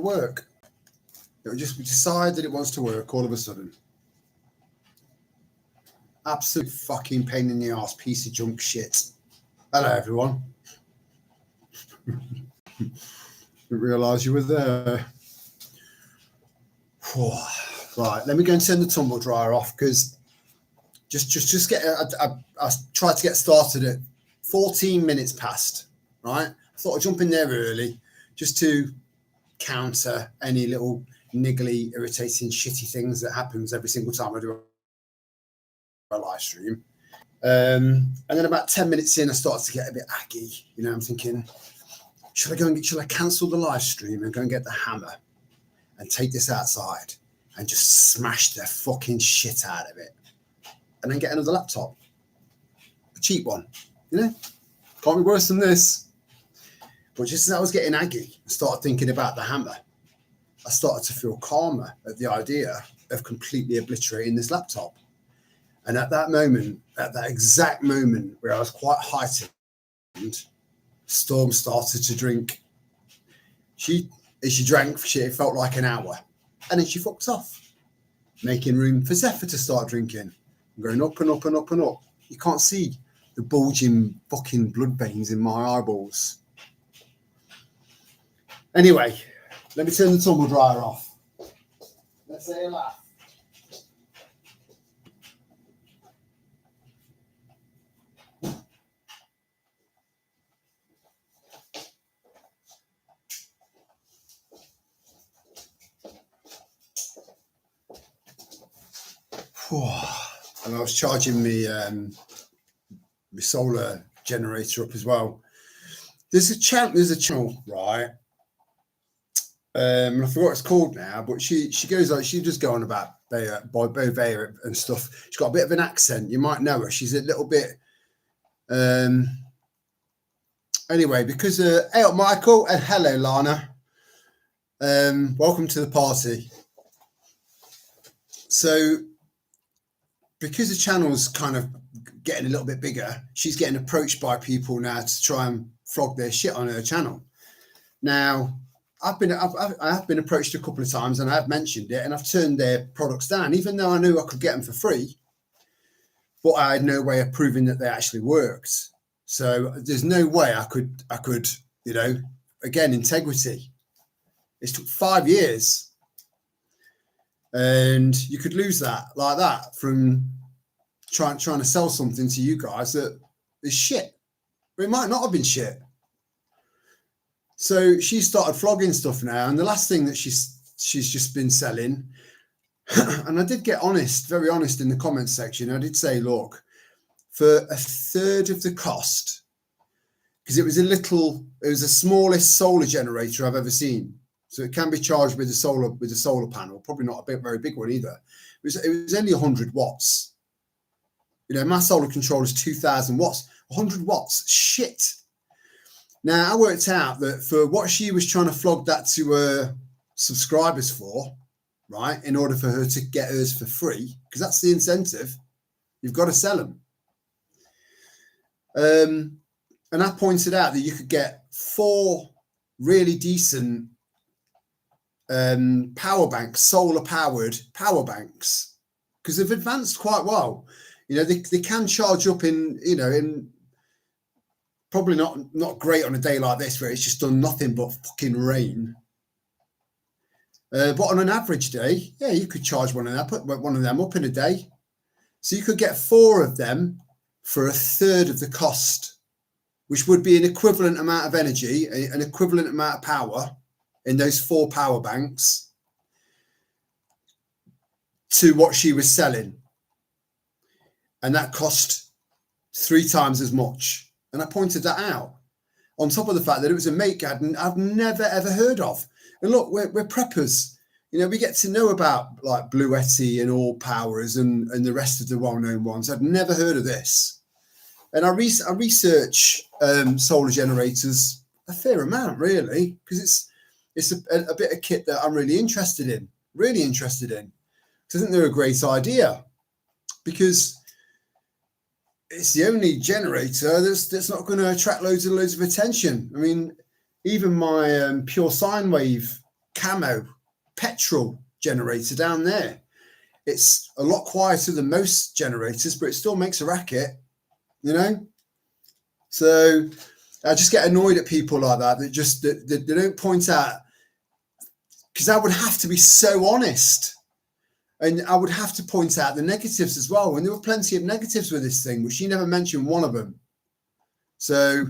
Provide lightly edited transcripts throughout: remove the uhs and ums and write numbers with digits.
work. It would just decide that it wants to work all of a sudden. Absolute fucking pain in the arse, piece of junk shit. Hello, everyone. Didn't realise you were there. Right, let me go and turn the tumble dryer off because just get. I tried to get started at 14 minutes past. Right, I thought I'd jump in there early just to counter any little niggly, irritating, shitty things that happens every single time I do a live stream. And then about 10 minutes in, I started to get a bit aggy. You know, I'm thinking, should I cancel the live stream and go and get the hammer and take this outside and just smash the fucking shit out of it and then get another laptop, a cheap one, you know, can't be worse than this. But just as I was getting aggy and started thinking about the hammer, I started to feel calmer at the idea of completely obliterating this laptop. And at that moment, at that exact moment where I was quite heightened, Storm started to drink. As she drank, it felt like an hour. And then she fucked off, making room for Zephyr to start drinking. Going up and up and up and up. You can't see the bulging fucking blood veins in my eyeballs. Anyway, let me turn the tumble dryer off. Let's say a laugh. And I was charging my solar generator up as well. There's a channel, right? I forgot what it's called now, but she goes like she just go on about Bovea and stuff. She's got a bit of an accent. You might know her. She's a little bit. Anyway, because hey up, Michael, and hello, Lana. Welcome to the party. So, because the channel's kind of getting a little bit bigger, she's getting approached by people now to try and flog their shit on her channel. Now, I have been approached a couple of times, and I have mentioned it, and I've turned their products down, even though I knew I could get them for free. But I had no way of proving that they actually worked. So there's no way I could, you know, again, integrity. It took 5 years. And you could lose that like that from trying to sell something to you guys that is shit. But it might not have been shit. So she started flogging stuff now, and the last thing that she's just been selling, and I did get very honest in the comments section. I did say, look, for a third of the cost, because it was the smallest solar generator I've ever seen. So it can be charged with a solar panel, probably not a very big one either. It was only 100 watts. You know, my solar controller is 2,000 watts. 100 watts, shit. Now, I worked out that for what she was trying to flog that to her subscribers for, right, in order for her to get hers for free, because that's the incentive, you've got to sell them. And I pointed out that you could get 4 really decent power banks, solar powered power banks, because they've advanced quite well. You know, they can charge up in probably not great on a day like this where it's just done nothing but fucking rain. But on an average day, yeah, you could charge one of them up in a day. So you could get 4 of them for a third of the cost, which would be an equivalent amount of energy, an equivalent amount of power in those 4 power banks to what she was selling. And that cost 3 times as much. And I pointed that out, on top of the fact that it was a make I've never, ever heard of. And look, we're preppers. You know, we get to know about like Bluetti and All Powers and the rest of the well-known ones. I'd never heard of this. And I research solar generators a fair amount, really, because it's a bit of kit that I'm really interested in. Because I think they're a great idea, because it's the only generator that's not going to attract loads of attention. I mean, even my pure sine wave camo petrol generator down there. It's a lot quieter than most generators, but it still makes a racket, you know. So I just get annoyed at people like that that they don't point out, because I would have to be so honest, and I would have to point out the negatives as well. And there were plenty of negatives with this thing, which you never mentioned one of them. So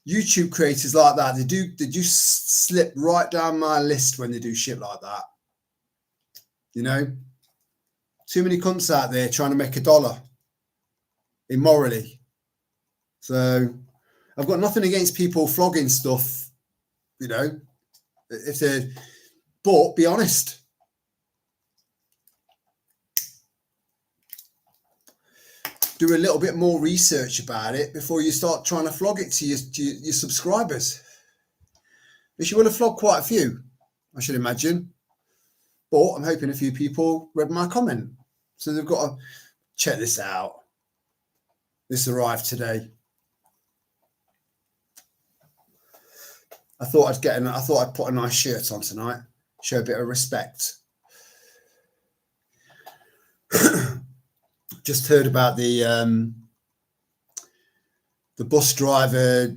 YouTube creators like that, they do slip right down my list when they do shit like that. You know, too many cunts out there trying to make $1 immorally. So I've got nothing against people flogging stuff, you know, if they're, but be honest. Do a little bit more research about it before you start trying to flog it to your subscribers. Which you will have flogged quite a few, I should imagine. But I'm hoping a few people read my comment. So they've got to check this out. This arrived today. I thought I'd put a nice shirt on tonight, show a bit of respect. Just heard about the bus driver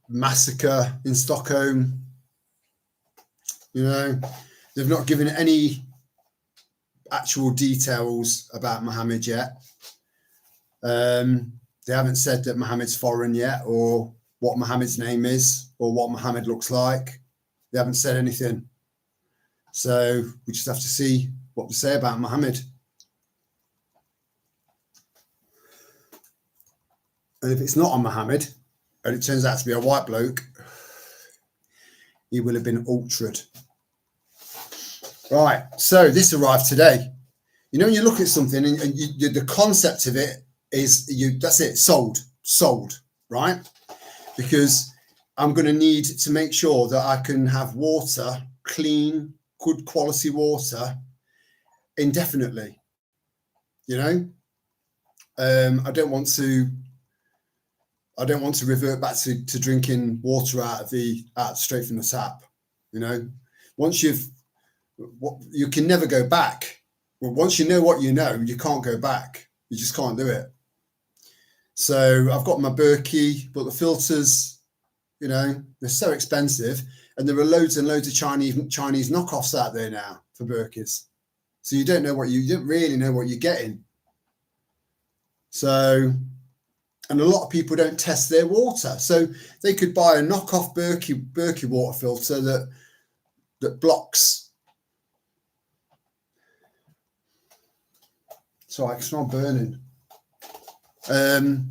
massacre in Stockholm. You know, they've not given any actual details about Mohammed yet. They haven't said that Mohammed's foreign yet, or what Mohammed's name is, or what Mohammed looks like. They haven't said anything. So we just have to see what to say about Mohammed. And if it's not on Mohammed, and it turns out to be a white bloke, he will have been altered. Right, so this arrived today. You know, when you look at something and the concept of it is, that's it, sold, right? Because I'm going to need to make sure that I can have water, clean, good quality water, indefinitely. You know, I don't want to revert back to drinking water out straight from the tap. You know, once you can never go back. Well, once you know what you know, you can't go back. You just can't do it. So I've got my Berkey, but the filters, you know, they're so expensive, and there are loads and loads of Chinese knockoffs out there now for Berkeys. So you don't really know what you're getting. So, and a lot of people don't test their water. So they could buy a knockoff Berkey water filter that blocks. So I can smell burning. That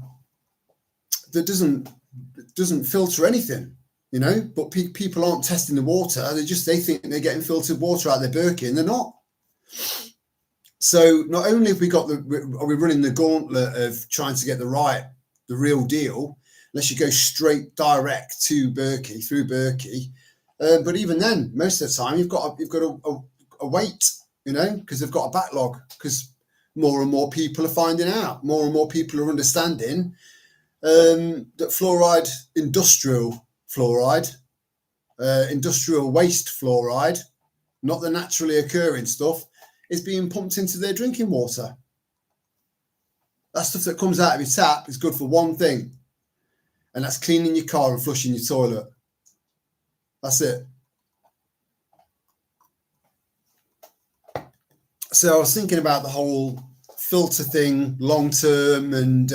doesn't filter anything, you know. But people aren't testing the water. They think they're getting filtered water out of their Berkey, and they're not. So not only are we running the gauntlet of trying to get the real deal, unless you go straight direct to Berkey through Berkey, but even then, most of the time you've got a wait, you know, because they've got a backlog, because more and more people are finding out, more and more people are understanding that fluoride, industrial waste fluoride, not the naturally occurring stuff, is being pumped into their drinking water. That stuff that comes out of your tap is good for one thing, and that's cleaning your car and flushing your toilet. That's it. So I was thinking about the whole filter thing long term, and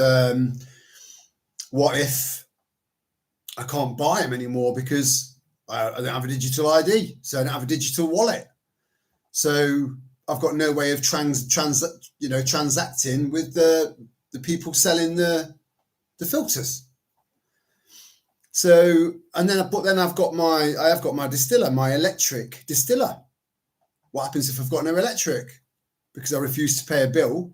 what if I can't buy them anymore because I don't have a digital ID, so I don't have a digital wallet. So I've got no way of transacting with the people selling the filters. So, and then I've got my distiller, my electric distiller. What happens if I've got no electric? Because I refuse to pay a bill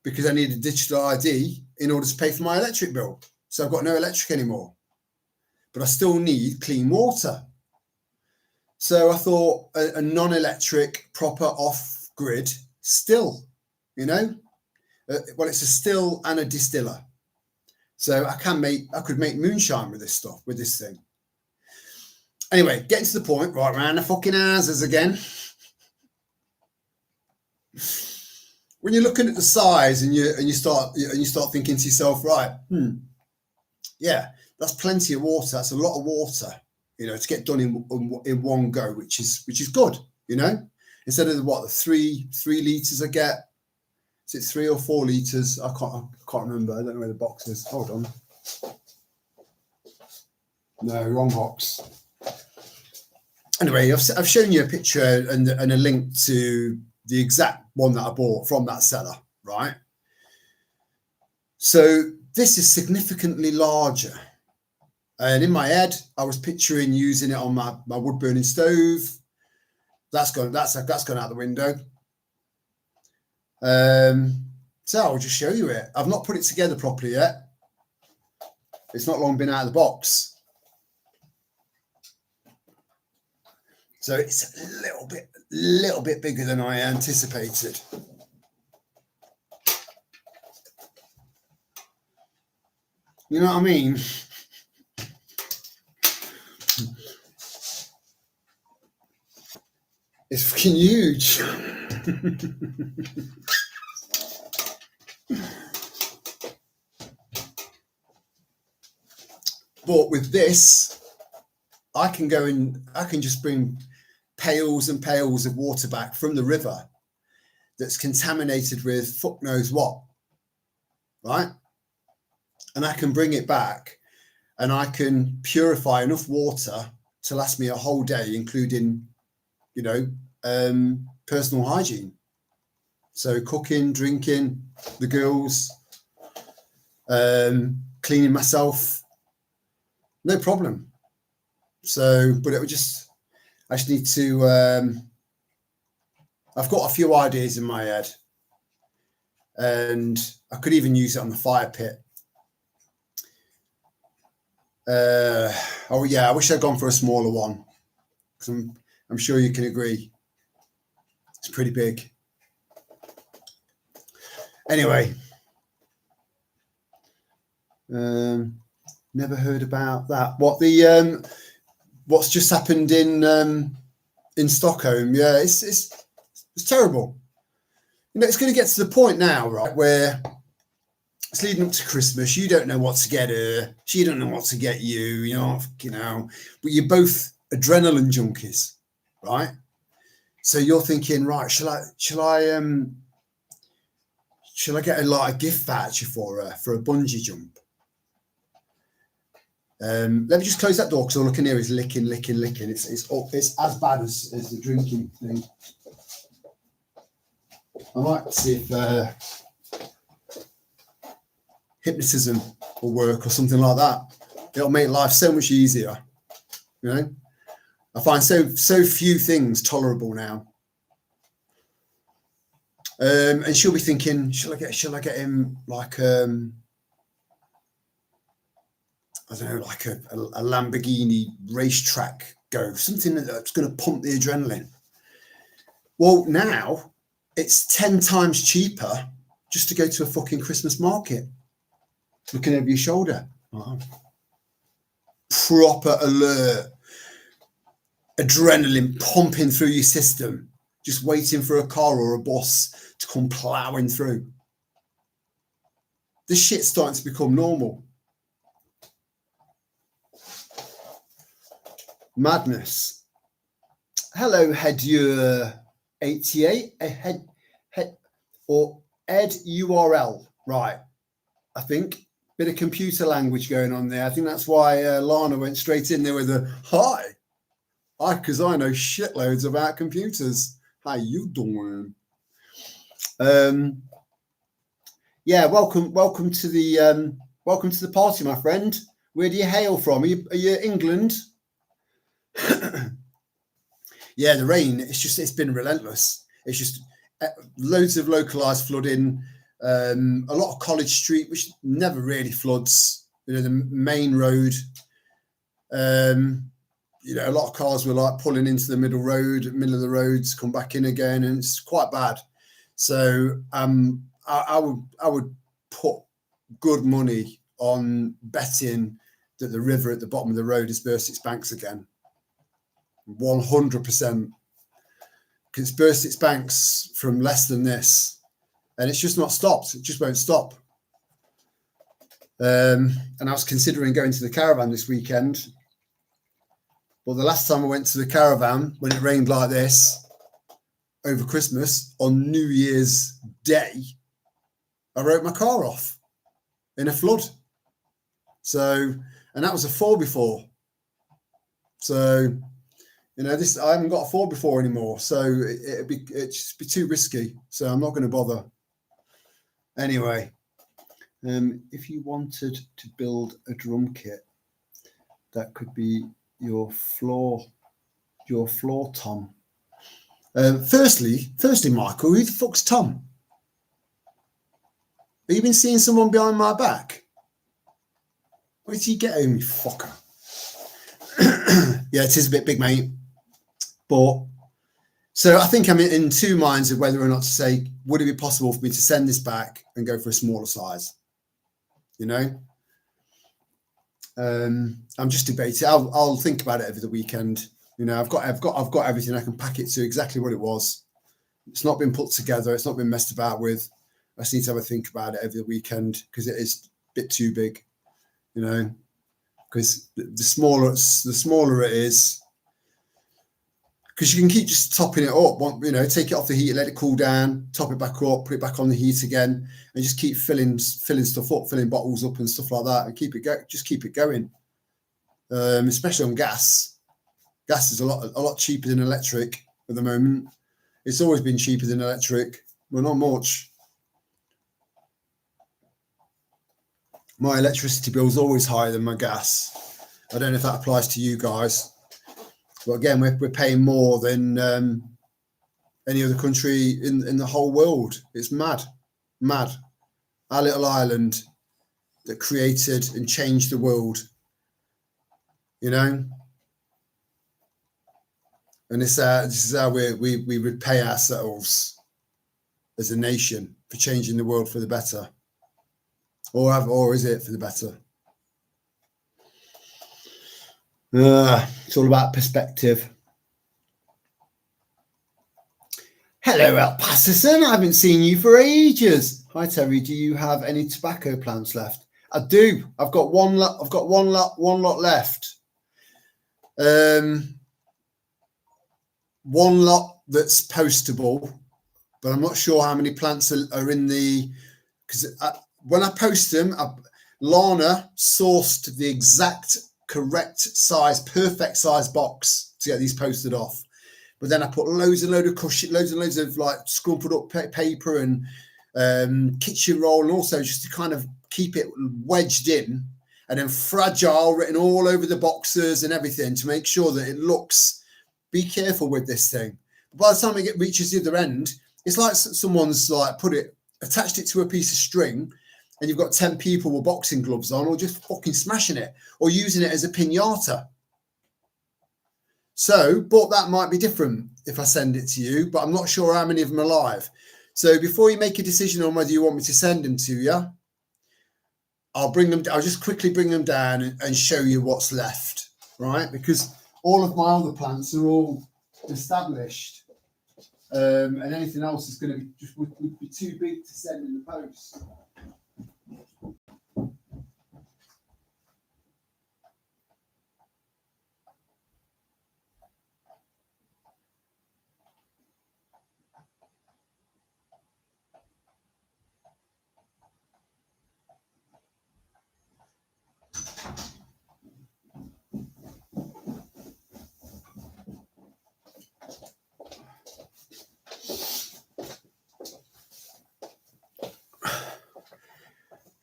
because I need a digital ID in order to pay for my electric bill. So I've got no electric anymore, but I still need clean water. So I thought a non-electric, proper off-grid still, you know, well, it's a still and a distiller. So I could make moonshine with this thing. Anyway, getting to the point, right around the fucking houses again. When you're looking at the size and you start thinking to yourself, right, yeah, that's plenty of water. That's a lot of water, to get done in one go, which is good, instead of the 3 litres I get. Is it 3 or 4 litres? I can't remember. I don't know where the box is. Hold on. No, wrong box. Anyway, I've shown you a picture and a link to the exact one that I bought from that seller, right? So this is significantly larger. And in my head, I was picturing using it on my wood burning stove. That's gone out the window. So I'll just show you it. I've not put it together properly yet. It's not long been out of the box. So it's a little bit bigger than I anticipated. You know what I mean? It's fucking huge. But with this, I can just bring pails and pails of water back from the river that's contaminated with fuck knows what, right? And I can bring it back and I can purify enough water to last me a whole day, including, personal hygiene. So cooking, drinking, the girls, cleaning myself, no problem. So, but I just need to, I've got a few ideas in my head and I could even use it on the fire pit. Oh yeah, I wish I'd gone for a smaller one because I'm sure you can agree. It's pretty big. Anyway, never heard about that. What's just happened in Stockholm? Yeah, it's terrible. It's going to get to the point now, right, where it's leading up to Christmas. You don't know what to get her. She don't know what to get you. But you're both adrenaline junkies, right? So you're thinking, right, shall I get a gift voucher for her for a bungee jump? Let me just close that door because all I can hear is licking. It's as bad as the drinking thing. I might see if hypnotism will work or something like that. It'll make life so much easier. I find so few things tolerable now. And she'll be thinking, shall I get him like I don't know, like a Lamborghini racetrack go, something that's going to pump the adrenaline. Well, now it's 10 times cheaper just to go to a fucking Christmas market, looking over your shoulder. Oh. Proper alert, adrenaline pumping through your system, just waiting for a car or a bus to come ploughing through. This shit's starting to become normal. Madness. Hello, Headure 88, head or Ed URL. Right, I think bit of computer language going on there. I think that's why Lana went straight in there with a hi, because I know shitloads about computers. How you doing? Yeah, welcome to the party, my friend. Where do you hail from? Are you England? Yeah, the rain, it's been relentless. It's just loads of localized flooding, a lot of College Street, which never really floods, the main road. A lot of cars were like pulling into the middle of the roads, come back in again, and it's quite bad. So I would put good money on betting that the river at the bottom of the road has burst its banks again. 100%. It's burst its banks from less than this, and it's just not stopped. It just won't stop. And I was considering going to the caravan this weekend, but the last time I went to the caravan, when it rained like this over Christmas on New Year's Day, I wrote my car off in a flood. So, and that was a 4x4. So, you know, this, I haven't got a 4x4 anymore, so it'd just be too risky. So I'm not going to bother. Anyway, if you wanted to build a drum kit, that could be your floor tom. Firstly, Michael, who the fuck's Tom? Have you been seeing someone behind my back? Where did you get home, you fucker? Yeah, it is a bit big, mate. But so I think I'm in two minds of whether or not to say, would it be possible for me to send this back and go for a smaller size? You know, I'm just debating. I'll think about it over the weekend. You know, I've got everything. I can pack it to exactly what it was. It's not been put together. It's not been messed about with. I just need to have a think about it over the weekend because it is a bit too big. You know, because the smaller it is, because you can keep just topping it up. You know, take it off the heat, let it cool down, top it back up, put it back on the heat again, and just keep filling stuff up, filling bottles up and stuff like that, and keep it going. Especially on gas. Gas is a lot cheaper than electric at the moment. It's always been cheaper than electric, but not much. My electricity bill is always higher than my gas. I don't know if that applies to you guys, but again, we're paying more than any other country in the whole world. It's mad. Our little island that created and changed the world, you know. And this is how we repay ourselves as a nation for changing the world for the better. Or is it for the better? It's all about perspective. Hello, El Paterson. I haven't seen you for ages. Hi, Terry. Do you have any tobacco plants left? I do. I've got one lot. I've got one lot left. One lot that's postable, but I'm not sure how many plants are in the. Because when I post them, Lana sourced the exact correct size, perfect size box to get these posted off. But then I put loads of like scrumpled up paper and kitchen roll, and also just to kind of keep it wedged in, and then fragile written all over the boxes and everything to make sure that it looks. Be careful with this thing. By the time it reaches the other end, it's like someone's like attached it to a piece of string, and you've got 10 people with boxing gloves on, or just fucking smashing it, or using it as a piñata. So, but that might be different if I send it to you, but I'm not sure how many of them are live. So before you make a decision on whether you want me to send them to you, I'll just quickly bring them down and show you what's left, right? Because all of my other plants are all established. And anything else is going to would be too big to send in the post.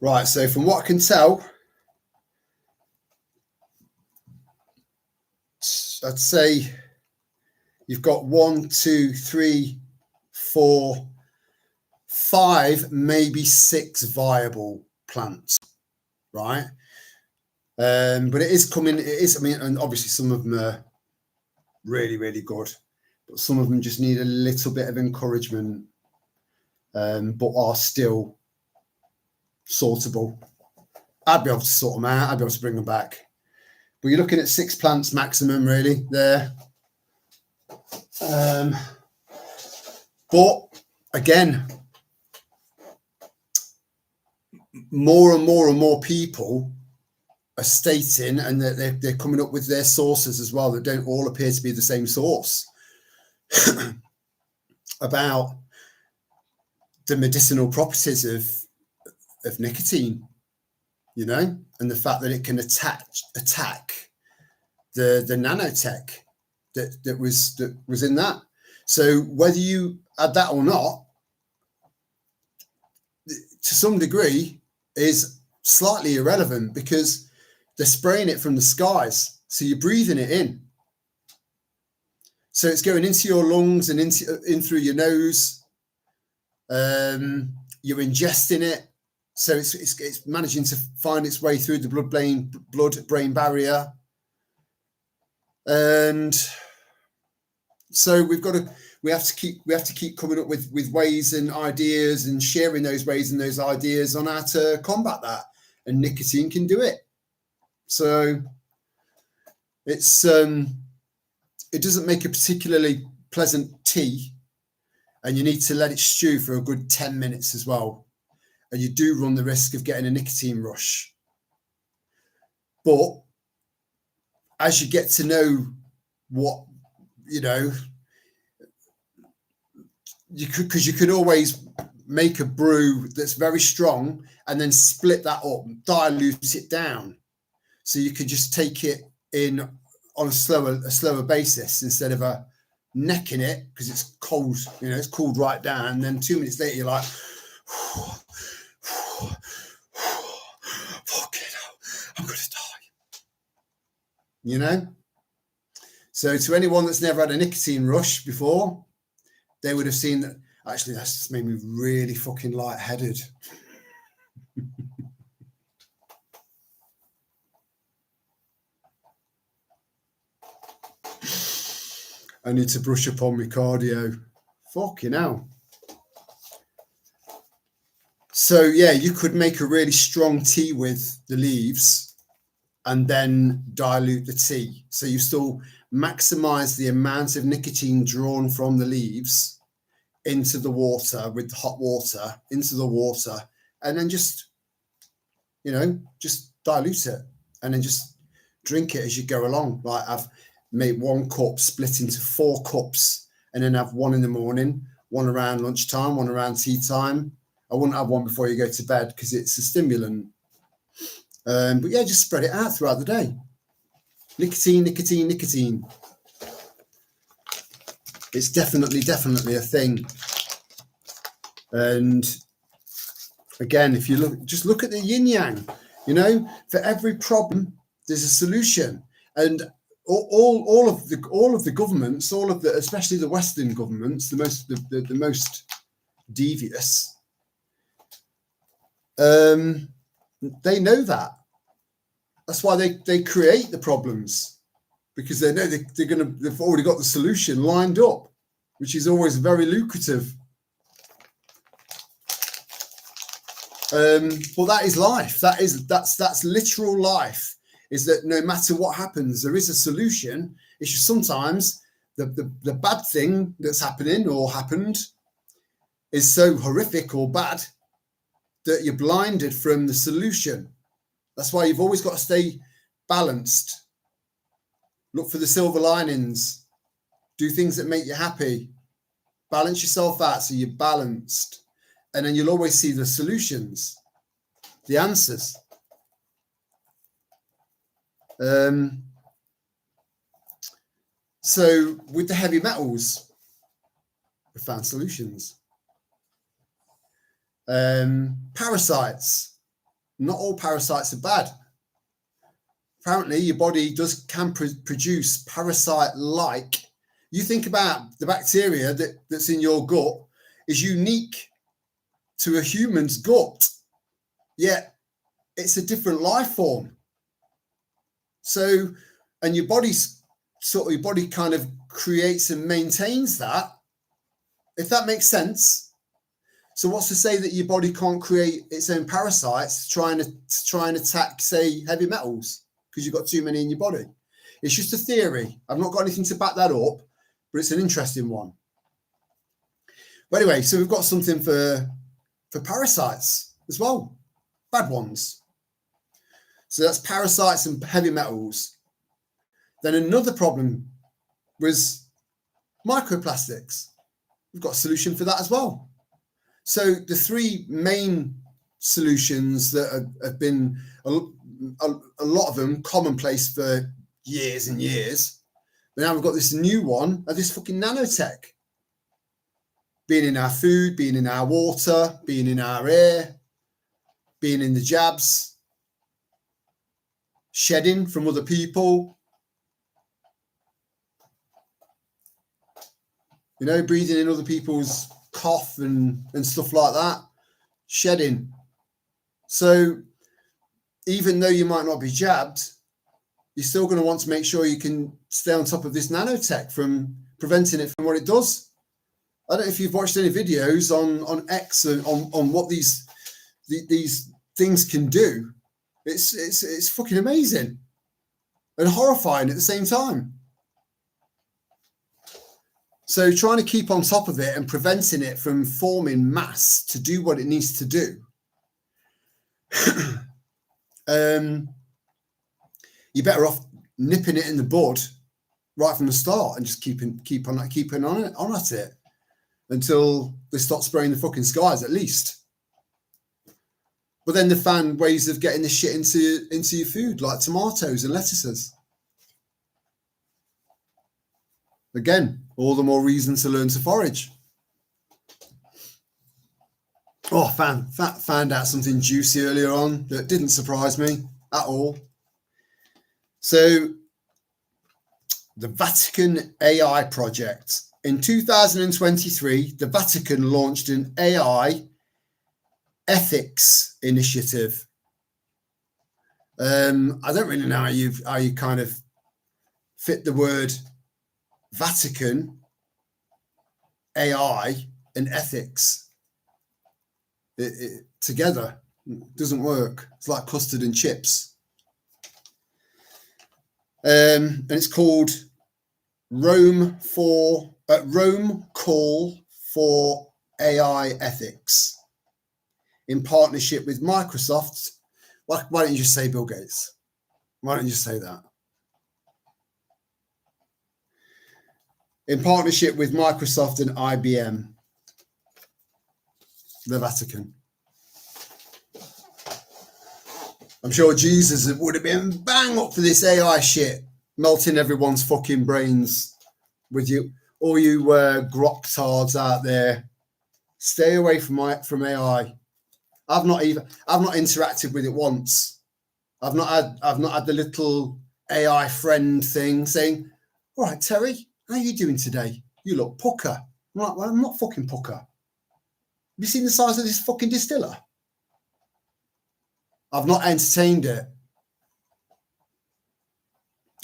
Right, so from what I can tell, I'd say you've got 1, 2, 3, 4, 5, maybe 6 viable plants, right? But it is coming. It is. I mean, and obviously some of them are really, really good, but some of them just need a little bit of encouragement, but are still sortable. I'd be able to sort them out. I'd be able to bring them back. But you're looking at 6 plants maximum, really, there. But again, more and more people are stating, and they're coming up with their sources as well that don't all appear to be the same source, about the medicinal properties of nicotine, you know, and the fact that it can attack the nanotech that was in that. So whether you add that or not, to some degree, is slightly irrelevant, because they're spraying it from the skies, so you're breathing it in. So it's going into your lungs and in through your nose. You're ingesting it, so it's managing to find its way through the blood-brain barrier, and so we have to keep coming up with ways and ideas, and sharing those ways and those ideas on how to combat that. And nicotine can do it. So it's it doesn't make a particularly pleasant tea, and you need to let it stew for a good 10 minutes as well. And you do run the risk of getting a nicotine rush. But as you get to know what, you know, because you could always make a brew that's very strong and then split that up, dilute it down, so you could just take it in on a slower basis, instead of necking it, because it's cold, you know, it's cooled right down, and then 2 minutes later you're like, fucking hell, I'm gonna die, you know. So to anyone that's never had a nicotine rush before, they would have seen that. Actually, that's just made me really fucking lightheaded. I need to brush up on my cardio. Fucking hell. So yeah, you could make a really strong tea with the leaves and then dilute the tea, so you still maximize the amount of nicotine drawn from the leaves into the water, with the hot water into the water, and then just, you know, just dilute it, and then just drink it as you go along. Like, I've made 1 cup split into 4 cups, and then have 1 in the morning, 1 around lunchtime, 1 around tea time. I wouldn't have 1 before you go to bed, because it's a stimulant. But yeah, just spread it out throughout the day. Nicotine. It's definitely a thing. And again, if you look at the yin yang, you know, for every problem there's a solution. And all of the governments, especially the Western governments, the most devious, they know that. That's why they create the problems, because they know they've already got the solution lined up, which is always very lucrative. But that is life. That's literal life. Is that no matter what happens, there is a solution. It's just sometimes the bad thing that's happening or happened is so horrific or bad that you're blinded from the solution. That's why you've always got to stay balanced. Look for the silver linings. Do things that make you happy. Balance yourself out so you're balanced. And then you'll always see the solutions, the answers. So with the heavy metals, we found solutions. Parasites. Not all parasites are bad. Apparently, your body can produce parasite-like. You think about the bacteria that's in your gut is unique to a human's gut, yet it's a different life form. So, and your body kind of creates and maintains that, if that makes sense. So what's to say that your body can't create its own parasites to try and attack, say, heavy metals, because you've got too many in your body? It's just a theory. I've not got anything to back that up, but it's an interesting one. But anyway, so we've got something for parasites as well, bad ones. So that's parasites and heavy metals. Then another problem was microplastics. We've got a solution for that as well. So the three main solutions that have been a lot of them commonplace for years and years, but now we've got this new one of this fucking nanotech being in our food, being in our water, being in our air, being in the jabs, shedding from other people, you know, breathing in other people's cough and stuff like that, shedding. So even though you might not be jabbed, you're still going to want to make sure you can stay on top of this nanotech from preventing it from what it does. I don't know if you've watched any videos on X on what these things can do. It's fucking amazing and horrifying at the same time. So trying to keep on top of it and preventing it from forming mass to do what it needs to do. You're better off nipping it in the bud right from the start and just keeping on at it until they stop spraying the fucking skies, at least. But then they found ways of getting this shit into your food, like tomatoes and lettuces. Again, all the more reason to learn to forage. Oh, found out something juicy earlier on that didn't surprise me at all. So, the Vatican AI project. In 2023, the Vatican launched an AI ethics initiative. I don't really know how you kind of fit the word Vatican, AI, and ethics together. It doesn't work. It's like custard and chips. And it's called Rome Call for AI Ethics in partnership with Microsoft. Why don't you just say Bill Gates? Why don't you just say that? In partnership with Microsoft and IBM, the Vatican. I'm sure Jesus would have been bang up for this AI shit, melting everyone's fucking brains with you. All you grok-tards out there, stay away from AI. I've not interacted with it once. I've not had the little AI friend thing saying, "All right, Terry, how are you doing today? You look pucker." I'm like, well, I'm not fucking pucker. Have you seen the size of this fucking distiller? I've not entertained it.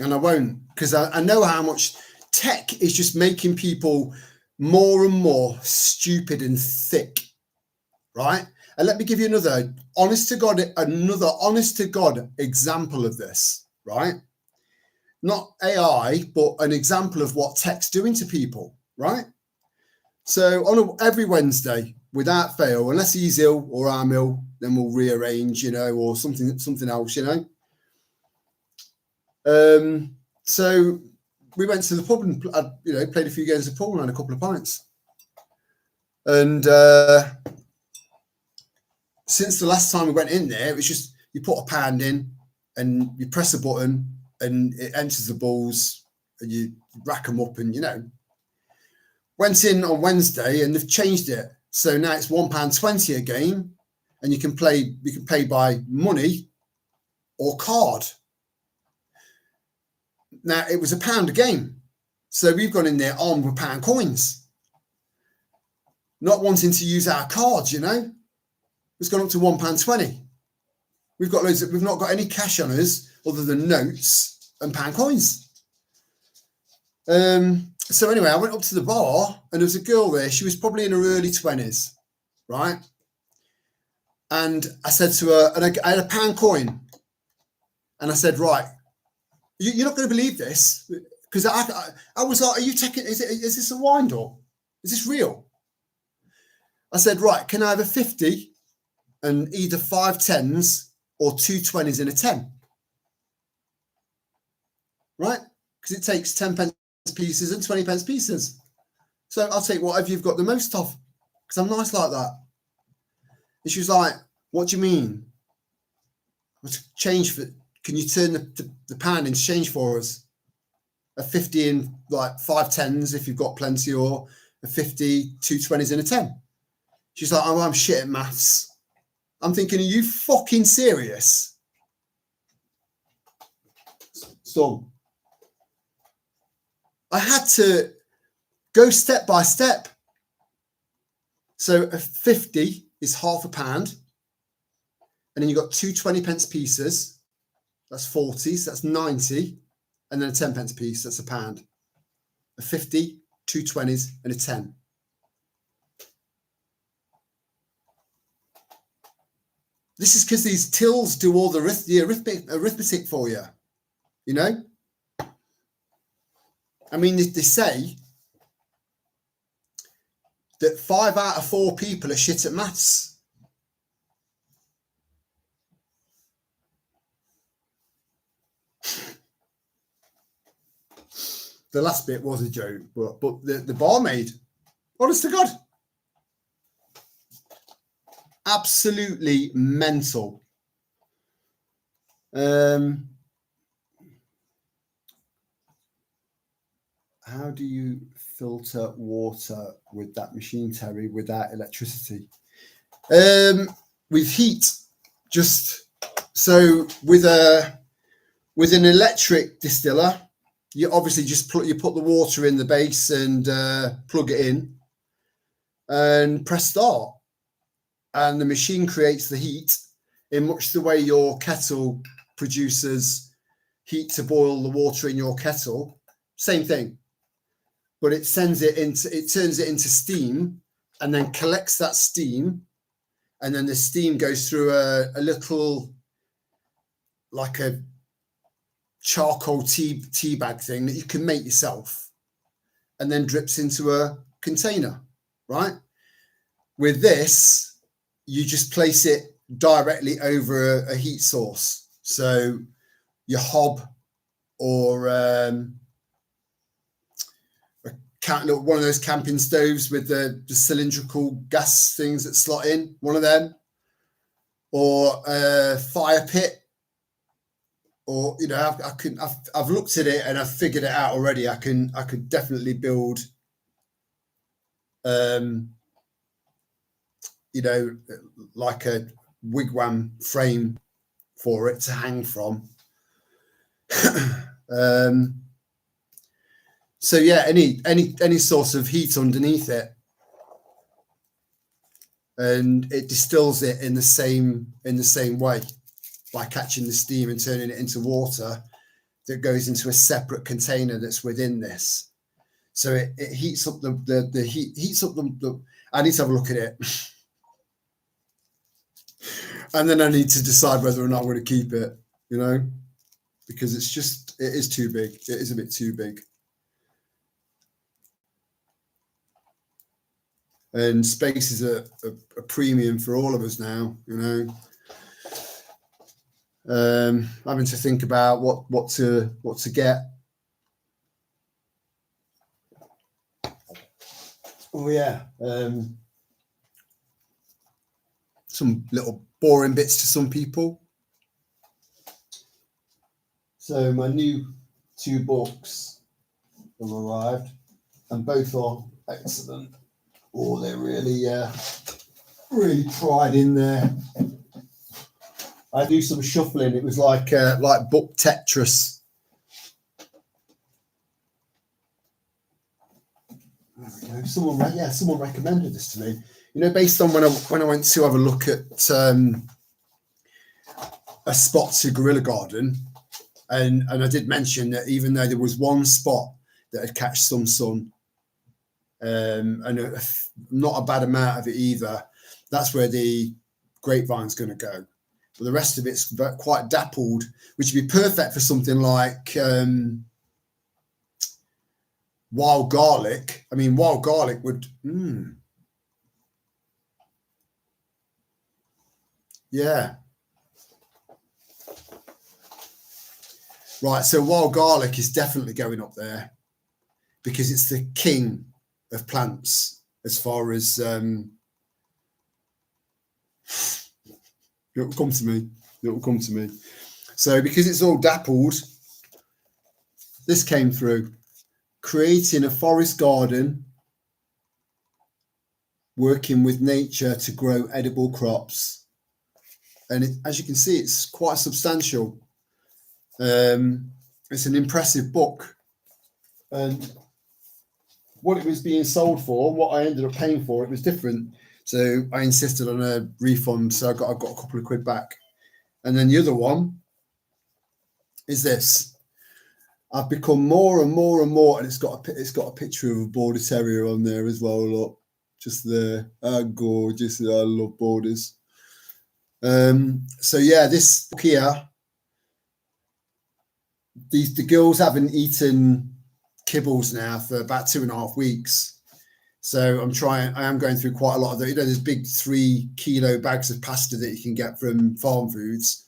And I won't, because I know how much tech is just making people more and more stupid and thick, right? And let me give you another honest to God example of this, right? Not AI, but an example of what tech's doing to people, right? So every Wednesday, without fail, unless he's ill or I'm ill, then we'll rearrange, or something else, So we went to the pub and played a few games of pool and had a couple of pints. And since the last time we went in there, it was just you put a pound in and you press a button and it enters the balls and you rack them up and went in on Wednesday and they've changed it. So now it's £1.20 a game and you can pay by money or card. Now it was £1 a game. So we've gone in there armed with pound coins. Not wanting to use our cards, It's gone up to £1.20. We've not got any cash on us other than notes and pound coins. So anyway, I went up to the bar and there was a girl there. She was probably in her early 20s, right? And I said to her, and I had a pound coin. And I said, right, you're not going to believe this. because I was like, are you taking, is this a wind up? Is this real? I said, right, can I have a 50 and either 5 10s or 2 20s in a 10? Right? Because it takes 10 pence pieces and 20 pence pieces. So I'll take whatever you've got the most of, because I'm nice like that. And she was like, what do you mean? Change for, can you turn the pound into change for us? A 50 and like 5 10s if you've got plenty, or a 50, 2 20s in a 10. She's like, oh, I'm shit at maths. I'm thinking, are you fucking serious? So I had to go step by step. So a 50 is half a pound. And then you've got 2 20 pence pieces. That's 40, so that's 90. And then a 10 pence piece, that's a pound. A 50, 2 20s, and a 10. This is because these tills do all the arithmetic for you, you know? I mean, they say that 5 out of 4 people are shit at maths. The last bit was a joke, but the barmaid, honest to God, absolutely mental. How do you filter water with that machine, Terry, without electricity? With heat, just so with an electric distiller, you obviously just put the water in the base and plug it in and press start, and the machine creates the heat in much the way your kettle produces heat to boil the water in your kettle. Same thing, but it turns it into steam and then collects that steam, and then the steam goes through a little, like a charcoal tea bag thing that you can make yourself, and then drips into a container, right? With this, you just place it directly over a heat source. So your hob, or one of those camping stoves with the cylindrical gas things that slot in, one of them, or a fire pit. Or, you know, I've looked at it and I've figured it out already. I could definitely build, you know, like a wigwam frame for it to hang from. So yeah, any sort of heat underneath it, and it distills it in the same way, by catching the steam and turning it into water that goes into a separate container that's within this. So it heats up the heat, heats up the I need to have a look at it. And then I need to decide whether or not I'm going to keep it, you know, because it is too big. It is a bit too big. And space is a premium for all of us now, you know. Having to think about what to get. Oh yeah, some little boring bits to some people. So my new 2 books have arrived, and both are excellent. Oh, they're really tried in there. I do some shuffling. It was like book Tetris. There we go. Someone recommended this to me. You know, based on when I went to have a look at a spot to Gorilla Garden, and I did mention that even though there was one spot that had catch some sun, and not a bad amount of it either, that's where the grapevine's going to go. But the rest of it's quite dappled, which would be perfect for something like wild garlic. I mean, wild garlic would, yeah. Right, so wild garlic is definitely going up there because it's the king of plants as far as it will come to me. It will come to me. So because it's all dappled, this came through. Creating a forest garden, working with nature to grow edible crops. And as you can see, it's quite substantial. It's an impressive book. And what it was being sold for, what I ended up paying for, it was different. So I insisted on a refund. So I got a couple of quid back. And then the other one is this. I've become more and more and more, and it's got a picture of a border terrier on there as well. Look, just there, gorgeous. I love borders. So yeah, this book here. The girls haven't eaten kibbles now for about 2.5 weeks. So I am going through quite a lot of those. You know, there's big 3 kilo bags of pasta that you can get from Farm Foods.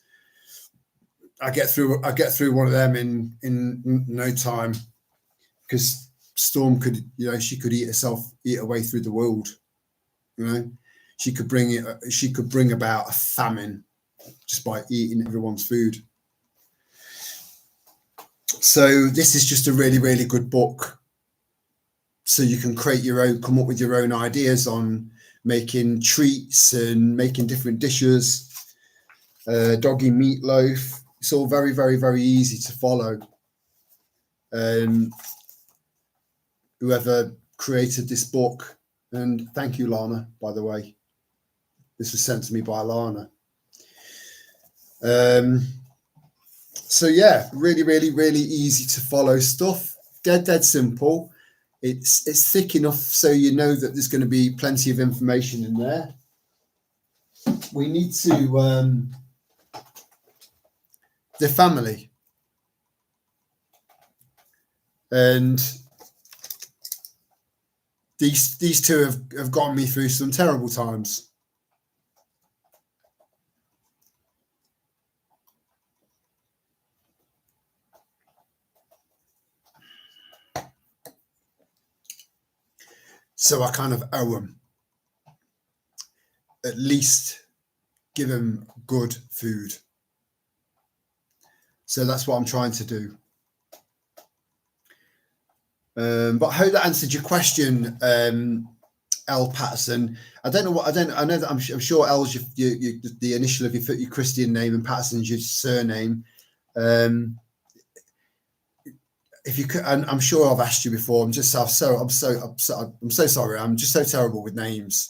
I get through one of them in no time, because Storm could, she could eat her way through the world. She could bring about a famine just by eating everyone's food. So this is just a really, really good book. So you can come up with your own ideas on making treats and making different dishes, doggy meatloaf. It's all very, very, very easy to follow. Whoever created this book, and thank you, Lana, by the way. This was sent to me by Lana. So yeah, really, really, really easy to follow stuff. Dead simple. It's thick enough so you know that there's going to be plenty of information in there. We need to the family, and these two have gotten me through some terrible times. So I kind of owe them. At least give them good food. So that's what I'm trying to do. But I hope that answered your question, L Patterson. I know that I'm sure L's the initial of your Christian name and Patterson's your surname. If you could, and I'm sure I've asked you before. I'm so sorry. I'm just so terrible with names.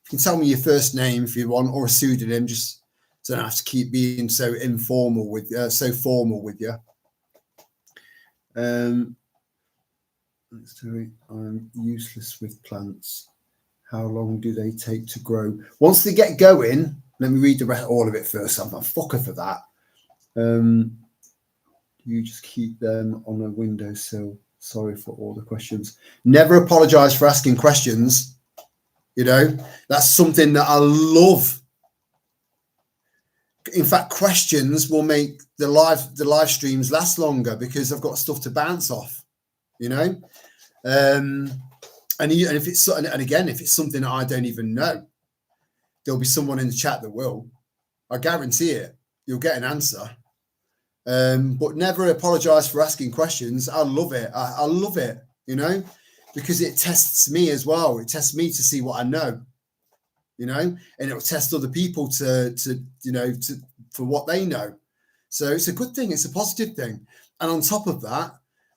You can tell me your first name if you want, or a pseudonym. Just so I don't have to keep being so informal with so formal with you. I'm useless with plants. How long do they take to grow? Once they get going, let me read the rest, all of it first. I'm a fucker for that. You just keep them on a windowsill. Sorry for all the questions. Never apologize for asking questions. That's something that I love. In fact, questions will make the live streams last longer because I've got stuff to bounce off. And if it's something that I don't even know, there'll be someone in the chat that will. I guarantee it. You'll get an answer. But never apologize for asking questions. I love it. I love it, because it tests me as well. It tests me to see what I know, and it will test other people to for what they know. So it's a good thing. It's a positive thing. And on top of that,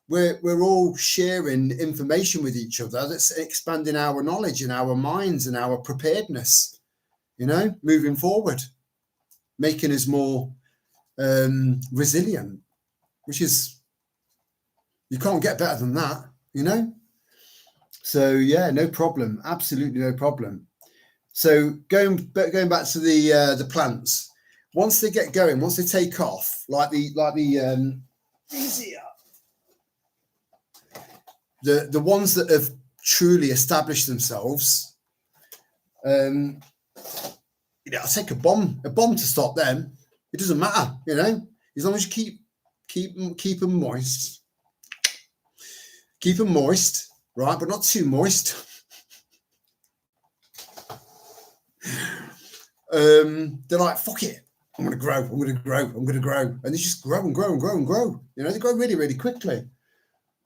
we're all sharing information with each other that's expanding our knowledge and our minds and our preparedness, moving forward, making us more resilient, which is, you can't get better than that, so yeah, no problem, absolutely no problem. So going back to the plants, once they get going, once they take off, like the these here, the ones that have truly established themselves, you know, I'll take a bomb to stop them. It doesn't matter, you know, as long as you keep them moist. Keep them moist, right, but not too moist. They're like, fuck it, I'm gonna grow, and they just grow and grow and grow and grow. You know, they grow really, really quickly.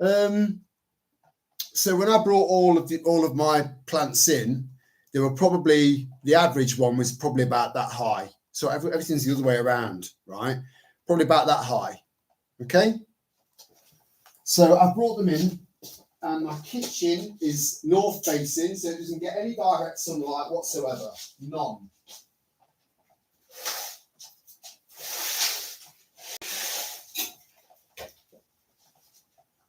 So when I brought all of my plants in, they were probably, the average one was probably about that high. So everything's the other way around, right? Probably about that high. Okay. So I brought them in, and my kitchen is north facing, so it doesn't get any direct sunlight whatsoever. None.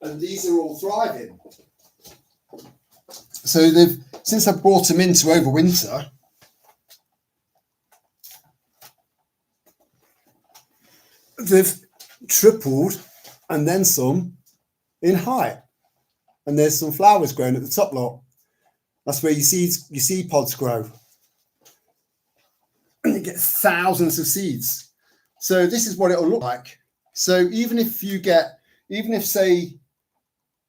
And these are all thriving. So since I brought them in to overwinter, they've tripled and then some in height. And there's some flowers growing at the top lot. That's where your seed pods grow. And you get thousands of seeds. So this is what it'll look like. So even if say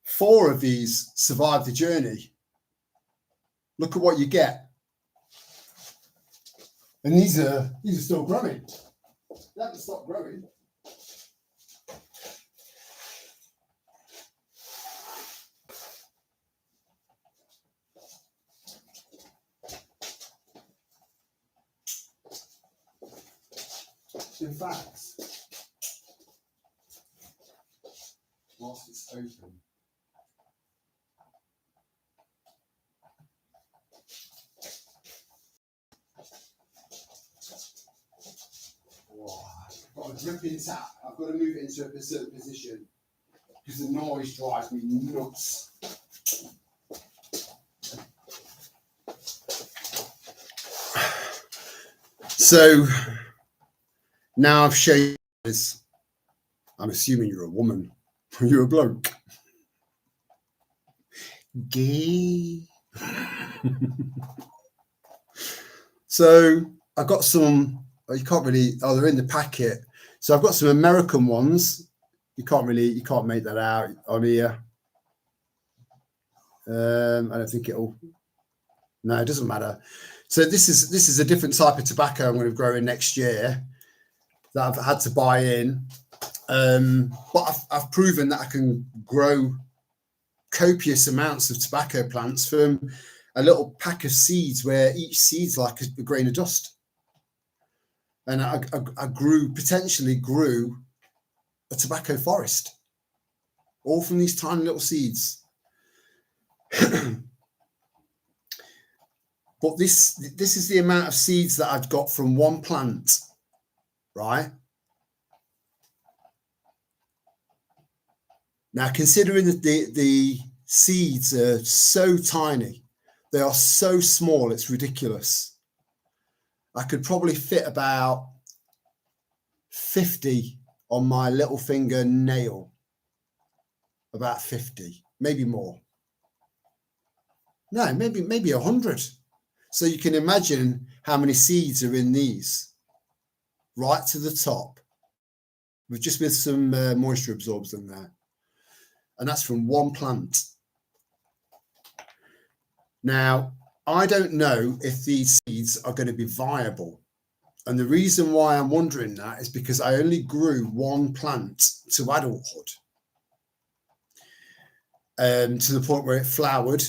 4 of these survive the journey, look at what you get. And these are still growing. They haven't stopped growing. In fact, whilst it's open, I've got a dripping tap. I've got to move it into a certain position because the noise drives me nuts. So now I've shown this. I'm assuming you're a woman. You're a bloke. Gay. So I got some. You can't really. Oh, they're in the packet. So I've got some American ones. You can't make that out on here. I don't think it'll. No, it doesn't matter. So this is a different type of tobacco I'm going to grow in next year that I've had to buy in. But I've proven that I can grow copious amounts of tobacco plants from a little pack of seeds where each seed's like a grain of dust. And I potentially grew a tobacco forest, all from these tiny little seeds. But this is the amount of seeds that I've got from one plant, right? Now, considering that the seeds are so tiny, they are so small, it's ridiculous. I could probably fit about 50 on my little finger nail. About 50, maybe more. No, maybe 100. So you can imagine how many seeds are in these, right to the top, with some moisture absorbers in there. And that's from one plant. Now, I don't know if these seeds are going to be viable. And the reason why I'm wondering that is because I only grew one plant to adulthood, to the point where it flowered,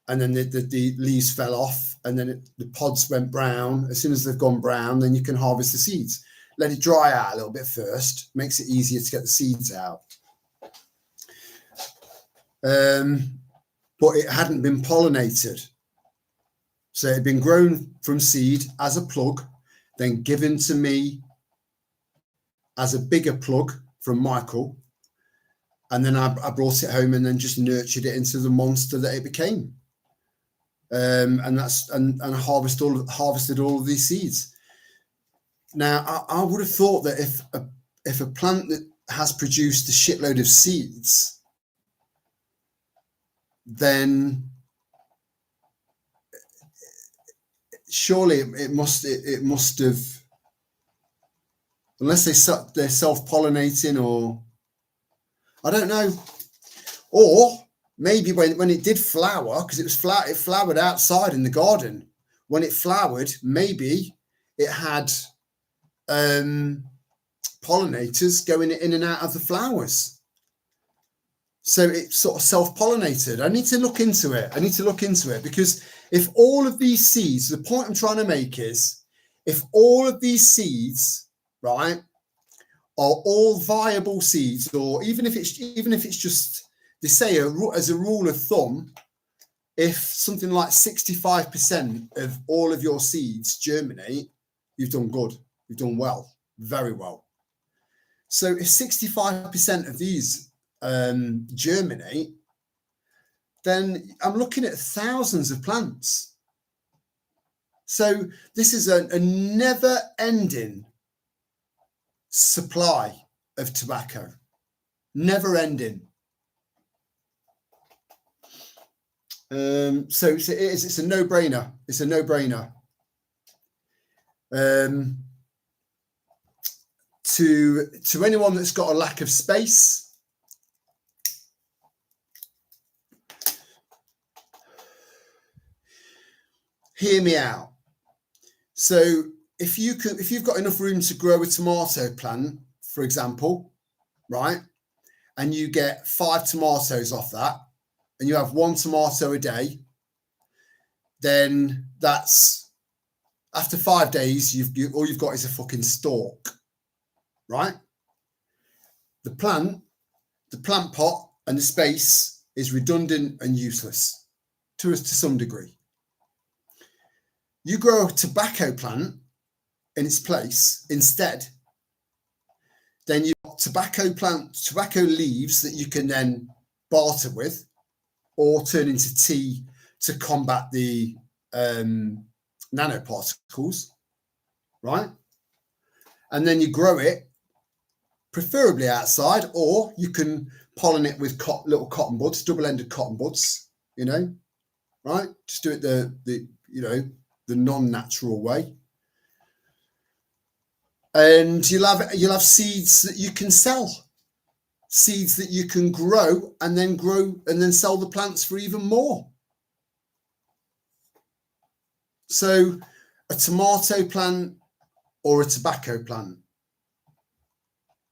and then the leaves fell off, and then the pods went brown. As soon as they've gone brown, then you can harvest the seeds. Let it dry out a little bit first, makes it easier to get the seeds out. But it hadn't been pollinated. So it had been grown from seed as a plug, then given to me as a bigger plug from Michael. And then I brought it home and then just nurtured it into the monster that it became. And harvested all of these seeds. Now, I would have thought that if a plant that has produced a shitload of seeds then surely it must have, unless they're self-pollinating, or I don't know, or maybe when it did flower, because it flowered outside in the garden. When it flowered, maybe it had pollinators going in and out of the flowers. So it sort of self-pollinated. I need to look into it. Because if all of these seeds, the point I'm trying to make is, if all of these seeds, right, are all viable seeds, or even if it's just, they say as a rule of thumb, if something like 65% of all of your seeds germinate, you've done good. You've done well, very well. So if 65% of these germinate, then I'm looking at thousands of plants. So this is a never-ending supply of tobacco, never-ending. So it's a no-brainer. It's a no-brainer. To anyone that's got a lack of space, hear me out. So if you've got enough room to grow a tomato plant, for example, right, and you get 5 tomatoes off that, and you have 1 tomato a day, then that's, after 5 days, all you've got is a fucking stalk, right? The plant pot and the space is redundant and useless to some degree. You grow a tobacco plant in its place instead, then you've got tobacco leaves that you can then barter with or turn into tea to combat the nanoparticles, right? And then you grow it, preferably outside, or you can pollinate with little cotton buds, double-ended cotton buds, you know, right? Just do it the non-natural way. And you'll have seeds that you can sell, seeds that you can grow and then sell the plants for even more. So a tomato plant or a tobacco plant.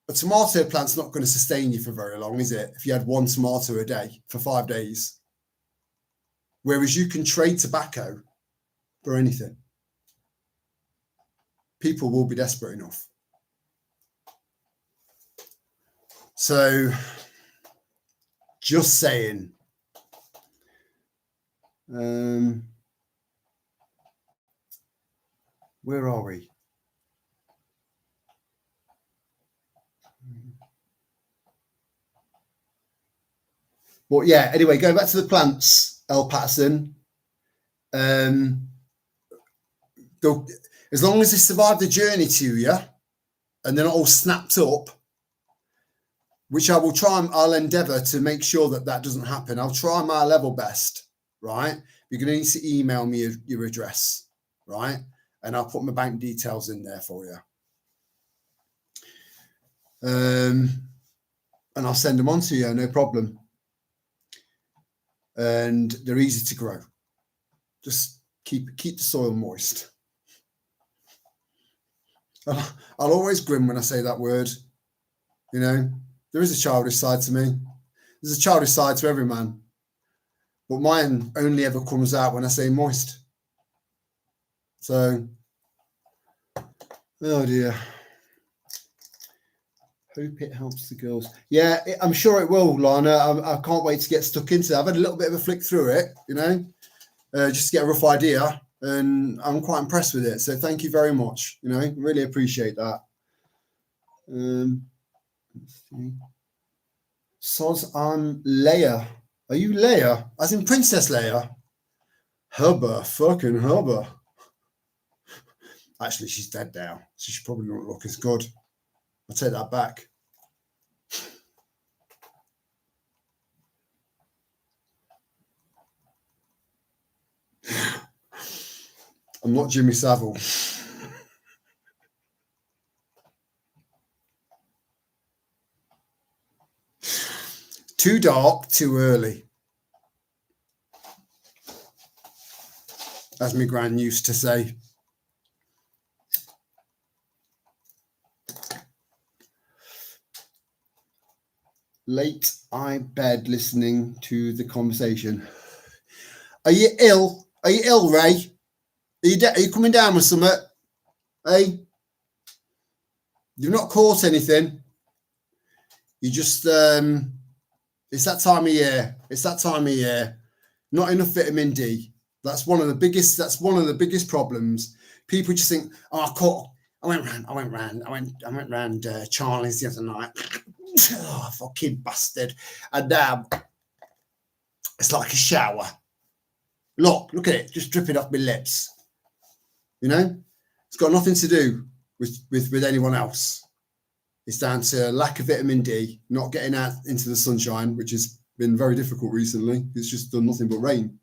A tomato plant's not going to sustain you for very long, is it? If you had 1 tomato a day for 5 days. Whereas you can trade tobacco for anything. People will be desperate enough. So, just saying. Where are we? Well, yeah, anyway, going back to the plants, L. Patterson. As long as they survive the journey to you and they're not all snapped up, which I will try, I'll endeavour to make sure that doesn't happen. I'll try my level best, right? You're going to need to email me your address, right? And I'll put my bank details in there for you. And I'll send them on to you, no problem. And they're easy to grow. Just keep the soil moist. I'll always grin when I say that word. You know, there is a childish side to me. There's a childish side to every man. But mine only ever comes out when I say moist. So, oh dear. Hope it helps the girls. Yeah, I'm sure it will, Lana. I can't wait to get stuck into it. I've had a little bit of a flick through it, you know, just to get a rough idea. And I'm quite impressed with it. So thank you very much. You know, really appreciate that. Let's see. Soz, I'm Leia. Are you Leia? As in Princess Leia? Hubba, fucking hubba. Actually, she's dead now, so she probably don't look as good. I'll take that back. I'm not Jimmy Savile. Too dark, too early. As my gran used to say. Late I bed listening to the conversation. Are you ill? Are you ill, Ray? Are you coming down with something? Hey? You've not caught anything. You just it's that time of year. It's that time of year. Not enough vitamin D. That's one of the biggest problems. People just think, oh, I went round Charlie's the other night. Oh, fucking bastard. And it's like a shower. Look at it, just dripping off my lips. You know? It's got nothing to do with anyone else. It's down to lack of vitamin D, not getting out into the sunshine, which has been very difficult recently. It's just done nothing but rain.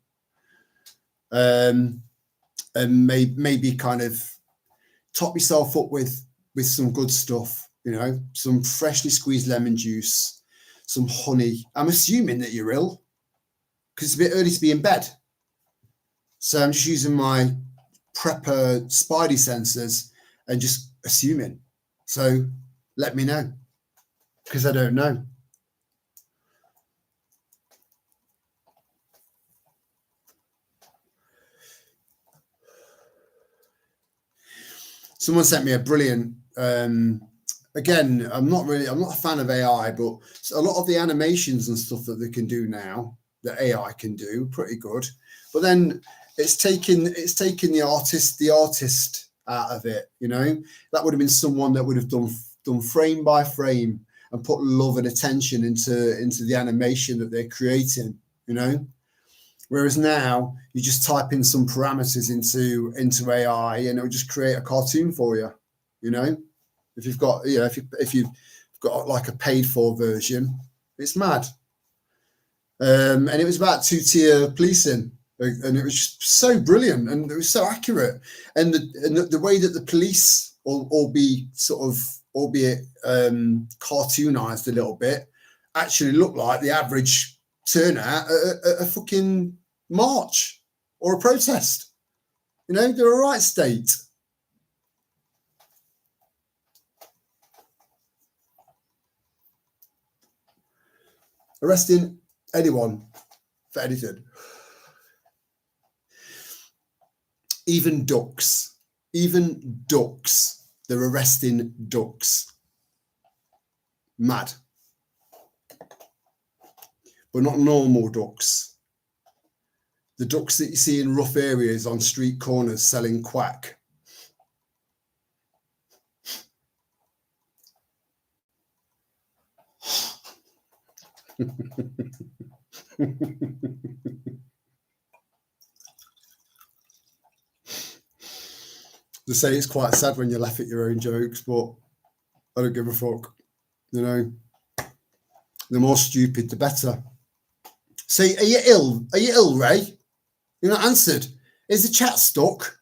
And maybe kind of top yourself up with some good stuff, you know, some freshly squeezed lemon juice, some honey. I'm assuming that you're ill because it's a bit early to be in bed. So I'm just using my prepper spidey sensors and just assuming. So let me know, because I don't know. Someone sent me a brilliant, again, I'm not a fan of AI, but a lot of the animations and stuff that they can do now, that AI can do, pretty good. But then it's taking the artist out of it, you know. That would have been someone that would have done frame by frame and put love and attention into the animation that they're creating, you know. Whereas now you just type in some parameters into AI and it will just create a cartoon for you, you know. If you've got, you know, if you've got like a paid for version, it's mad. And it was about two-tier policing, and it was just so brilliant and it was so accurate. And the way that the police, albeit cartoonized a little bit, actually looked like the average turnout at a fucking march or a protest. You know, they're a right state. Arresting anyone for anything. Even ducks, they're arresting ducks. Mad. But not normal ducks. The ducks that you see in rough areas on street corners selling quack. To say it's quite sad when you laugh at your own jokes, but I don't give a fuck. You know, the more stupid, the better. Say, are you ill? Are you ill, Ray? You're not answered. Is the chat stuck?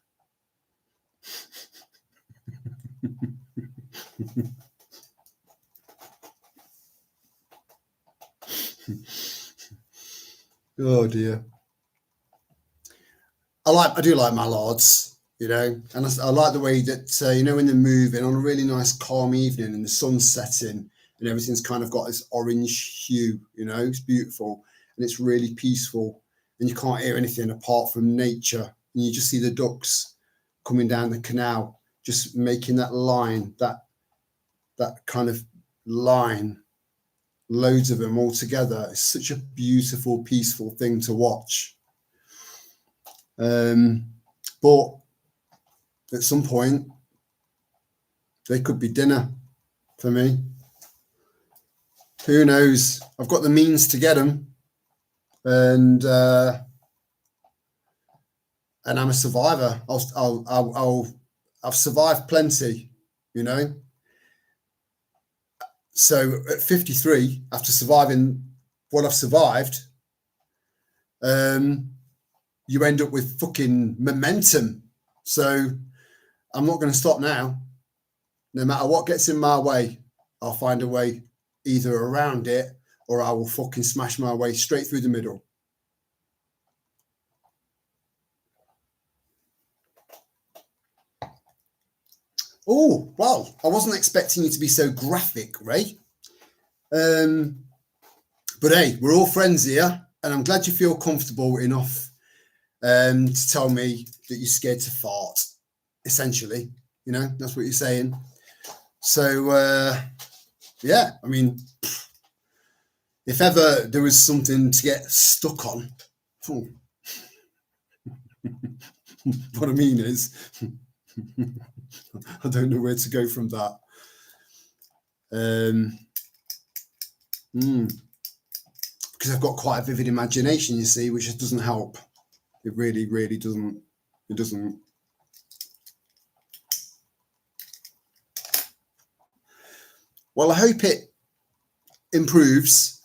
Oh dear. I do like my lords, you know, and I like the way that you know, when they're moving on a really nice calm evening and the sun's setting and everything's kind of got this orange hue, you know, it's beautiful and it's really peaceful and you can't hear anything apart from nature, and you just see the ducks coming down the canal, just making that line, that kind of line, loads of them all together. It's such a beautiful, peaceful thing to watch. But at some point they could be dinner for me. Who knows? I've got the means to get them, and I'm a survivor. I've survived plenty, you know. So at 53, after surviving what I've survived, you end up with fucking momentum So I'm not going to stop now. No matter what gets in my way, I'll find a way either around it or I will fucking smash my way straight through the middle. Oh, well, I wasn't expecting you to be so graphic, Ray. But hey, we're all friends here, and I'm glad you feel comfortable enough to tell me that you're scared to fart, essentially. You know, that's what you're saying. So, yeah, I mean, if ever there was something to get stuck on, what I mean is, I don't know where to go from that. Because I've got quite a vivid imagination, you see, which just doesn't help. It really, really doesn't. It doesn't. Well, I hope it improves.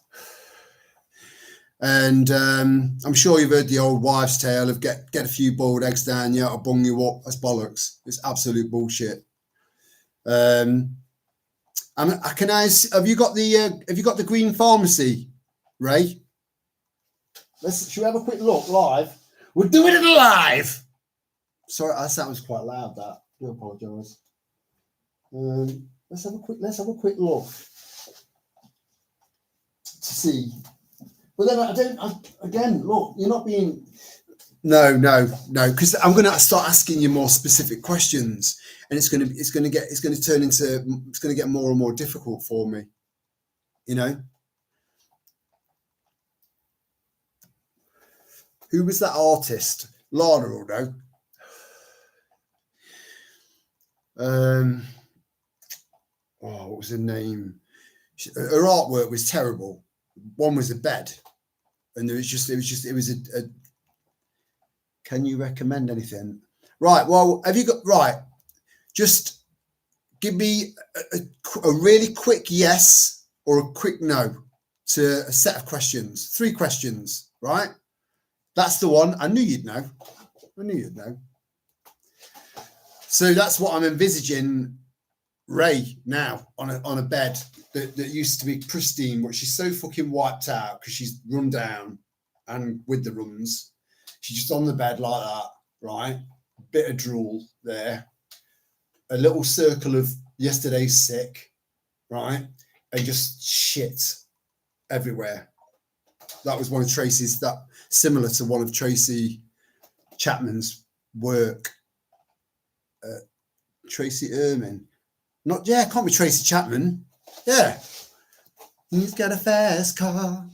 And I'm sure you've heard the old wives' tale of get a few boiled eggs down you, I'll bung you up. That's bollocks. It's absolute bullshit. Have you got the green pharmacy, Ray? Should we have a quick look live? We're doing it live. Sorry, that sounds quite loud. That. I do apologise. Let's have a quick look to see. But then again, look, you're not being. No, because I'm going to start asking you more specific questions, and it's going to get more and more difficult for me. You know. Who was that artist? Lana will know. What was her name? Her artwork was terrible. One was a bed, and it was a. Can you recommend anything? Right. Well, have you got right? Just give me a really quick yes or a quick no to a set of questions. 3 questions, right? That's the one. I knew you'd know. So that's what I'm envisaging Ray now on a bed that used to be pristine, but she's so fucking wiped out because she's run down and with the runs. She's just on the bed like that, right? Bit of drool there. A little circle of yesterday's sick, right? And just shit everywhere. That was one of Tracy's, similar to one of Tracy Chapman's work. Tracy Ehrman. It can't be Tracy Chapman. Yeah. He's got a fast car.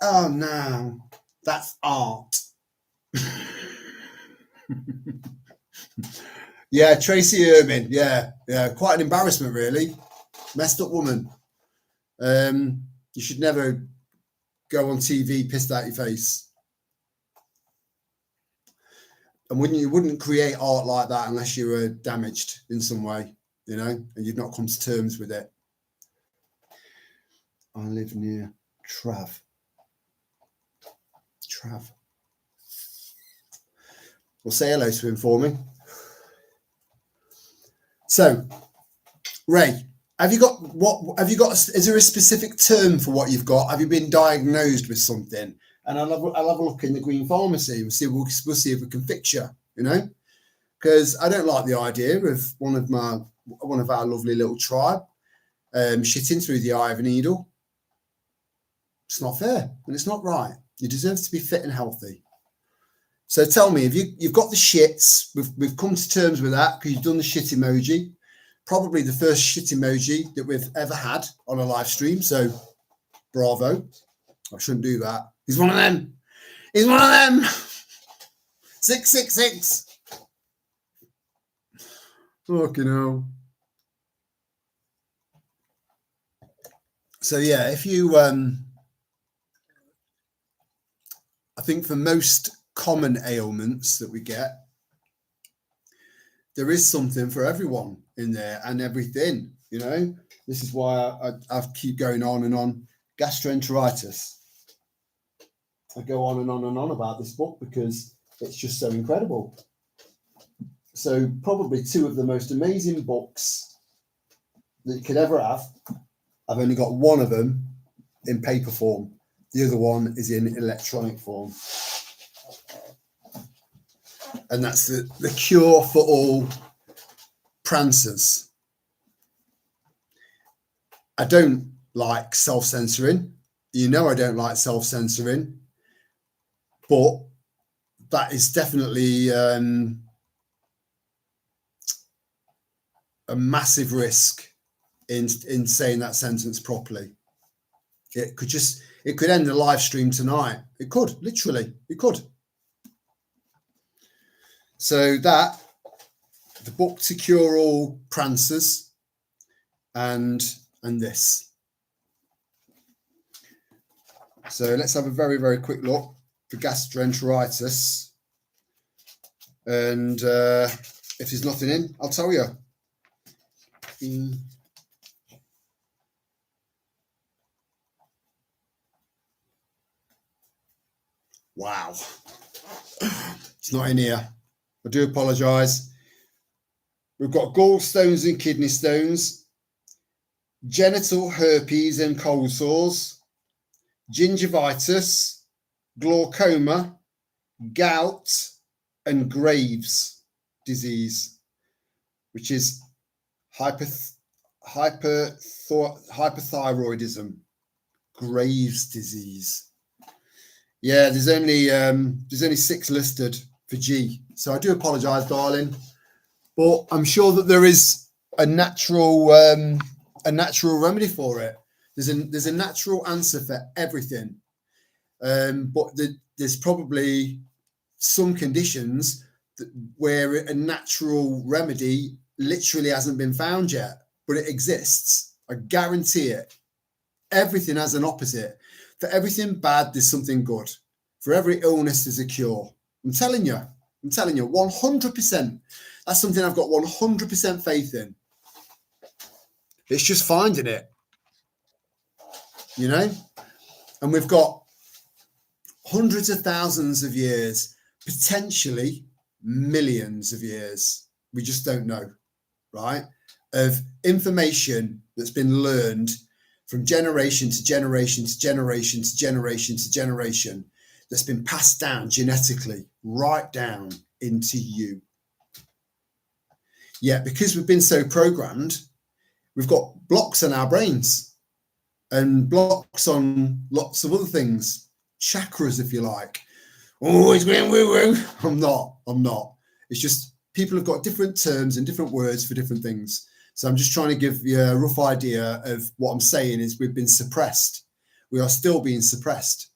Oh no. That's art. Yeah, Tracy Ehrman. Yeah. Quite an embarrassment, really. Messed up woman. You should never go on TV pissed out your face. And you wouldn't create art like that unless you were damaged in some way, you know, and you'd not come to terms with it. I live near Trav. Well, say hello to him for me. So, Ray, is there a specific term for what you've got? Have you been diagnosed with something? And I'll have a look in the green pharmacy. We'll see if we can fix you, you know, because I don't like the idea of one of our lovely little tribe shitting through the eye of a needle. It's not fair and it's not right. You deserve to be fit and healthy. So tell me, if you've got the shits, we've come to terms with that because you've done the shit emoji. Probably the first shit emoji that we've ever had on a live stream. So bravo. I shouldn't do that. He's one of them. 666. Fucking hell. So yeah, if you I think for most common ailments that we get, there is something for everyone in there and everything, you know. This is why I keep going on and on. Gastroenteritis. I go on and on and on about this book because it's just so incredible. So probably two of the most amazing books that you could ever have. I've only got one of them in paper form. The other one is in electronic form. And that's the Cure for All Prancers. I don't like self-censoring. You know I don't like self-censoring. But that is definitely a massive risk in saying that sentence properly. It could end the live stream tonight. It could, literally, it could. So the book To Cure All Prancers and this. So let's have a very, very quick look for gastroenteritis. And if there's nothing in, I'll tell you. Wow. It's not in here. I do apologise. We've got gallstones and kidney stones, genital herpes and cold sores, gingivitis, glaucoma, gout, and Graves' disease, which is hyperthyroidism. Graves' disease. Yeah, there's only 6 listed for G. So I do apologise, darling, but I'm sure that there is a natural remedy for it. There's a natural answer for everything, but there's probably some conditions where a natural remedy literally hasn't been found yet, but it exists. I guarantee it. Everything has an opposite. For everything bad, there's something good. For every illness, there's a cure. I'm telling you, 100%. That's something I've got 100% faith in. It's just finding it, you know? And we've got hundreds of thousands of years, potentially millions of years. We just don't know, right? Of information that's been learned from generation to generation to generation to generation to generation, that's been passed down genetically right down into you. Yet because we've been so programmed, we've got blocks in our brains and blocks on lots of other things, chakras, if you like. Oh, it's going woo-woo. I'm not. It's just people have got different terms and different words for different things. So I'm just trying to give you a rough idea of what I'm saying is we've been suppressed. We are still being suppressed.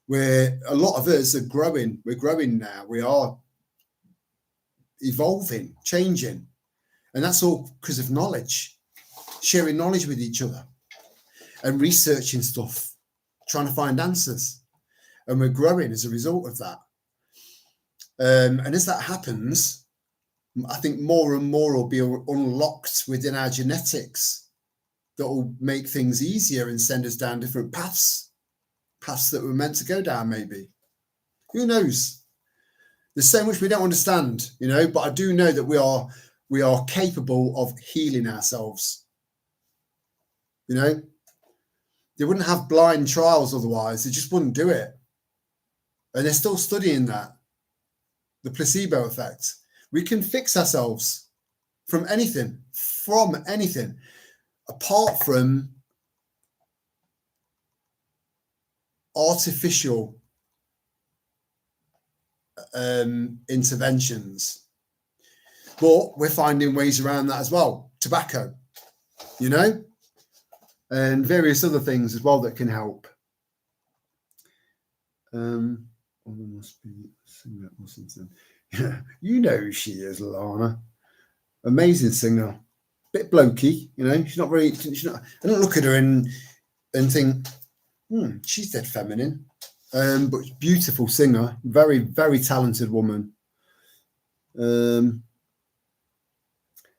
Where a lot of us are growing. We're growing now. We are evolving, changing. And that's all because of knowledge, sharing knowledge with each other and researching stuff, trying to find answers. And we're growing as a result of that. And as that happens, I think more and more will be unlocked within our genetics that will make things easier and send us down different paths that we're meant to go down, maybe. Who knows? There's so much we don't understand, you know, but I do know that we are capable of healing ourselves. You know, they wouldn't have blind trials otherwise. They just wouldn't do it. And they're still studying that, the placebo effect. We can fix ourselves from anything, apart from artificial interventions. But we're finding ways around that as well. Tobacco, you know, and various other things as well that can help. There must be a singer or something. Yeah, you know who she is, Lana. Amazing singer. Bit blokey, you know. She's not. I don't look at her and think, she's dead feminine. But beautiful singer, very, very talented woman. Hello,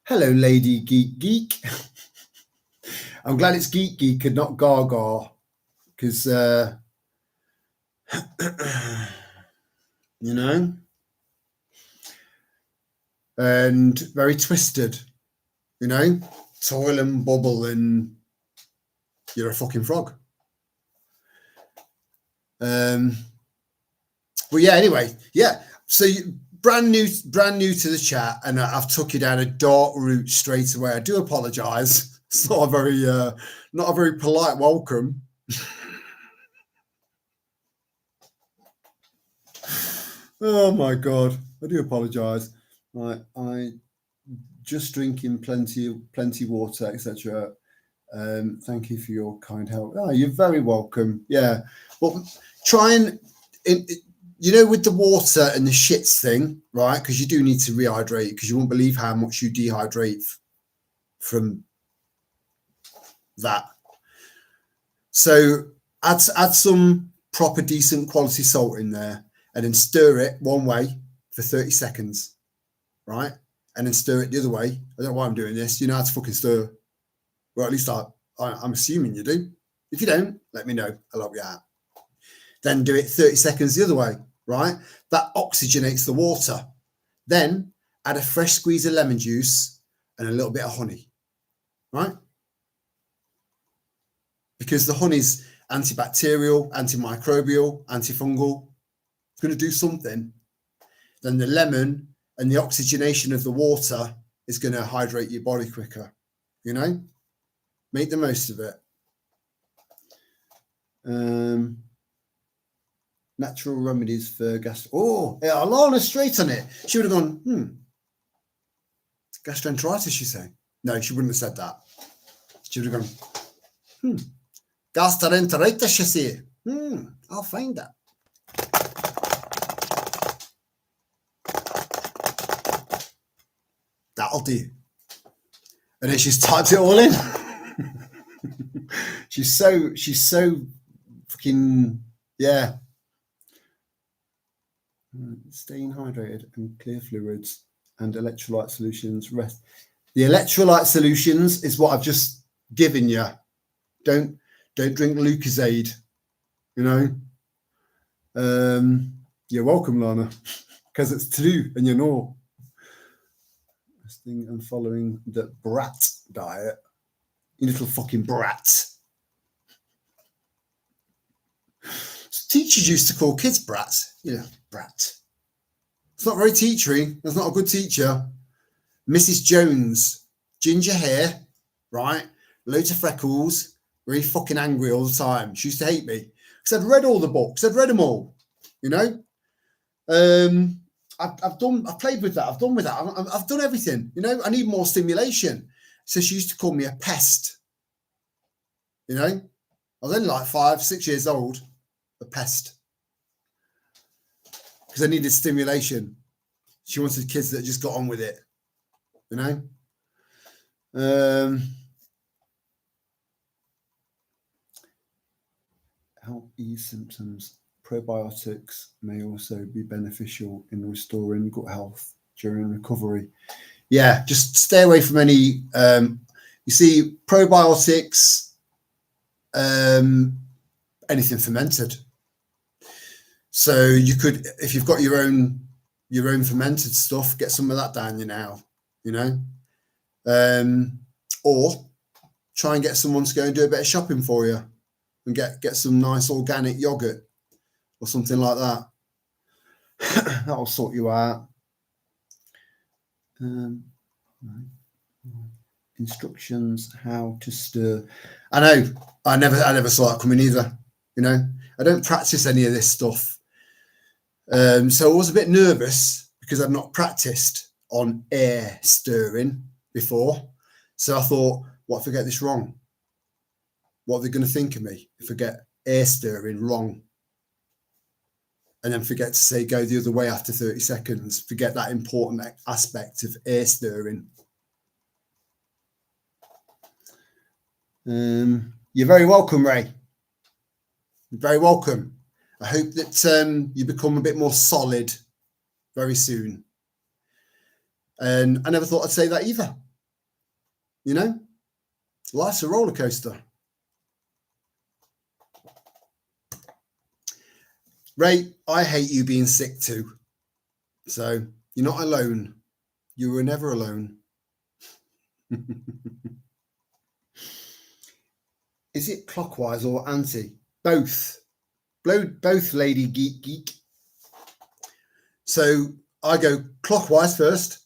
Lady Geek. I'm glad it's Geek and not Gaga, because you know. and very twisted, you know, toil and bubble, and you're a fucking frog. But yeah, anyway, yeah. So brand new to the chat, and I've took you down a dark route straight away. I do apologise. It's not a very polite welcome. Oh my god, I do apologise. Right, I just drinking plenty water, etc. Thank you for your kind help. Oh, you're very welcome. Yeah, but try and, you know, with the water and the shits thing, right? Because you do need to rehydrate, because you won't believe how much you dehydrate from that. So add some proper decent quality salt in there, and then stir it one way for 30 seconds, right? And then stir it the other way. I don't know why I'm doing this. You know how to fucking stir. Well, at least I'm assuming you do. If you don't, let me know. I'll help you out. Then do it 30 seconds the other way, right? That oxygenates the water. Then add a fresh squeeze of lemon juice and a little bit of honey, right? Because the honey's antibacterial, antimicrobial, antifungal. It's going to do something. Then the lemon and the oxygenation of the water is going to hydrate your body quicker, you know? Make the most of it. Natural remedies for gas. Oh, yeah, Alana straight on it. She would have gone, gastroenteritis, she say. No, she wouldn't have said that. She would have gone, gastroenteritis, she say. I'll find that. That'll do. And then she's typed it all in. she's so fucking, yeah. Staying hydrated and clear fluids and electrolyte solutions. Rest. The electrolyte solutions is what I've just given you. Don't drink Lucozade, you know. You're welcome, Lana, because it's to do and you know. Resting and following the brat diet. You little fucking brat. Teachers used to call kids brats. Yeah, brat. It's not very teachery. That's not a good teacher. Mrs. Jones, ginger hair, right? Loads of freckles, very fucking angry all the time. She used to hate me because I'd read all the books. I'd read them all, you know. I've played with that. I've done with that. I've done everything, you know. I need more stimulation. So she used to call me a pest, you know. I was only like 5, 6 years old, a pest. Because I needed stimulation. She wanted kids that just got on with it, you know. Help ease symptoms. Probiotics may also be beneficial in restoring gut health during recovery. Yeah, just stay away from any. You see, probiotics, anything fermented. So you could, if you've got your own fermented stuff, get some of that down you now, you know, or try and get someone to go and do a bit of shopping for you and get some nice organic yogurt or something like that. That'll sort you out. Instructions how to stir. I know. I never saw that coming either. You know, I don't practice any of this stuff. So I was a bit nervous because I've not practiced on air stirring before. So I thought, what if I get this wrong? What are they going to think of me if I get air stirring wrong? And then forget to say go the other way after 30 seconds. Forget that important aspect of air stirring. You're very welcome, Ray. You're very welcome. I hope that you become a bit more solid very soon. And I never thought I'd say that either. You know, life's a roller coaster. Ray, I hate you being sick too. So you're not alone. You were never alone. Is it clockwise or anti? Both. Both, Lady Geek. So I go clockwise first.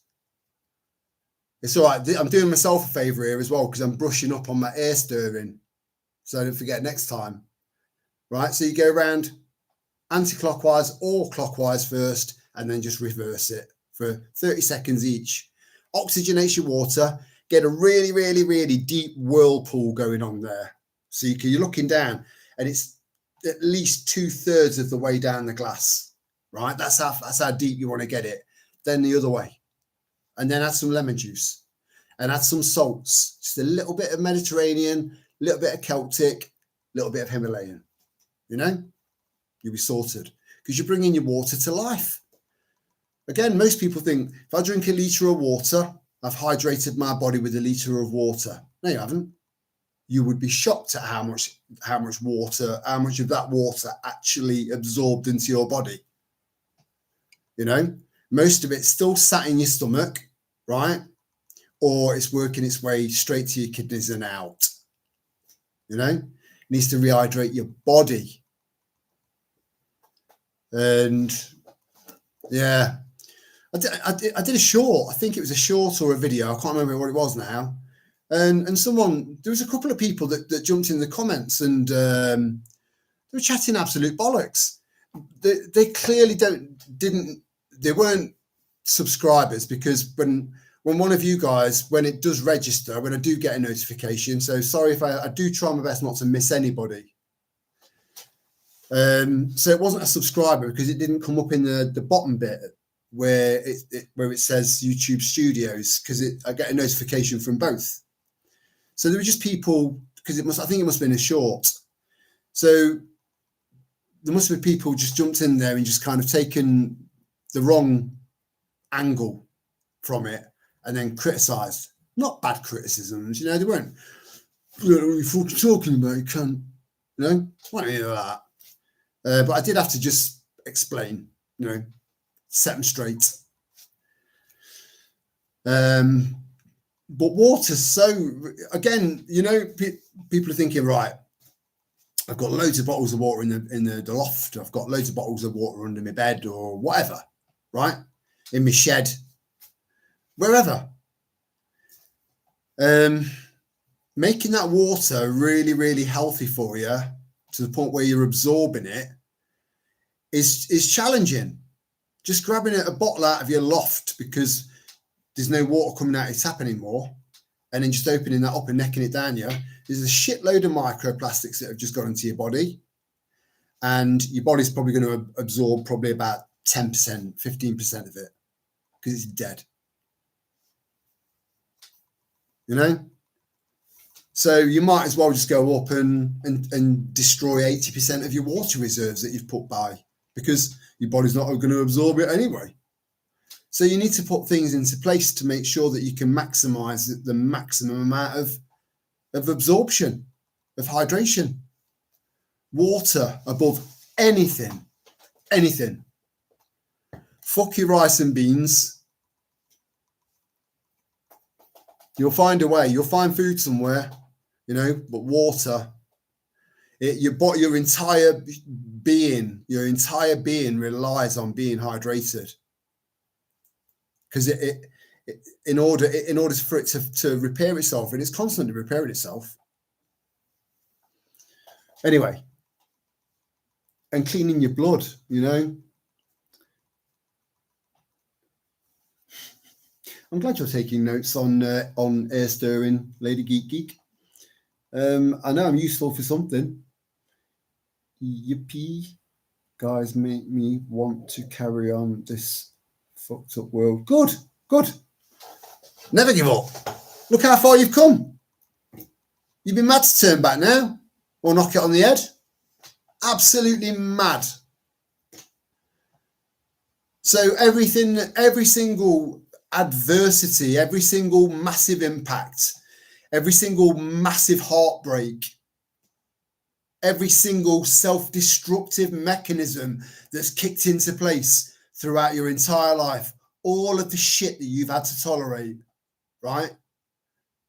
It's all right. I'm doing myself a favour here as well because I'm brushing up on my ear stirring. So I don't forget next time. Right? So you go around anti-clockwise or clockwise first and then just reverse it for 30 seconds each. Oxygenate your water. Get a really, really, really deep whirlpool going on there. So you're looking down and it's at least 2/3 of the way down the glass, right? That's how deep you want to get it. Then the other way. And then add some lemon juice and add some salts. Just a little bit of Mediterranean, a little bit of Celtic, a little bit of Himalayan. You know, you'll be sorted because you're bringing your water to life. Again, most people think if I drink a litre of water, I've hydrated my body with a litre of water. No, you haven't. You would be shocked at how much of that water actually absorbed into your body. You know, most of it's still sat in your stomach, right? Or it's working its way straight to your kidneys and out. You know, it needs to rehydrate your body. And yeah, I did a short. I think it was a short or a video. I can't remember what it was now. And there was a couple of people that jumped in the comments and they were chatting absolute bollocks. They clearly they weren't subscribers because when one of you guys, when it does register, when I do get a notification, so sorry if I do try my best not to miss anybody. So it wasn't a subscriber because it didn't come up in the bottom bit where it says YouTube Studios because I get a notification from both. So there were just people because I think it must have been a short. So there must have been people just jumped in there and just kind of taken the wrong angle from it and then criticised. Not bad criticisms, you know, they weren't. What are you fucking talking about? You can't, you know, what any of that. But I did have to just explain, you know, set them straight. But water's so, again, you know, people are thinking, right, I've got loads of bottles of water in the loft. I've got loads of bottles of water under my bed or whatever, right? In my shed, wherever. Making that water really, really healthy for you to the point where you're absorbing it is challenging. Just grabbing a bottle out of your loft because there's no water coming out of your tap anymore, and then just opening that up and necking it down, there's a shitload of microplastics that have just got into your body, and your body's probably going to absorb probably about 10%, 15% of it because it's dead. You know? So you might as well just go up and destroy 80% of your water reserves that you've put by because your body's not going to absorb it anyway. So you need to put things into place to make sure that you can maximize the maximum amount of absorption, of hydration. Water above anything. Fuck your rice and beans. You'll find a way. You'll find food somewhere, you know, but water, your entire being relies on being hydrated. Because in order for it to repair itself, and it's constantly repairing itself. Anyway, and cleaning your blood, you know. I'm glad you're taking notes on air stirring, Lady Geek. I know I'm useful for something. Yippee, guys, make me want to carry on this fucked up world. Good. Never give up. Look how far you've come. You'd be mad to turn back now or knock it on the head. Absolutely mad. So every single adversity, every single massive impact, every single massive heartbreak, every single self-destructive mechanism that's kicked into place throughout your entire life all of the shit that you've had to tolerate, right?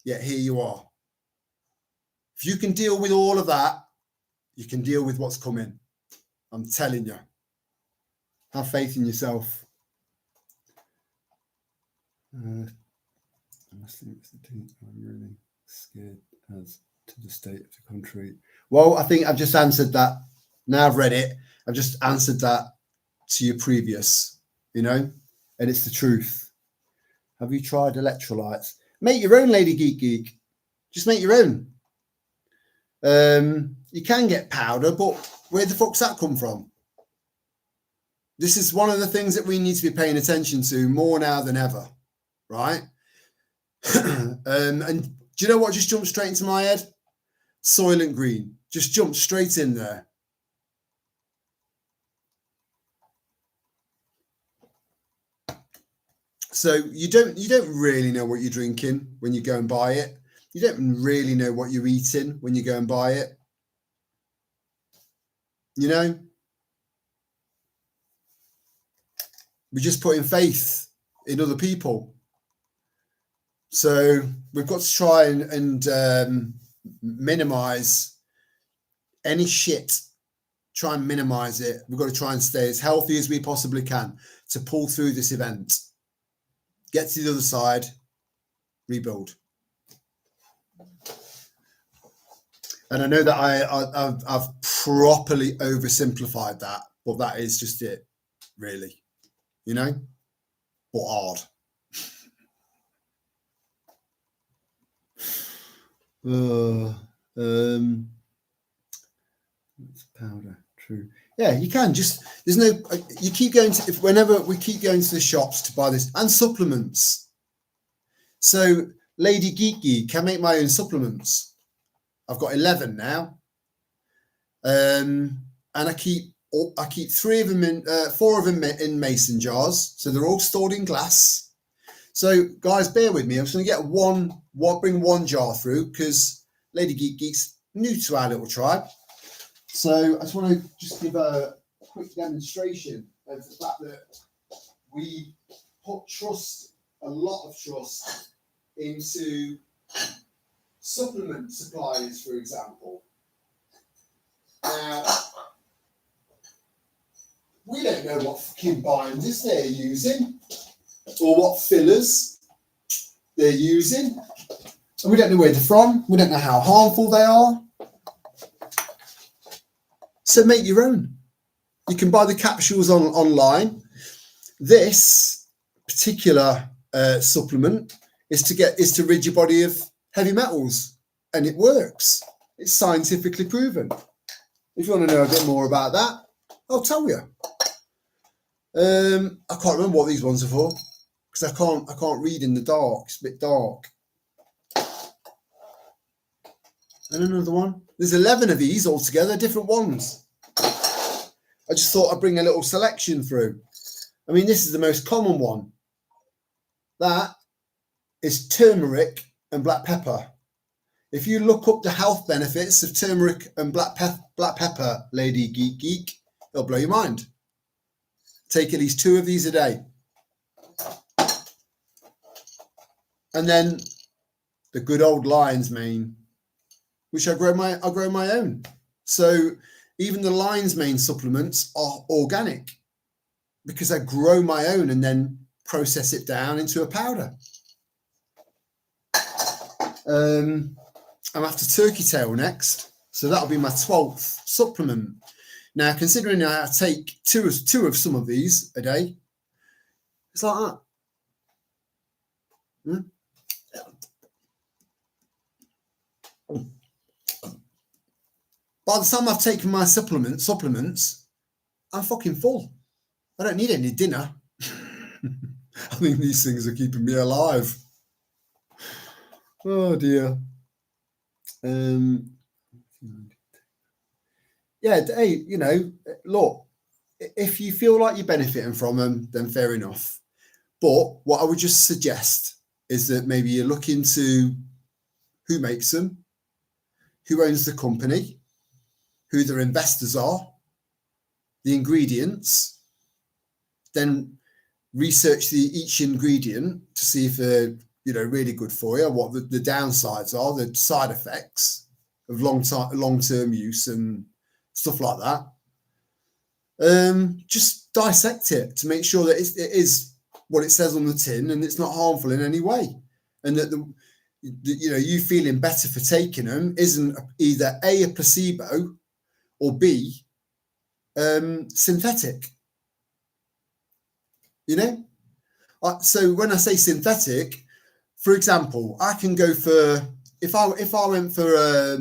Yet here you are. If you can deal with all of that, you can deal with what's coming. I'm telling you. Have faith in yourself. I think I'm really scared as to the state of the country. Well, I think I've just answered that. Now I've read it. I've just answered that to your previous, and it's the truth. Have you tried electrolytes? Make your own, Lady Geek. Just make your own. You can get powder, but where the fuck's that come from? This is one of the things that we need to be paying attention to more now than ever, right? And do you know what just jumped straight into my head? Soylent Green. Just jumped straight in there. So you don't really know what you're drinking when you go and buy it. You don't really know what you're eating when you go and buy it. We're just putting faith in other people. So we've got to try and minimize any shit. Try and minimize it. We've got to try and stay as healthy as we possibly can to pull through this event. Get to the other side, rebuild. And I know that I've properly oversimplified that, but that is just it, really. But hard. Powder, true. Yeah, you can you keep going to, whenever we keep going to the shops to buy this, and supplements. So Lady Geek can make my own supplements. I've got 11 now. And I keep 4 of them in mason jars. So they're all stored in glass. So guys, bear with me. I'm just going to get bring one jar through because Lady Geek's new to our little tribe. So I just want to give a quick demonstration of the fact that we put a lot of trust into supplement suppliers, for example. Now, we don't know what fucking binders they're using or what fillers they're using. And we don't know where they're from. We don't know how harmful they are. So make your own. You can buy the capsules online. This particular supplement is to rid your body of heavy metals, and it works. It's scientifically proven. If you want to know a bit more about that, I'll tell you. I can't remember what these ones are for because I can't read in the dark. It's a bit dark. And another one. There's 11 of these altogether, different ones. I just thought I'd bring a little selection through. I mean, this is the most common one. That is turmeric and black pepper. If you look up the health benefits of turmeric and black pepper, Lady Geek, it'll blow your mind. Take at least 2 of these a day. And then the good old lion's mane, which I grow my own. So even the lion's mane supplements are organic because I grow my own and then process it down into a powder. I'm after turkey tail next, so that'll be my 12th supplement. Now, considering I take two of some of these a day, it's like that. By the time I've taken my supplements, I'm fucking full. I don't need any dinner. I think these things are keeping me alive. Oh dear. Yeah, hey, look, if you feel like you're benefiting from them, then fair enough. But what I would just suggest is that maybe you look into who makes them, who owns the company, who their investors are, the ingredients, then research each ingredient to see if they're really good for you, what the downsides are, the side effects of long-term use and stuff like that. Just dissect it to make sure that it is what it says on the tin and it's not harmful in any way, and that you feeling better for taking them isn't either A, placebo, or B, synthetic. So when I say synthetic, for example, I can go for, if I went for a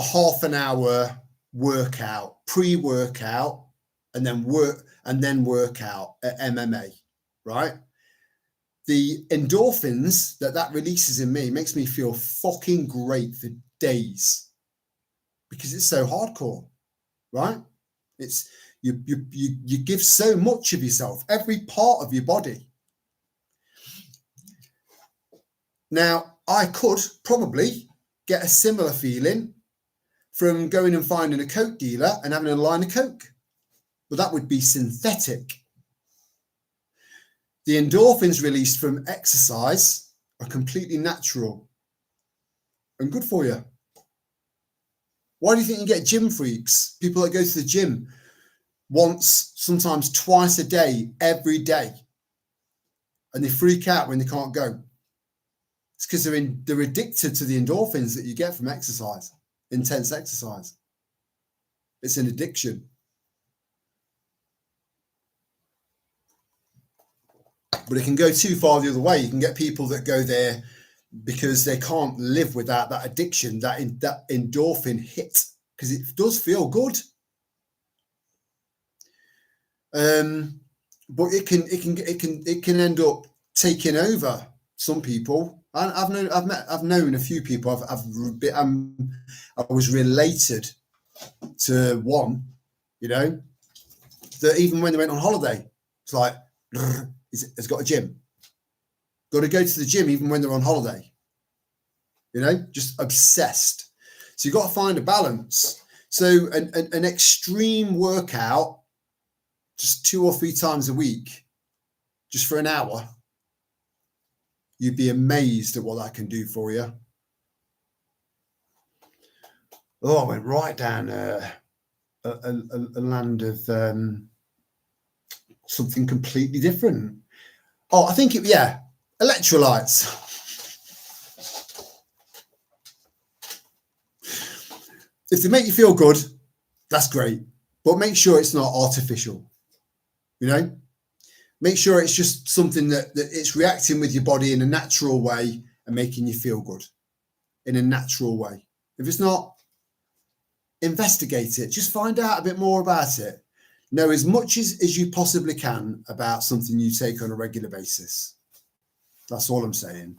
half an hour workout, pre-workout, and then workout at MMA, right? The endorphins that releases in me makes me feel fucking great for days because it's so hardcore, right? It's you give so much of yourself, every part of your body. Now, I could probably get a similar feeling from going and finding a Coke dealer and having a line of Coke, but that would be synthetic. The endorphins released from exercise are completely natural and good for you. Why do you think you get gym freaks? People that go to the gym once, sometimes twice a day, every day, and they freak out when they can't go. It's because they're addicted to the endorphins that you get from exercise, intense exercise. It's an addiction. But it can go too far the other way. You can get people that go there because they can't live without that addiction, that endorphin hit, because it does feel good. But it can end up taking over some people. I've known a few people. I was related to one, that even when they went on holiday, it's like, has got a gym. Got to go to the gym even when they're on holiday. Just obsessed. So you've got to find a balance. So an extreme workout, just 2 or 3 times a week, just for an hour, you'd be amazed at what that can do for you. Oh, I went right down a land of something completely different. Oh, I think electrolytes. If they make you feel good, that's great. But make sure it's not artificial. Make sure it's just something that it's reacting with your body in a natural way and making you feel good in a natural way. If it's not, investigate it. Just find out a bit more about it. Know as much as you possibly can about something you take on a regular basis. That's all I'm saying.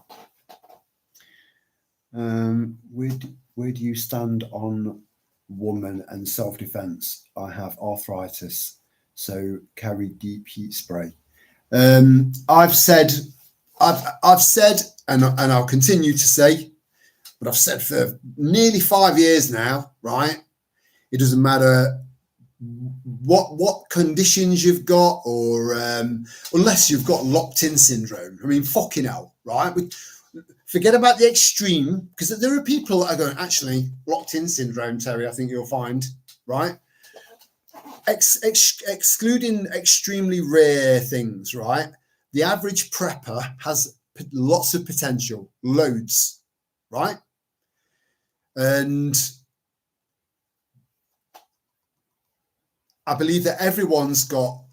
Where do you stand on woman and self-defense? I have arthritis, so carry deep heat spray. I've said, and I'll continue to say, but I've said for nearly 5 years now, right? It doesn't matter what conditions you've got, or unless you've got locked-in syndrome. I mean, fucking hell, right? Forget about the extreme, because there are people that are going, actually, locked-in syndrome, Terry, I think you'll find, right? Excluding extremely rare things, right? The average prepper has lots of potential, loads, right? And I believe that everyone's got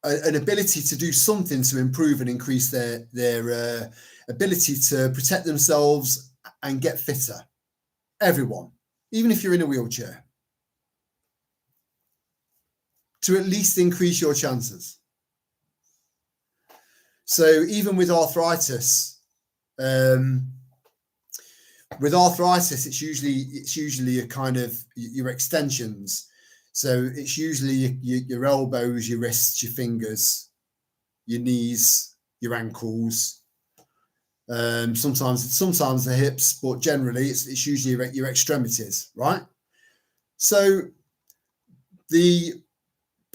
an ability to do something to improve and increase their ability to protect themselves and get fitter. Everyone, even if you're in a wheelchair, to at least increase your chances. So even with arthritis, it's usually a kind of your extensions. So it's usually your elbows, your wrists, your fingers, your knees, your ankles. Sometimes the hips, but generally it's usually your extremities, right? So the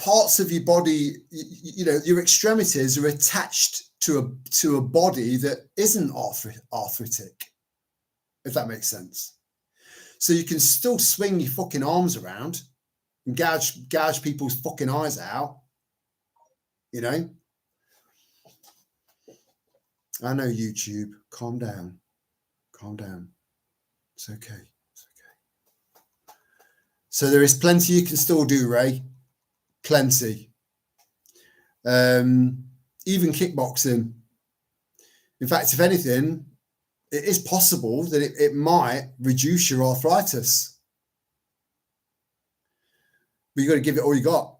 parts of your body, you know, your extremities are attached to a body that isn't arthritic, if that makes sense. So you can still swing your fucking arms around and gouge people's fucking eyes out, you know. I know, YouTube, calm down, it's okay. So there is plenty you can still do, Ray. Plenty. Even kickboxing. In fact, if anything, it is possible that it might reduce your arthritis. But you've got to give it all you got.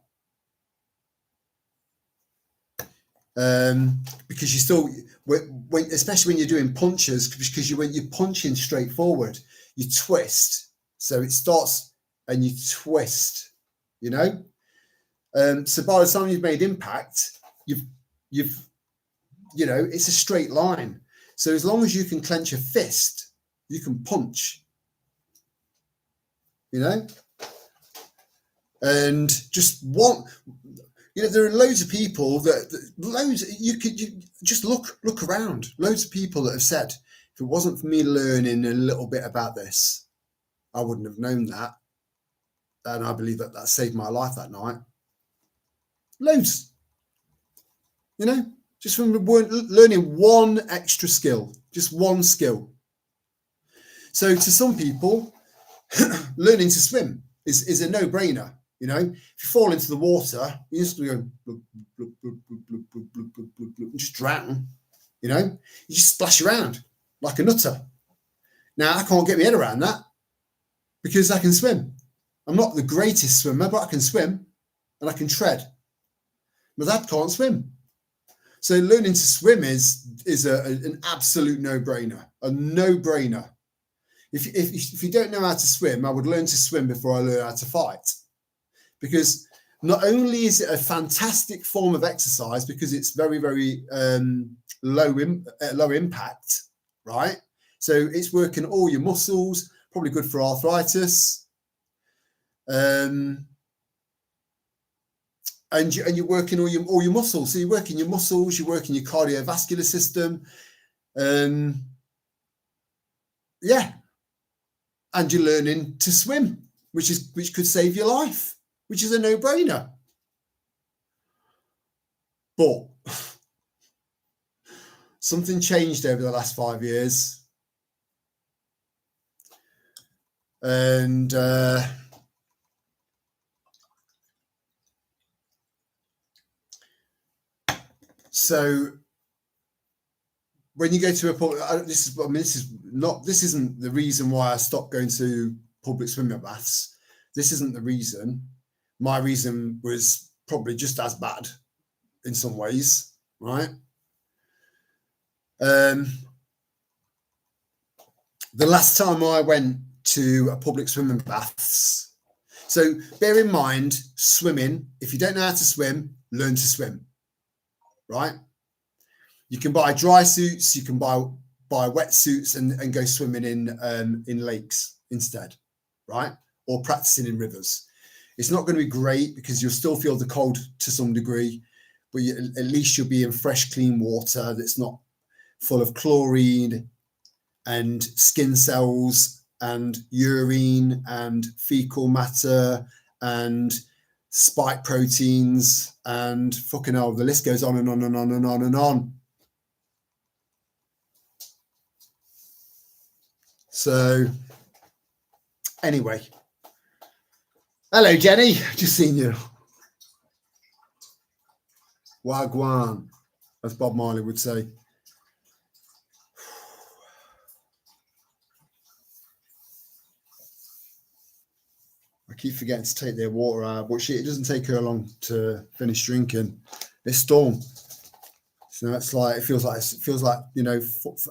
Because you still, especially when you're doing punches, because when you're punching straight forward, you twist. So it starts and you twist, you know. So by the time you've made impact, you've you know, it's a straight line. So as long as you can clench a fist, you can punch, you know. And just one, you know, there are loads of people you just look around. Loads of people that have said, if it wasn't for me learning a little bit about this, I wouldn't have known that. And I believe that saved my life that night. Loads, you know, just from learning one extra skill, just one skill. So to some people, learning to swim is a no-brainer. You know, if you fall into the water, you just go and just drown. You know, you just splash around like a nutter. Now I can't get my head around that because I can swim. I'm not the greatest swimmer, but I can swim and I can tread. My dad can't swim. So learning to swim is an absolute no-brainer, a no-brainer. If you don't know how to swim, I would learn to swim before I learn how to fight. Because not only is it a fantastic form of exercise because it's very, very low impact, right? So it's working all your muscles, probably good for arthritis. And you're working all your muscles. So you're working your muscles, you're working your cardiovascular system. Yeah. And you're learning to swim, which could save your life, which is a no-brainer. But something changed over the last 5 years. And so when you go to a public, this isn't the reason why I stopped going to public swimming baths. This isn't the reason. My reason was probably just as bad in some ways, right? The last time I went to a public swimming baths, so bear in mind, swimming, if you don't know how to swim, learn to swim, right? You can buy dry suits, you can buy wetsuits and go swimming in lakes instead, right? Or practicing in rivers. It's not going to be great because you'll still feel the cold to some degree, but at least you'll be in fresh, clean water that's not full of chlorine and skin cells and urine and fecal matter and spike proteins and fucking hell, the list goes on and on and on and on and on. So anyway, hello Jenny, just seen you. Wagwan, as Bob Marley would say. I keep forgetting to take their water out, but it doesn't take her long to finish drinking. It's Storm. So it's like, it feels like, you know,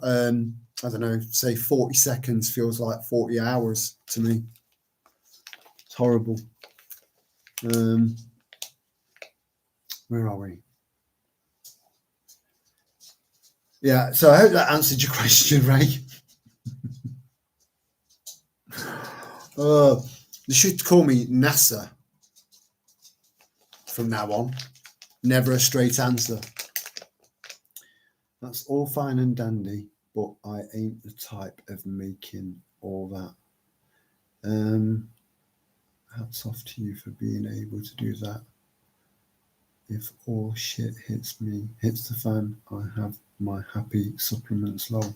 I don't know, say 40 seconds feels like 40 hours to me. It's horrible. Where are we? Yeah, so I hope that answered your question, Ray. They should call me NASA. from now on. Never a straight answer. That's all fine and dandy, but I ain't the type of making all that. Hats off to you for being able to do that. If all shit hits the fan, I have my happy supplements lol.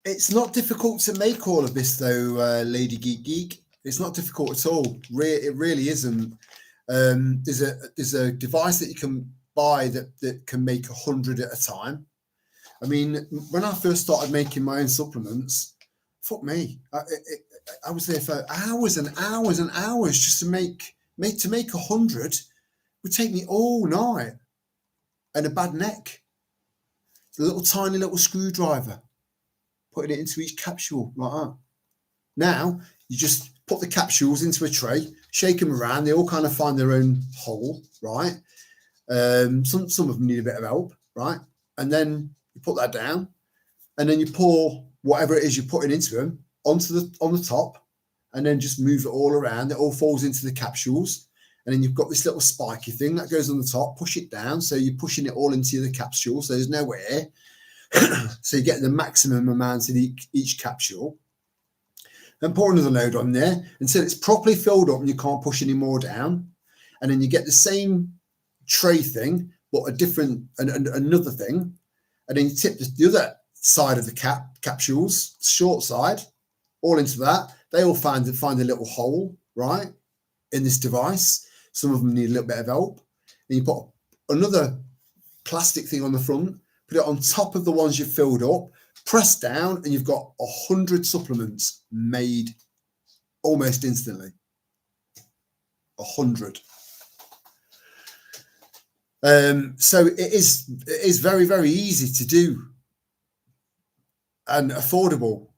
It's not difficult to make all of this though, Lady Geek. It's not difficult at all. It really isn't. There's a device that you can buy that can make 100 at a time. I mean, when I first started making my own supplements, fuck me, I was there for hours and hours and hours just to make 100 would take me all night and a bad neck. A little tiny little screwdriver, putting it into each capsule like that. Now you just put the capsules into a tray, shake them around. They all kind of find their own hole, right? Some of them need a bit of help, right? And then you put that down, and then you pour whatever it is you're putting into them on the top, and then just move it all around. It all falls into the capsules, and then you've got this little spiky thing that goes on the top. Push it down, so you're pushing it all into the capsule, so there's no air. So you get the maximum amount in each capsule. Then pour another load on there until it's properly filled up and you can't push any more down. And then you get the same tray thing, but another thing. And then you tip the other side of the capsules, short side, all into that. They all find a little hole, right, in this device. Some of them need a little bit of help. And you put another plastic thing on the front, put it on top of the ones you've filled up, press down, and you've got 100 supplements made almost instantly. 100. So it is very, very easy to do and affordable,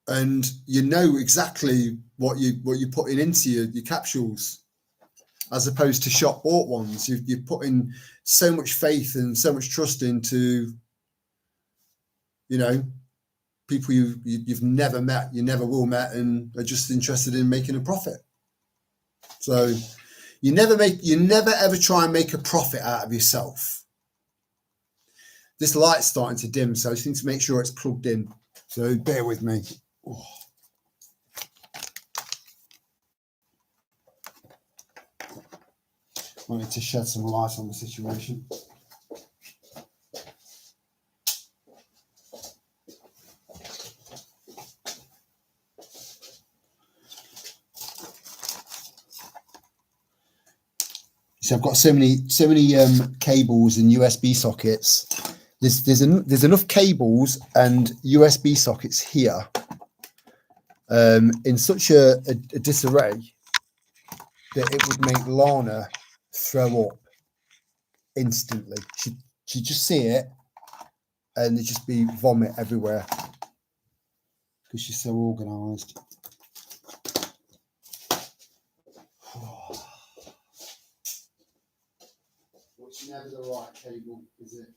and you know exactly what you're putting into your capsules, as opposed to shop bought ones. You're putting so much faith and so much trust into, people you've never met, you never will met, and are just interested in making a profit. So you never ever try and make a profit out of yourself. This light's starting to dim, so I just need to make sure it's plugged in. So bear with me. Oh. I need to shed some light on the situation. So I've got so many cables and USB sockets. There's enough cables and USB sockets here in such a disarray that it would make Lana throw up instantly. She'd just see it and there'd just be vomit everywhere because she's so organised. It's never the right cable, is it?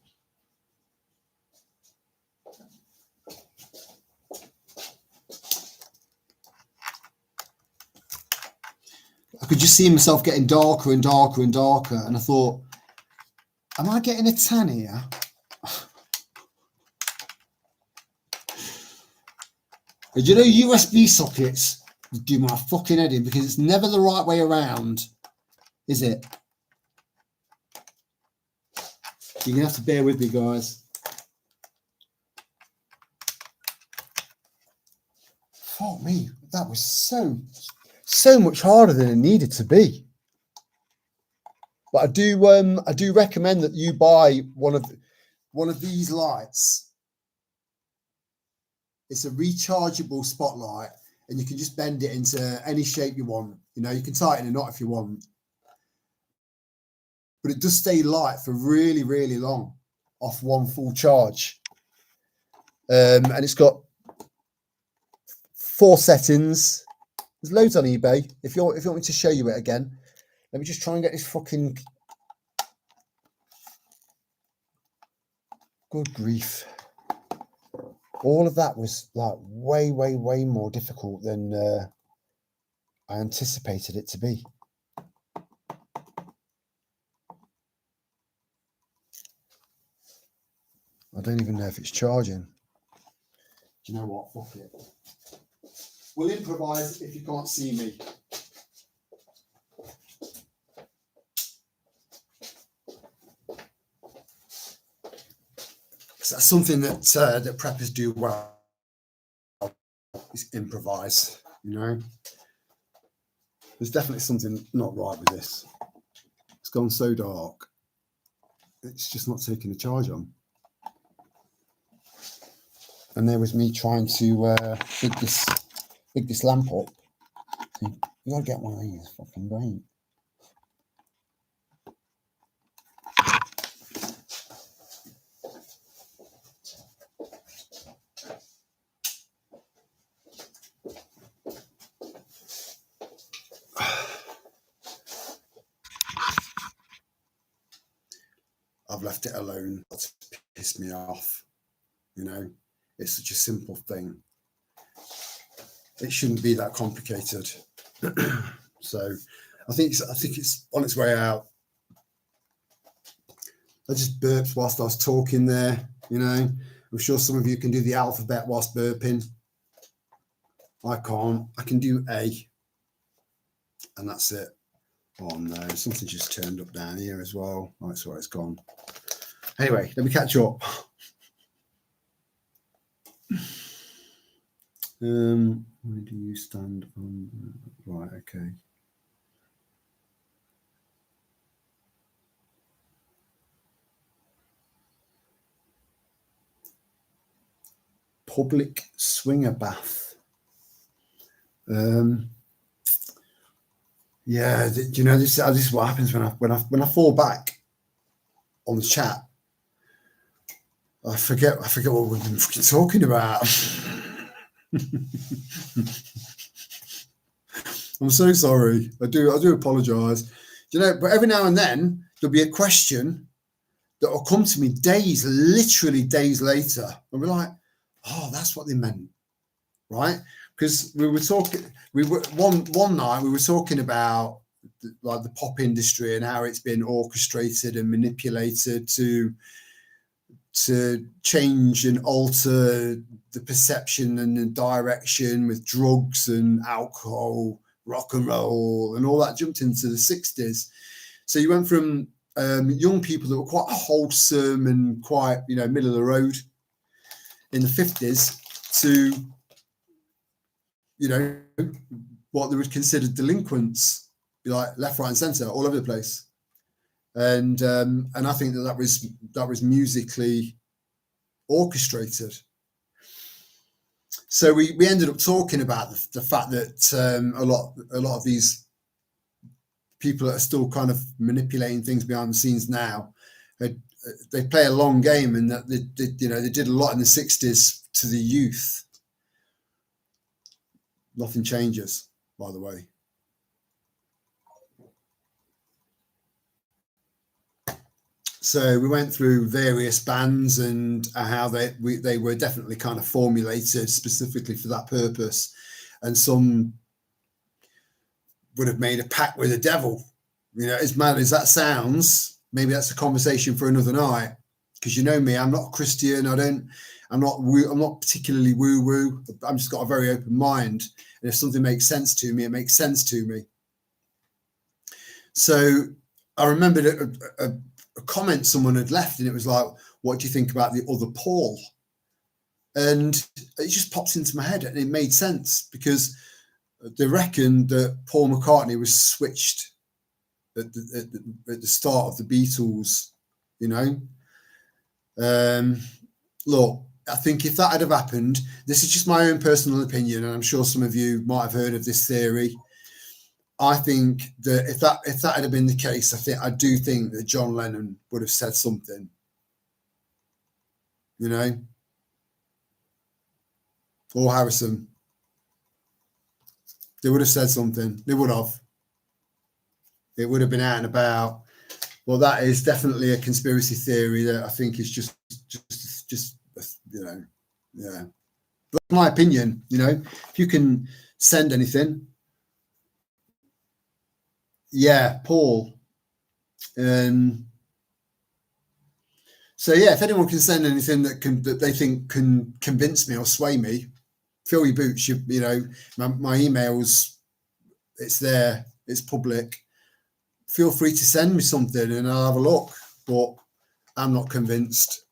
I could just see myself getting darker and darker and darker, and I thought, am I getting a tan here? And USB sockets do my fucking head in, because it's never the right way around, is it? You're going to have to bear with me, guys. Fuck me. That was so much harder than it needed to be. But I do recommend that you buy one of these lights. It's a rechargeable spotlight, and you can just bend it into any shape you want. You can tighten a knot if you want. But it does stay light for really, really long off one full charge. And it's got 4 settings. There's loads on eBay. If you want me to show you it again, let me just try and get this fucking... Good grief. All of that was like way, way, way more difficult than I anticipated it to be. I don't even know if it's charging. Do you know what? Fuck it. We'll improvise if you can't see me. So that's something that that preppers do well, is improvise, you know. There's definitely something not right with this. It's gone so dark. It's just not taking the charge on. And there was me trying to big this lamp up. You gotta get one of these, fucking great. I've left it alone. That's pissed me off. You know, it's such a simple thing. It shouldn't be that complicated. So I think it's on its way out. I just burped whilst I was talking there, you know. I'm sure some of you can do the alphabet whilst burping. I can't. I can do A. And that's it. Oh no, something just turned up down here as well. Oh, that's where it's gone. Anyway, let me catch up. Where do you stand on? Right, okay. Public swinger bath. Yeah, do you know this is what happens when I fall back on the chat. I forget what we've been fucking talking about. I'm so sorry. I do apologise. You know, but every now and then there'll be a question that will come to me literally days later, and we're like, oh, that's what they meant, right? Because we were one night we were talking about like the pop industry and how it's been orchestrated and manipulated to change and alter the perception and the direction with drugs and alcohol, rock and roll, and all that jumped into the 60s. So you went from young people that were quite wholesome and quite, you know, middle of the road in the 50s to, you know, what they would consider delinquents, like left, right, and centre, all over the place. And I think that was musically orchestrated. So we ended up talking about the fact that a lot of these people that are still kind of manipulating things behind the scenes now, they play a long game, and that they did a lot in the 60s to the youth. Nothing changes, by the way. So we went through various bands and how they were definitely kind of formulated specifically for that purpose, and some would have made a pact with the devil. You know, as mad as that sounds, maybe that's a conversation for another night. Because you know me, I'm not Christian. I'm not particularly woo woo. I'm just got a very open mind, and if something makes sense to me, it makes sense to me. So I remembered a comment someone had left, and it was like, what do you think about the other Paul? And it just popped into my head, and it made sense, because they reckon that Paul McCartney was switched at the start of the Beatles, you know. Look, I think if that had have happened, this is just my own personal opinion, and I'm sure some of you might have heard of this theory. I think that if that had been the case, I do think that John Lennon would have said something, you know, or Harrison. They would have said something. They would have. It would have been out and about. Well, that is definitely a conspiracy theory that I think is just you know, yeah. That's my opinion. You know, if you can send anything, Yeah, Paul. So yeah, if anyone can send anything that they think can convince me or sway me, fill your boots. You know, my emails, it's there, it's public. Feel free to send me something and I'll have a look. But I'm not convinced,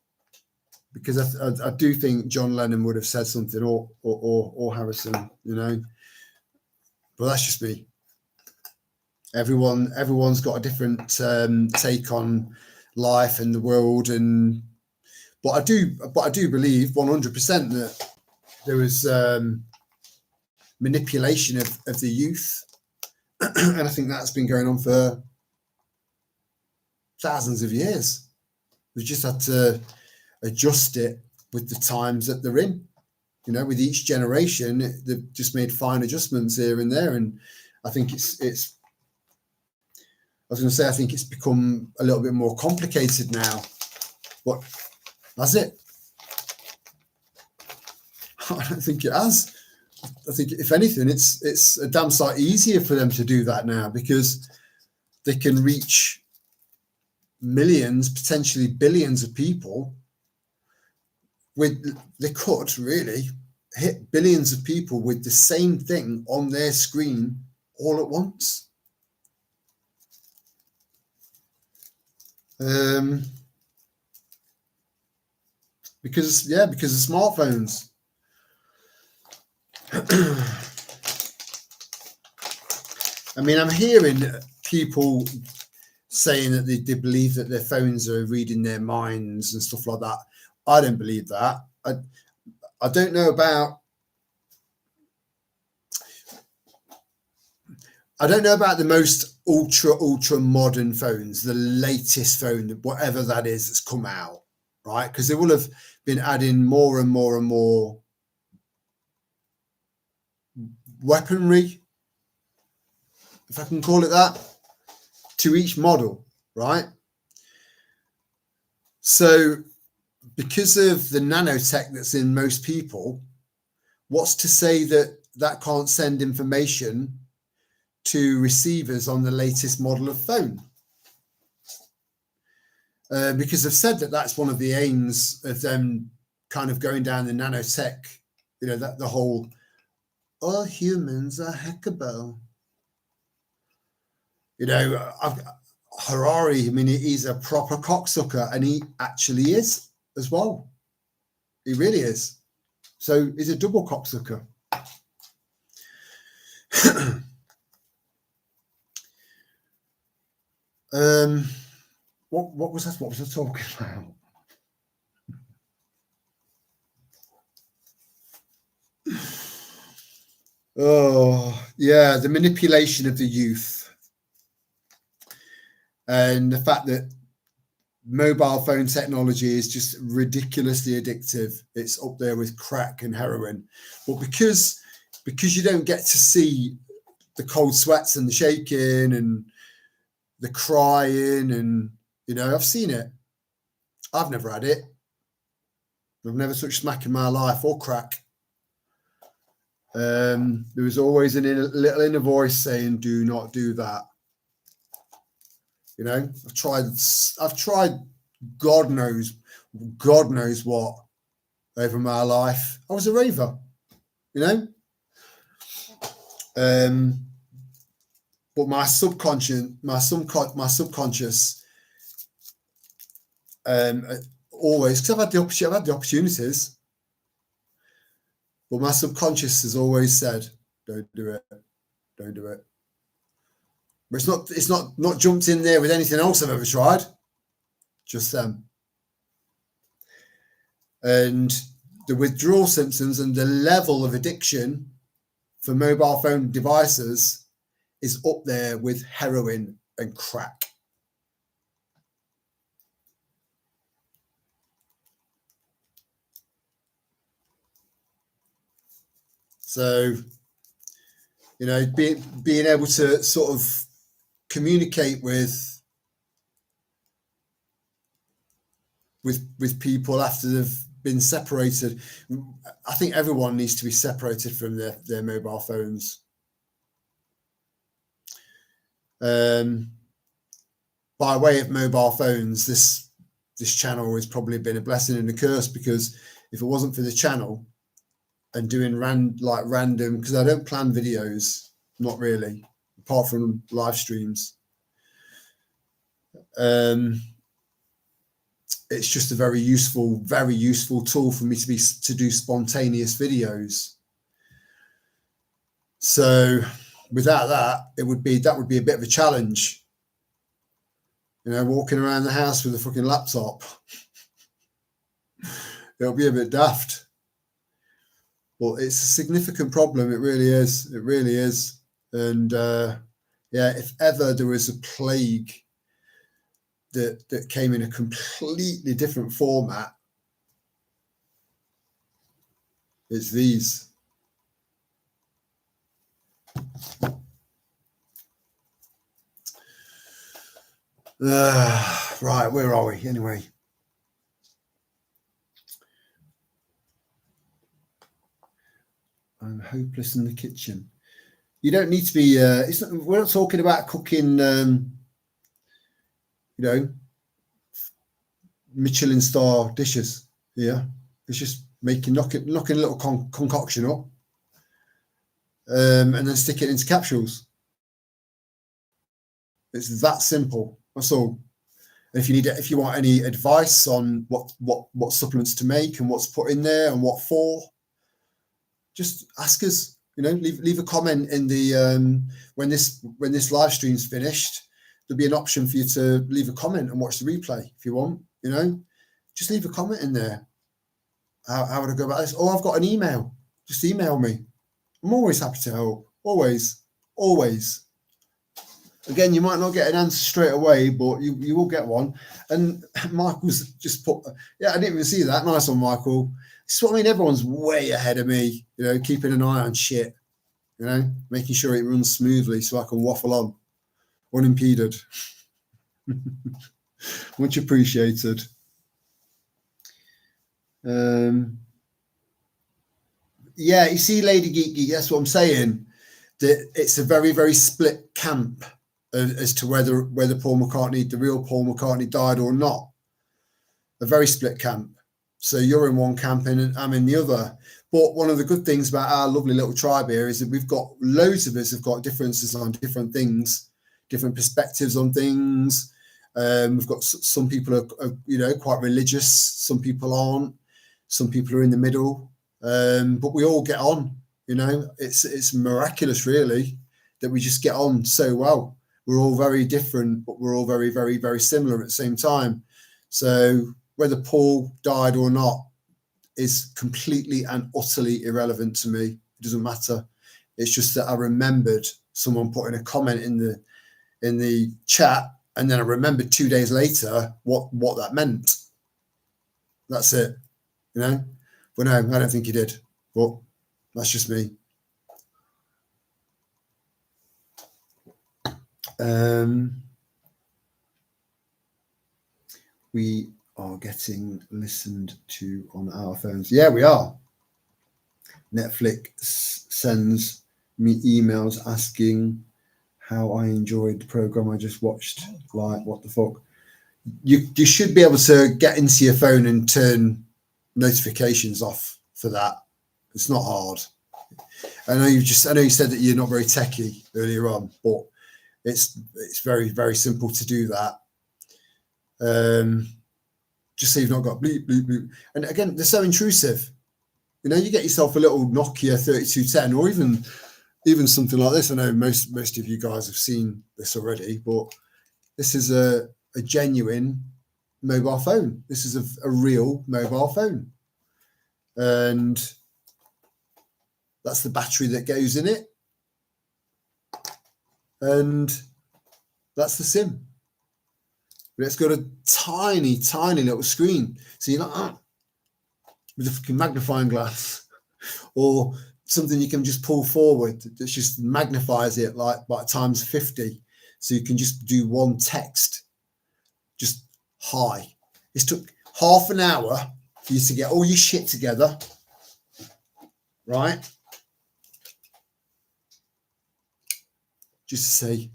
because I do think John Lennon would have said something, or Harrison, you know. But that's just me. Everyone's got a different take on life and the world, but I do believe 100% that there was manipulation of the youth, and I think that's been going on for thousands of years. We've just had to adjust it with the times that they're in. You know, with each generation, they've just made fine adjustments here and there, and I think it's. I was going to say I think it's become a little bit more complicated now, but has it? I don't think it has. I think if anything, it's a damn sight easier for them to do that now, because they can reach millions, potentially billions of people. They could really hit billions of people with the same thing on their screen all at once. Because of smartphones. I mean, I'm hearing people saying that they believe that their phones are reading their minds and stuff like that. I don't believe that. I don't know about the most ultra modern phones, the latest phone, whatever that is that's come out, right? Because they will have been adding more and more and more weaponry, if I can call it that, to each model, right? So because of the nanotech that's in most people, what's to say that can't send information to receivers on the latest model of phone? Because they've said that that's one of the aims of them kind of going down the nanotech, you know, that the whole all humans are hackable. You know, Harari, I mean, he's a proper cocksucker, and he actually is as well. He really is. So he's a double cocksucker. What was that? What was I talking about? Oh, yeah, the manipulation of the youth, and the fact that mobile phone technology is just ridiculously addictive. It's up there with crack and heroin. But because you don't get to see the cold sweats and the shaking and the crying, and, you know, I've seen it. I've never had it. I've never touched smack in my life, or crack. There was always a little inner voice saying, do not do that. You know, I've tried God knows what over my life. I was a raver, you know. But my subconscious always, because I've had the opportunities, but my subconscious has always said, don't do it. But it's not jumped in there with anything else I've ever tried, just them. And the withdrawal symptoms and the level of addiction for mobile phone devices is up there with heroin and crack. So, you know, being able to sort of communicate with people after they've been separated. I think everyone needs to be separated from their mobile phones. By way of mobile phones, this channel has probably been a blessing and a curse, because if it wasn't for the channel and doing random, because I don't plan videos, not really, apart from live streams. It's just a very useful tool for me to do spontaneous videos. So without that, that would be a bit of a challenge. You know, walking around the house with a fucking laptop. It'll be a bit daft. But it's a significant problem. It really is. It really is. And yeah, if ever there was a plague that came in a completely different format, it's these. Right, where are we anyway? I'm hopeless in the kitchen. You don't need to be. We're not talking about cooking. You know, Michelin star dishes. Yeah, it's just knocking a little concoction up, and then stick it into capsules. It's that simple. That's all. And if you want any advice on what supplements to make and what's put in there and what for, just ask us. You know, leave a comment in the when this live stream's finished. There'll be an option for you to leave a comment and watch the replay if you want. You know, just leave a comment in there. How would I go about this? Or I've got an email. Just email me. I'm always happy to help. Always. Again, you might not get an answer straight away, but you will get one. And Michael's just put, yeah, I didn't even see that. Nice one, Michael. It's what I mean. Everyone's way ahead of me, you know, keeping an eye on shit, you know, making sure it runs smoothly so I can waffle on unimpeded. Much appreciated. Yeah, you see, Lady Geeky, that's what I'm saying. That it's a very, very split camp as to whether Paul McCartney, the real Paul McCartney, died or not. A very split camp. So you're in one camp and I'm in the other. But one of the good things about our lovely little tribe here is that we've got loads of us have got differences on different things, different perspectives on things. We've got some people are you know, quite religious. Some people aren't. Some people are in the middle. But we all get on. You know, it's miraculous, really, that we just get on so well. We're all very different, but we're all very, very, very similar at the same time. So whether Paul died or not is completely and utterly irrelevant to me. It doesn't matter. It's just that I remembered someone putting a comment in the chat, and then I remembered 2 days later what that meant. That's it, you know. But no, I don't think he did. But that's just me. We are getting listened to on our phones. Yeah, we are. Netflix sends me emails asking how I enjoyed the program I just watched. Like, what the fuck? You should be able to get into your phone and turn notifications off for that. It's not hard. I know you said that you're not very techie earlier on, but it's very, very simple to do that. Just so you've not got bleep, bleep, bleep. And again, they're so intrusive. You know, you get yourself a little Nokia 3210 or even something like this. I know most of you guys have seen this already, but this is a genuine mobile phone. This is a real mobile phone. And that's the battery that goes in it. And that's the SIM. But it's got a tiny, tiny little screen. So you're like, with a fucking magnifying glass or something you can just pull forward that just magnifies it like times 50. So you can just do one text, just hi. It took half an hour for you to get all your shit together, right? Just to say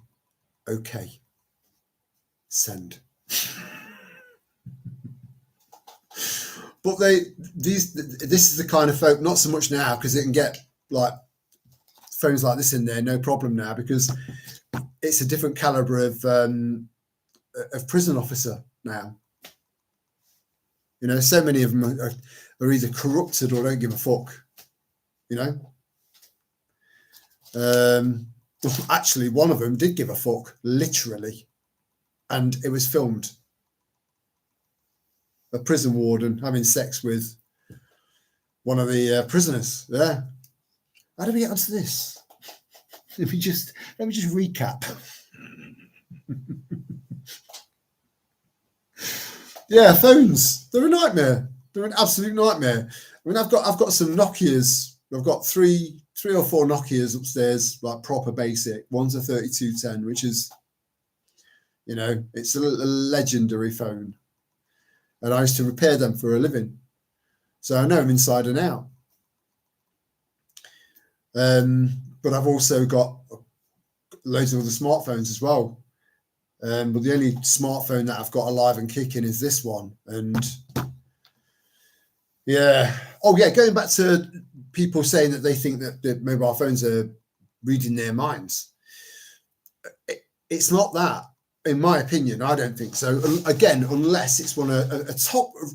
Okay, send. But this is the kind of phone, not so much now because it can get like phones like this in there, no problem now, because it's a different caliber of prison officer now. You know, so many of them are either corrupted or don't give a fuck. You know, actually, one of them did give a fuck, literally, and it was filmed. A prison warden having sex with one of the prisoners. Yeah. How do we get onto this? Let me just recap. Yeah, phones. They're a nightmare. They're an absolute nightmare. I mean, I've got some Nokias. I've got three or four Nokias upstairs, like proper basic. One's a 3210, which is, you know, it's a legendary phone. And I used to repair them for a living. So I know them inside and out. But I've also got loads of other smartphones as well. But the only smartphone that I've got alive and kicking is this one. And yeah. Oh, yeah. Going back to people saying that they think that mobile phones are reading their minds. It's not that. In my opinion, I don't think so. Again, unless it's a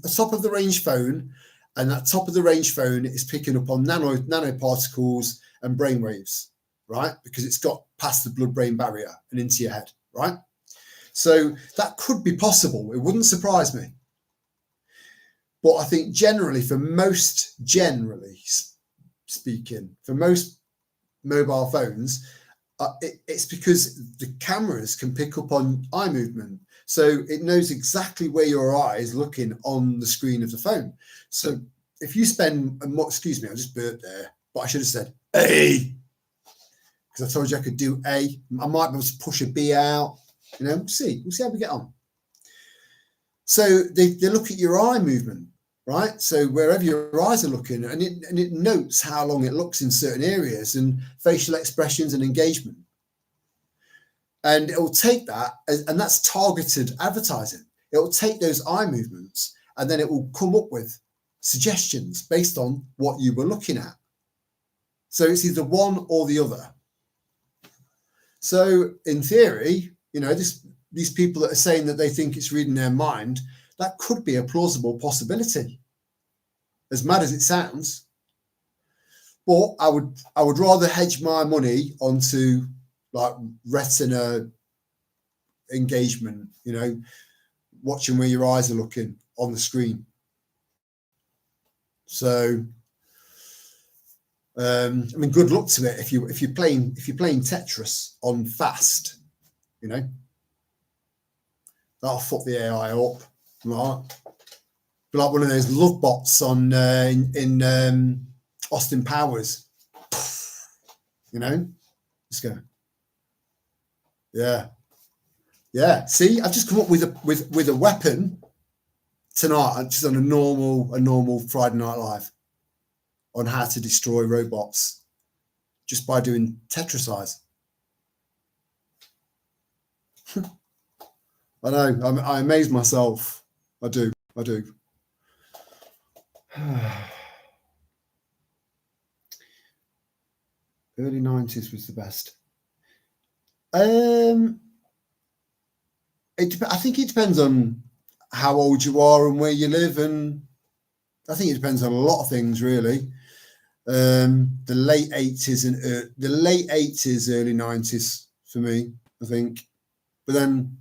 top of the range phone, and that top of the range phone is picking up on nanoparticles and brainwaves, right? Because it's got past the blood-brain barrier and into your head, right? So that could be possible. It wouldn't surprise me. But I think generally speaking, for most mobile phones, it's because the cameras can pick up on eye movement. So it knows exactly where your eye is looking on the screen of the phone. So if you spend, excuse me, I just burped there, but I should have said A, because I told you I could do A. I might be able to push a B out. You know, we'll see how we get on. So they look at your eye movement, right? So wherever your eyes are looking, and it notes how long it looks in certain areas and facial expressions and engagement. And it will take that, and that's targeted advertising. It will take those eye movements, and then it will come up with suggestions based on what you were looking at. So it's either one or the other. So in theory, you know, these people that are saying that they think it's reading their mind, that could be a plausible possibility. As mad as it sounds. But I would rather hedge my money onto like retina engagement, you know, watching where your eyes are looking on the screen. So I mean, good luck to it if you're playing Tetris on fast, you know. That'll fuck the AI up, right? Be like one of those love bots on in Austin Powers, you know. Just go. Yeah. See, I've just come up with a weapon tonight, just on a normal Friday Night Live, on how to destroy robots just by doing Tetris. I know. I amaze myself. I do. Early 90s was the best. I think it depends on how old you are and where you live, and I think it depends on a lot of things, really. The late 80s and early 90s for me, I think. But then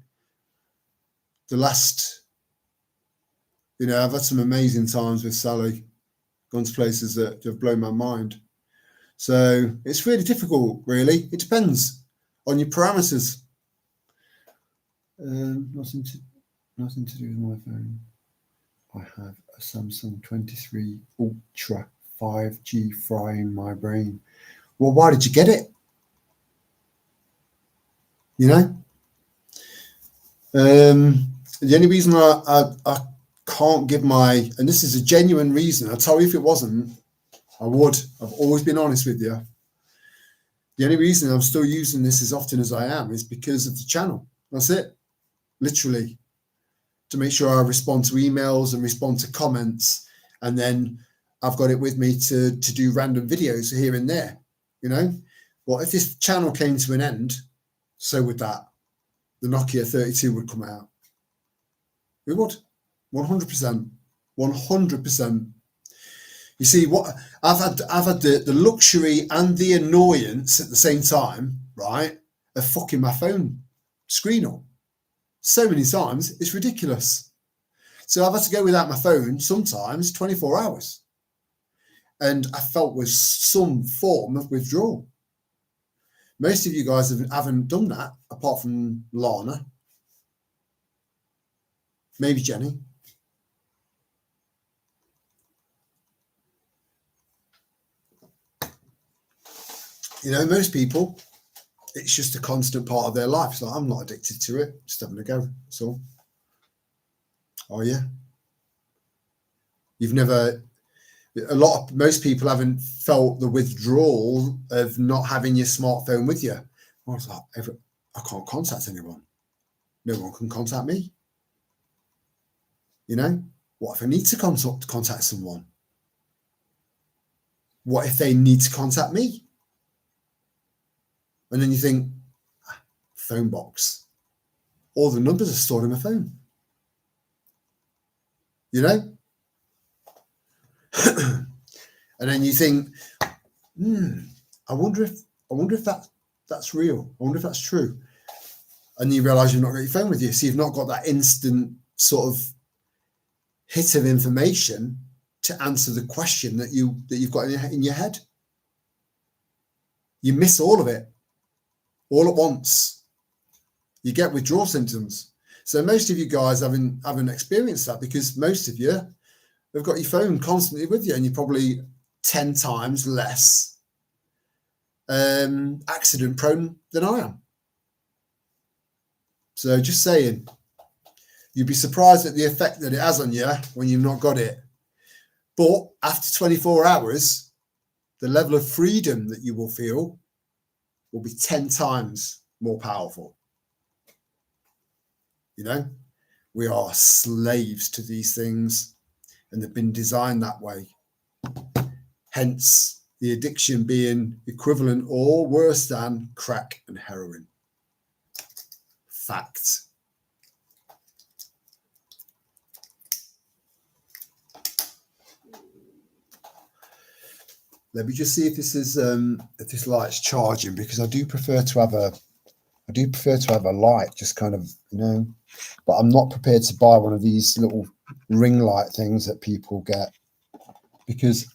the last, you know, I've had some amazing times with Sally, gone to places that have blown my mind. So it's really difficult, really. It depends on your parameters. Nothing to do with my phone. I have a Samsung 23 Ultra 5G frying my brain. Well, why did you get it? You know? The only reason I can't give and this is a genuine reason, I'll tell you if it wasn't, I would. I've always been honest with you. The only reason I'm still using this as often as I am is because of the channel. That's it. Literally. To make sure I respond to emails and respond to comments. And then I've got it with me to do random videos here and there. You know, well, if this channel came to an end, so would that. The Nokia 32 would come out. It would. 100%. 100%. You see, what I've had the luxury and the annoyance at the same time, right, of fucking my phone screen up so many times, it's ridiculous. So I've had to go without my phone sometimes 24 hours. And I felt with some form of withdrawal. Most of you guys haven't done that, apart from Lana. Maybe Jenny. You know, most people, it's just a constant part of their life. It's like, I'm not addicted to it. Just having a go. That's all. Oh, yeah. You've never... most people haven't felt the withdrawal of not having your smartphone with you. I was like, I can't contact anyone. No one can contact me. You know, what if I need to contact someone? What if they need to contact me? And then you think, phone box. All the numbers are stored in my phone. You know? And then you think, I wonder if that's real. I wonder if that's true. And you realise you've not got your phone with you, so you've not got that instant sort of hit of information to answer the question that you've got in your head. You miss all of it, all at once. You get withdrawal symptoms. So most of you guys haven't experienced that, because most of you have got your phone constantly with you, and you're probably 10 times less accident prone than I am. So just saying, you'd be surprised at the effect that it has on you when you've not got it. But after 24 hours, the level of freedom that you will feel will be 10 times more powerful. You know, we are slaves to these things, and they've been designed that way. Hence, the addiction being equivalent or worse than crack and heroin. Fact. Let me just see if this is if this light's charging, because I do prefer to have a light, just kind of, you know, but I'm not prepared to buy one of these little ring light things that people get, because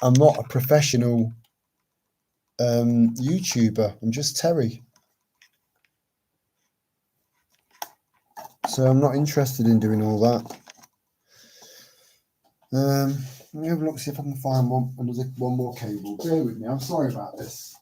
I'm not a professional YouTuber. I'm just Terry. So I'm not interested in doing all that. Let me have a look, see if I can find one more cable. Bear with me, I'm sorry about this.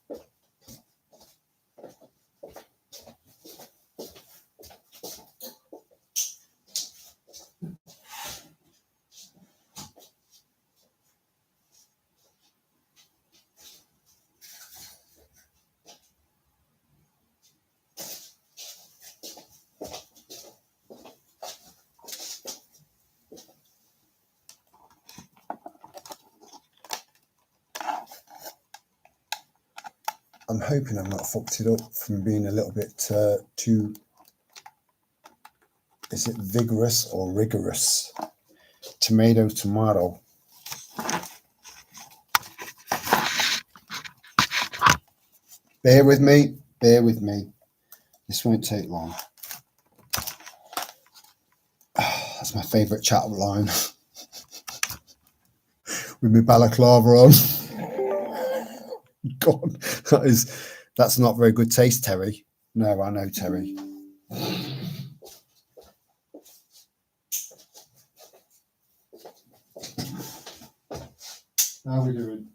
I'm hoping I've not fucked it up from being a little bit too, is it vigorous or rigorous? Tomato. Bear with me. This won't take long. That's my favourite chat line. With my balaclava on. God, that's not very good taste, Terry. No, I know, Terry. How are we doing?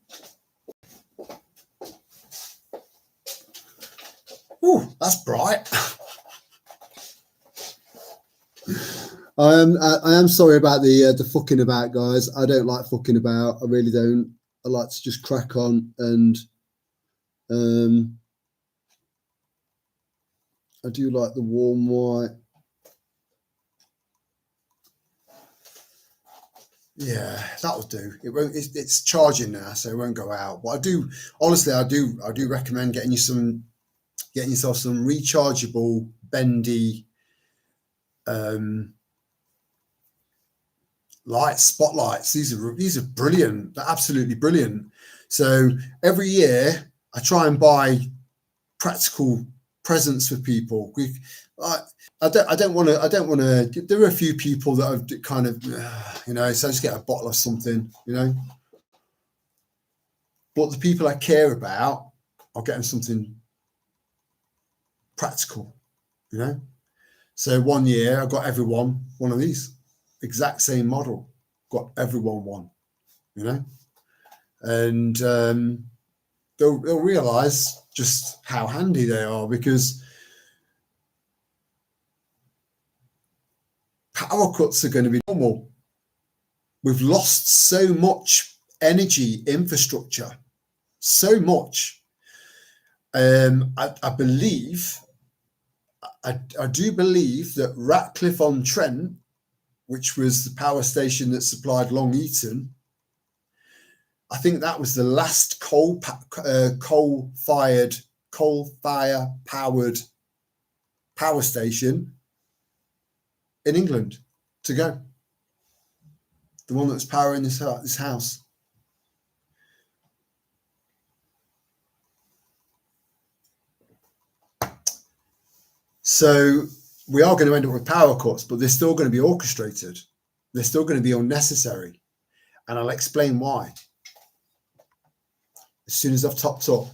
Ooh, that's bright. I am sorry about the fucking about, guys. I don't like fucking about. I really don't. I like to just crack on and I do like the warm white. Yeah, that'll do. It won't. It's charging now, so it won't go out. But I do, honestly, I do recommend getting yourself some rechargeable, bendy lights, spotlights. These are brilliant. They're absolutely brilliant. So every year I try and buy practical presents for people. I don't want to. There are a few people that have kind of, so I just get a bottle of something, But the people I care about, I'll get them something practical, So one year I got everyone one of these, exact same model. Got everyone one, and they'll realise just how handy they are, because power cuts are going to be normal. We've lost so much energy infrastructure, so much. I believe, I do believe that Ratcliffe-on-Trent, which was the power station that supplied Long Eaton, I think that was the last coal-fire powered power station in England to go. The one that's powering this house. So we are going to end up with power cuts, but they're still going to be orchestrated. They're still going to be unnecessary. And I'll explain why as soon as I've topped up.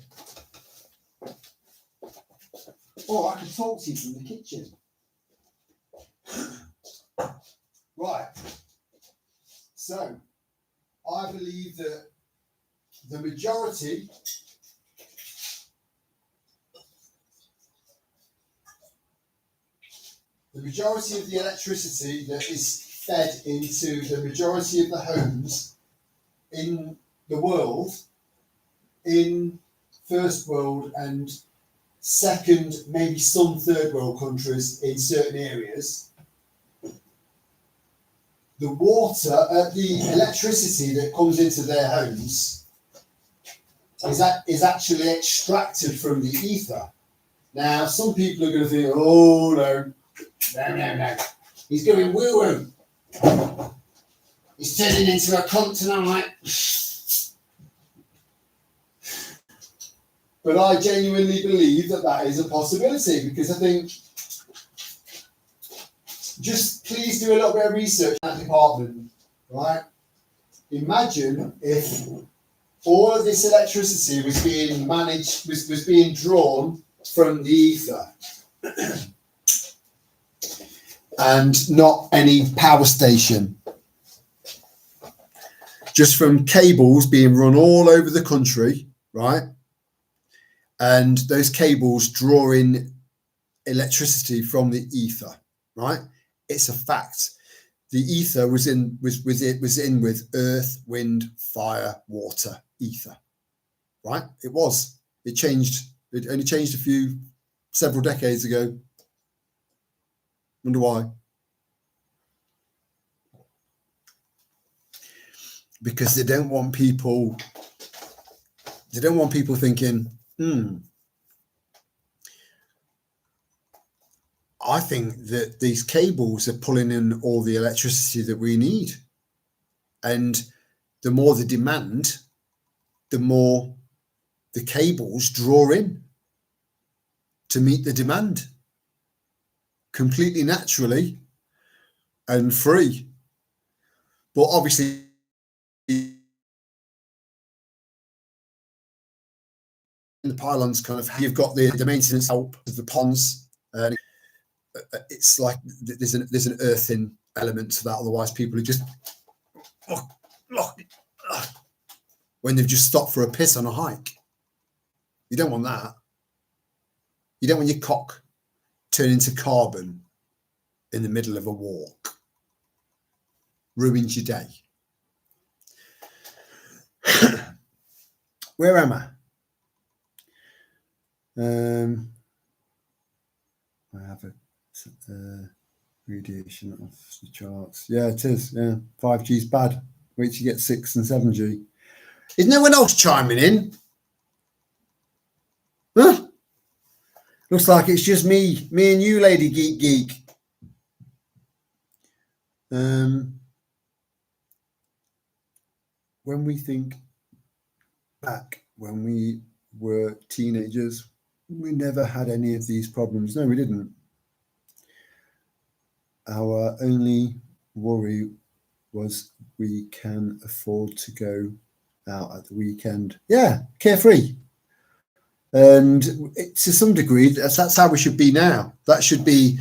Or I can talk to you from the kitchen. Right. So I believe that the majority of the electricity that is fed into the majority of the homes in the world, in first world and second, maybe some third world countries in certain areas, the electricity that comes into their homes is actually extracted from the ether. Now, some people are going to think, oh no, he's going woo-woo. He's turning into a cunt tonight. But I genuinely believe that is a possibility, because I think, just please do a little bit of research in that department, right? Imagine if all of this electricity was being managed, was being drawn from the ether and not any power station, just from cables being run all over the country, right? And those cables draw in electricity from the ether, right? It's a fact. The ether was in with earth, wind, fire, water, ether, right? It was. It changed. It only changed several decades ago. Wonder why? Because they don't want people thinking, I think that these cables are pulling in all the electricity that we need. And the more the demand, the more the cables draw in to meet the demand, completely naturally and free. But obviously, the pylons kind of, you've got the maintenance help of the ponds, and it's like there's an earthing element to that. Otherwise, people are just when they've just stopped for a piss on a hike. You don't want that. You don't want your cock turn into carbon in the middle of a walk. Ruins your day. Where am I? I have a radiation off the charts. Yeah, it is. Yeah, 5G's bad. Wait till you get 6 and 7G. Is no one else chiming in? Huh? Looks like it's just me and you, Lady Geek. When we think back when we were teenagers, we never had any of these problems. No, we didn't. Our only worry was we can afford to go out at the weekend. Yeah, carefree. And to some degree, that's how we should be now. That should be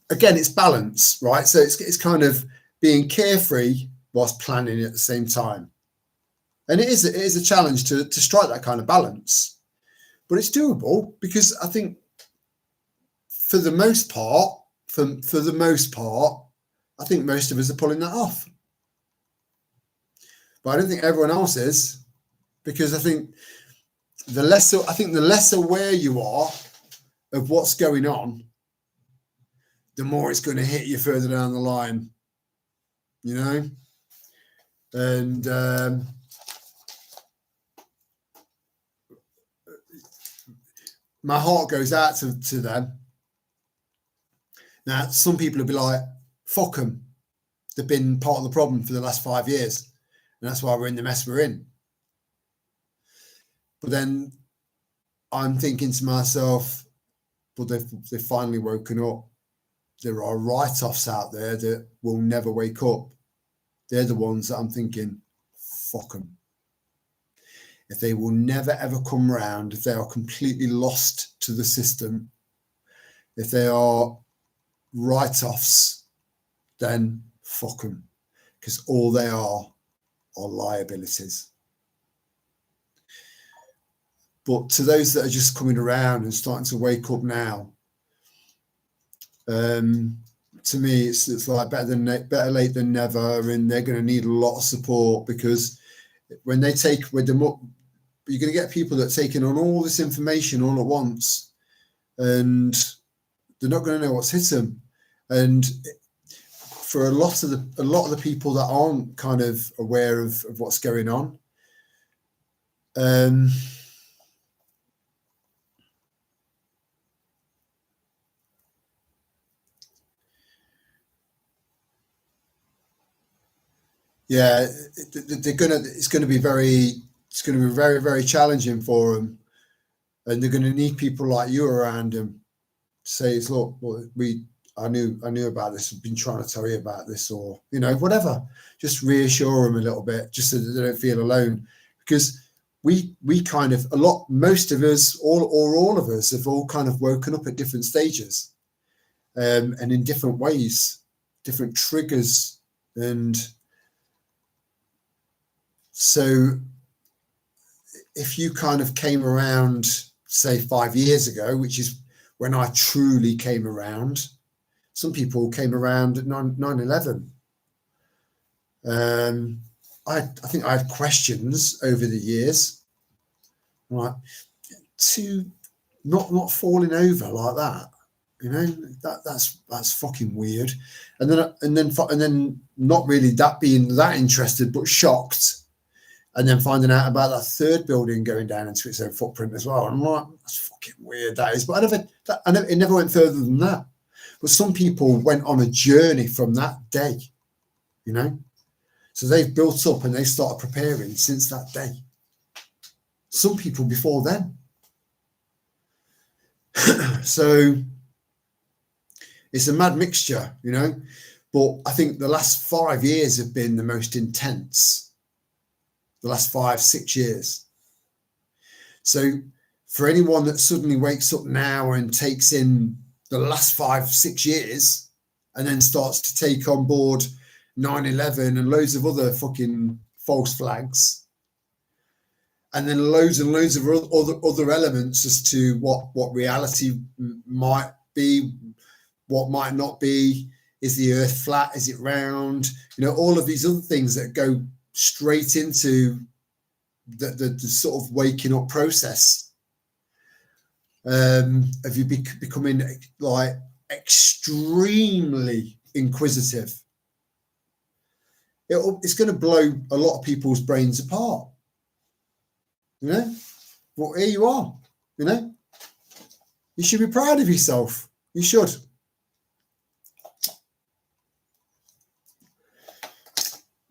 again, it's balance, right? So it's kind of being carefree whilst planning at the same time. And it is a challenge to strike that kind of balance, but it's doable because I think for the most part, I think most of us are pulling that off. But I don't think everyone else is, because I think the less aware you are of what's going on, the more it's going to hit you further down the line, you know? And my heart goes out to them. Now, some people will be like, fuck them. They've been part of the problem for the last 5 years. And that's why we're in the mess we're in. But then I'm thinking to myself, but they've finally woken up. There are write-offs out there that will never wake up. They're the ones that I'm thinking, fuck them. If they will never, ever come round, if they are completely lost to the system, if they are write-offs, then fuck them. Because all they are liabilities. But to those that are just coming around and starting to wake up now, to me, it's like better late than never, and they're going to need a lot of support, because when they take with them up, you're going to get people that are taking on all this information all at once, and they're not going to know what's hit them. And for a lot of the people that aren't kind of aware of what's going on, yeah, it's going to be very, very challenging for them, and they're going to need people like you around them to say, look, well, I knew about this. I've been trying to tell you about this, or whatever. Just reassure them a little bit, just so that they don't feel alone, because we kind of most of us, all of us, have all kind of woken up at different stages, and in different ways, different triggers, and so if you kind of came around, say 5 years ago, which is when I truly came around. Some people came around at 9/11. I think I had questions over the years, right, to not falling over like that. That's fucking weird. And then not really that being that interested, but shocked. And then finding out about that third building going down into its own footprint as well. And I'm like, that's fucking weird, that is. But it never went further than that. But some people went on a journey from that day, So they've built up and they started preparing since that day. Some people before then. So it's a mad mixture, But I think the last 5 years have been the most intense. The last 5-6 years. So for anyone that suddenly wakes up now and takes in the last 5-6 years and then starts to take on board 9/11 and loads of other fucking false flags, and then loads and loads of other elements as to what reality might be, what might not be. Is the earth flat? Is it round? All of these other things that go straight into the sort of waking up process. Have you becoming like extremely inquisitive? It's going to blow a lot of people's brains apart. You know, well, here you are. You know, you should be proud of yourself. You should.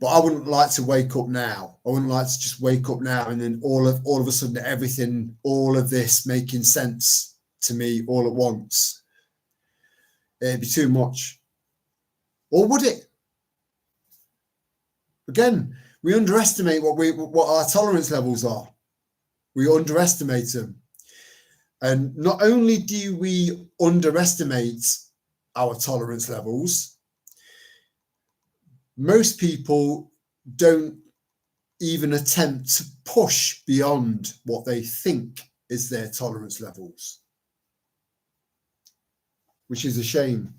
But I wouldn't like to wake up now. I wouldn't like to just wake up now and then all of a sudden everything, all of this making sense to me all at once. It'd be too much. Or would it? Again, we underestimate what our tolerance levels are. We underestimate them. And not only do we underestimate our tolerance levels, most people don't even attempt to push beyond what they think is their tolerance levels, which is a shame.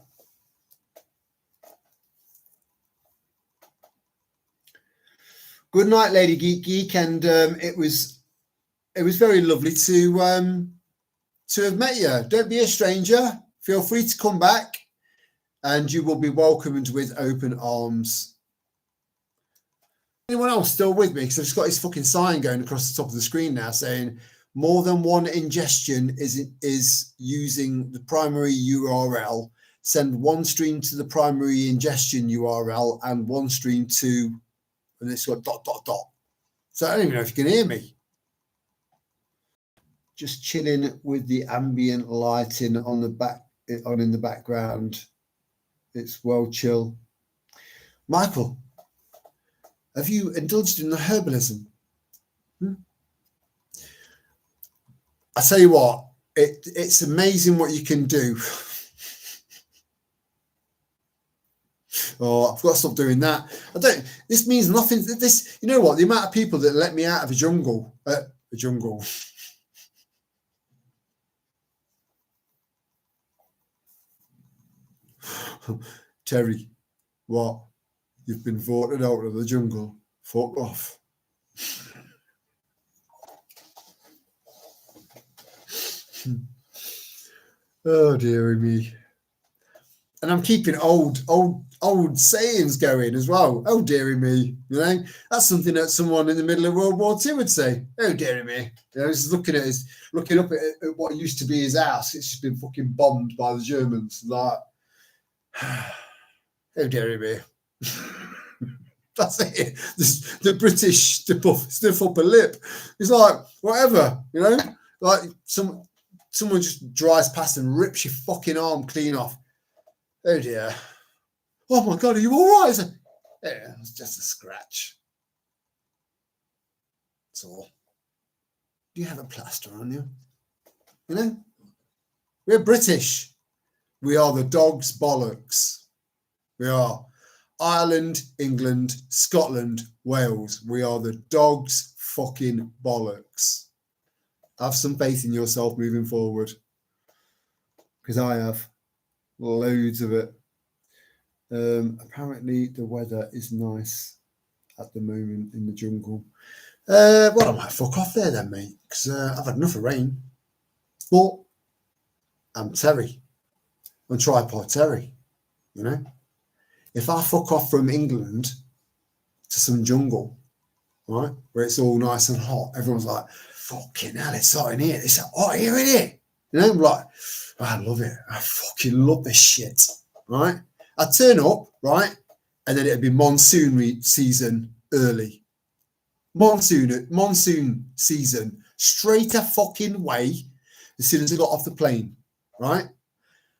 Good night, Lady Geek, and it was very lovely to have met you. Don't be a stranger. Feel free to come back, and you will be welcomed with open arms. Anyone else still with me? Because I've just got this fucking sign going across the top of the screen now saying more than one ingestion is using the primary URL. Send one stream to the primary ingestion URL and one stream to, and it's got ... So I don't even know if you can hear me. Just chilling with the ambient lighting on the back, in the background. It's well chill. Michael, have you indulged in the herbalism? I tell you what, it's amazing what you can do. Oh, I've got to stop doing that. This means nothing. This, you know what? The amount of people that let me out of a jungle. Terry, what? You've been voted out of the jungle. Fuck off. Oh, dearie me. And I'm keeping old sayings going as well. Oh, dearie me. You know, that's something that someone in the middle of World War II would say. Oh, dearie me. You know, he's looking up at what used to be his house. It's just been fucking bombed by the Germans. Like, oh, dearie me. That's it. The British stiff upper lip. It's like, whatever, you know? Like someone just drives past and rips your fucking arm clean off. Oh dear. Oh my God, are you all right? Yeah, it's just a scratch. That's all. Do you have a plaster on you? You know? We're British. We are the dog's bollocks. We are Ireland, England, Scotland, Wales. We are the dog's fucking bollocks. Have some faith in yourself moving forward. Because I have loads of it. Apparently the weather is nice at the moment in the jungle. Well, I might fuck off there then, mate, because I've had enough of rain. But I'm Terry. I'm Tripod Terry, you know? If I fuck off from England to some jungle, right, where it's all nice and hot, everyone's like, fucking hell, it's hot in here. It's hot here, isn't it? You know, I'm like, I love it. I fucking love this shit, right? I'd turn up, right, and then it'd be monsoon season early. Monsoon season, straight a fucking way as soon as I got off the plane, right?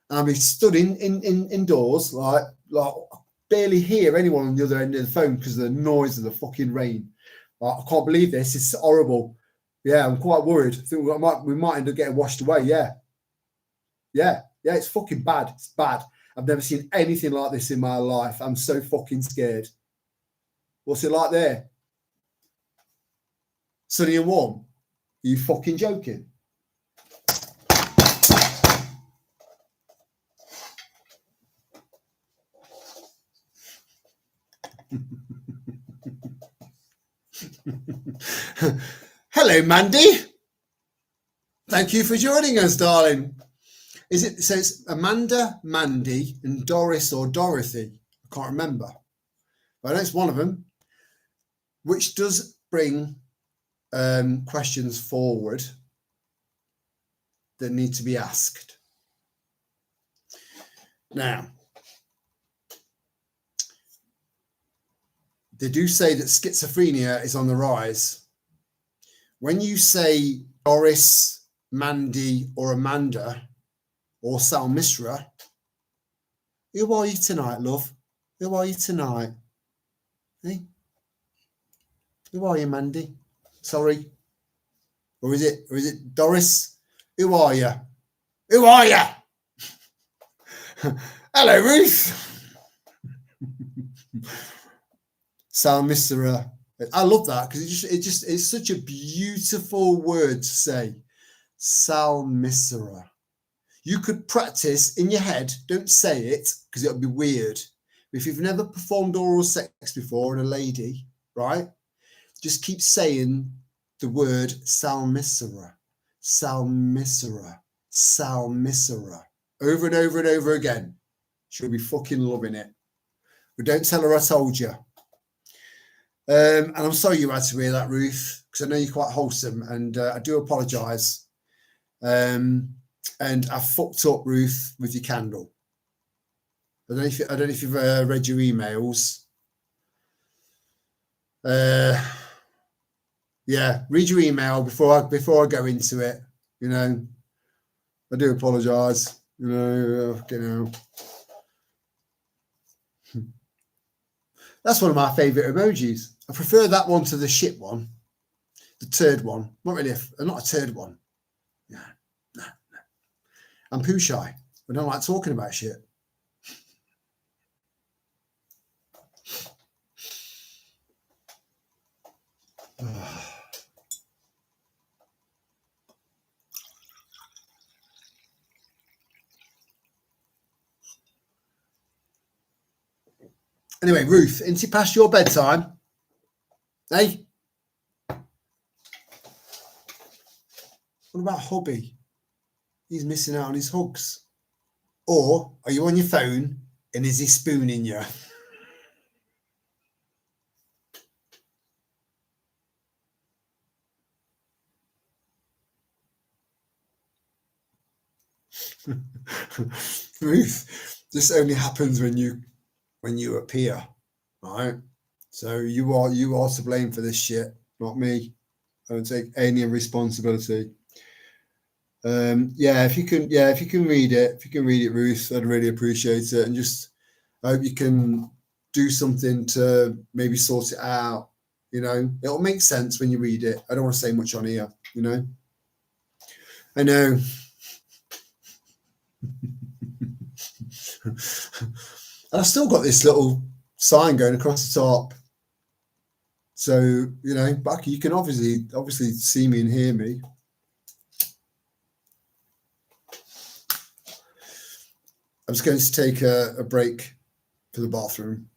And I'd be stood indoors, like barely hear anyone on the other end of the phone because of the noise of the fucking rain. Like, I can't believe this. It's horrible. Yeah, I'm quite worried. I think we might end up getting washed away. Yeah, it's fucking bad. It's bad. I've never seen anything like this in my life. I'm so fucking scared. What's it like there? Sunny and warm? Are you fucking joking? Hello, Mandy. Thank you for joining us, darling. It says Amanda, Mandy, and Doris or Dorothy. I can't remember. But I know it's one of them, which does bring questions forward that need to be asked. Now, they do say that schizophrenia is on the rise. When you say Doris, Mandy, or Amanda, or Sal Misra, who are you tonight, love? Who are you tonight? Hey? Who are you, Mandy? Sorry. Or is it Doris? Who are you? Who are you? Hello, Ruth. Sal Misra. I love that because it's such a beautiful word to say. Sal Misra. You could practice in your head. Don't say it because it'll be weird. If you've never performed oral sex before on a lady, right? Just keep saying the word Sal Misra, Sal Misra, Sal Misra over and over and over again. She'll be fucking loving it. But don't tell her I told you. And I'm sorry you had to hear that, Ruth, because I know you're quite wholesome, and I do apologise. And I fucked up, Ruth, with your candle. I don't know if you've read your emails. Yeah, read your email before I go into it. You know, I do apologise. You know. That's one of my favourite emojis. I prefer that one to the shit one, the turd one. Not really, not a turd one. No. I'm poo shy. I don't like talking about shit. Anyway, Ruth, isn't it past your bedtime? Hey? What about hubby? He's missing out on his hugs. Or are you on your phone and is he spooning you? Ruth, this only happens when you appear, right? So you are to blame for this shit, not me. I don't take any responsibility. If you can read it, Ruth, I'd really appreciate it. And just I hope you can do something to maybe sort it out. You know, it'll make sense when you read it. I don't want to say much on here, you know. I know. And I've still got this little sign going across the top. So, you know, Bucky, you can obviously see me and hear me. I'm just going to take a break for the bathroom.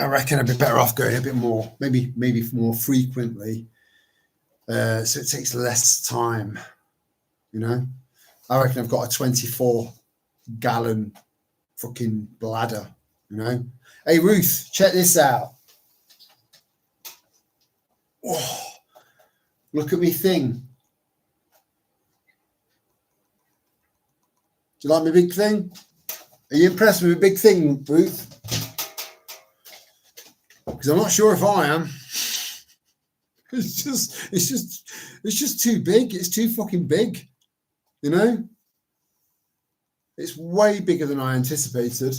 I reckon I'd be better off going a bit more, maybe more frequently, so it takes less time. You know, I reckon I've got a 24-gallon fucking bladder. You know, hey Ruth, check this out. Oh, look at me thing. Do you like my big thing? Are you impressed with my big thing, Ruth? Because I'm not sure if I am. It's just too big. It's too fucking big. You know? It's way bigger than I anticipated.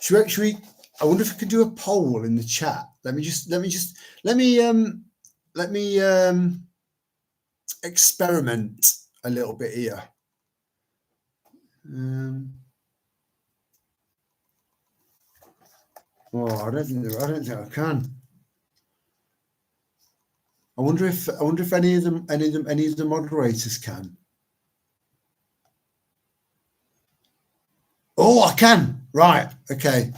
Should we I wonder if I could do a poll in the chat. Let me experiment a little bit here. I don't think I can. I wonder if any of the moderators can. Oh, I can. Right. Okay.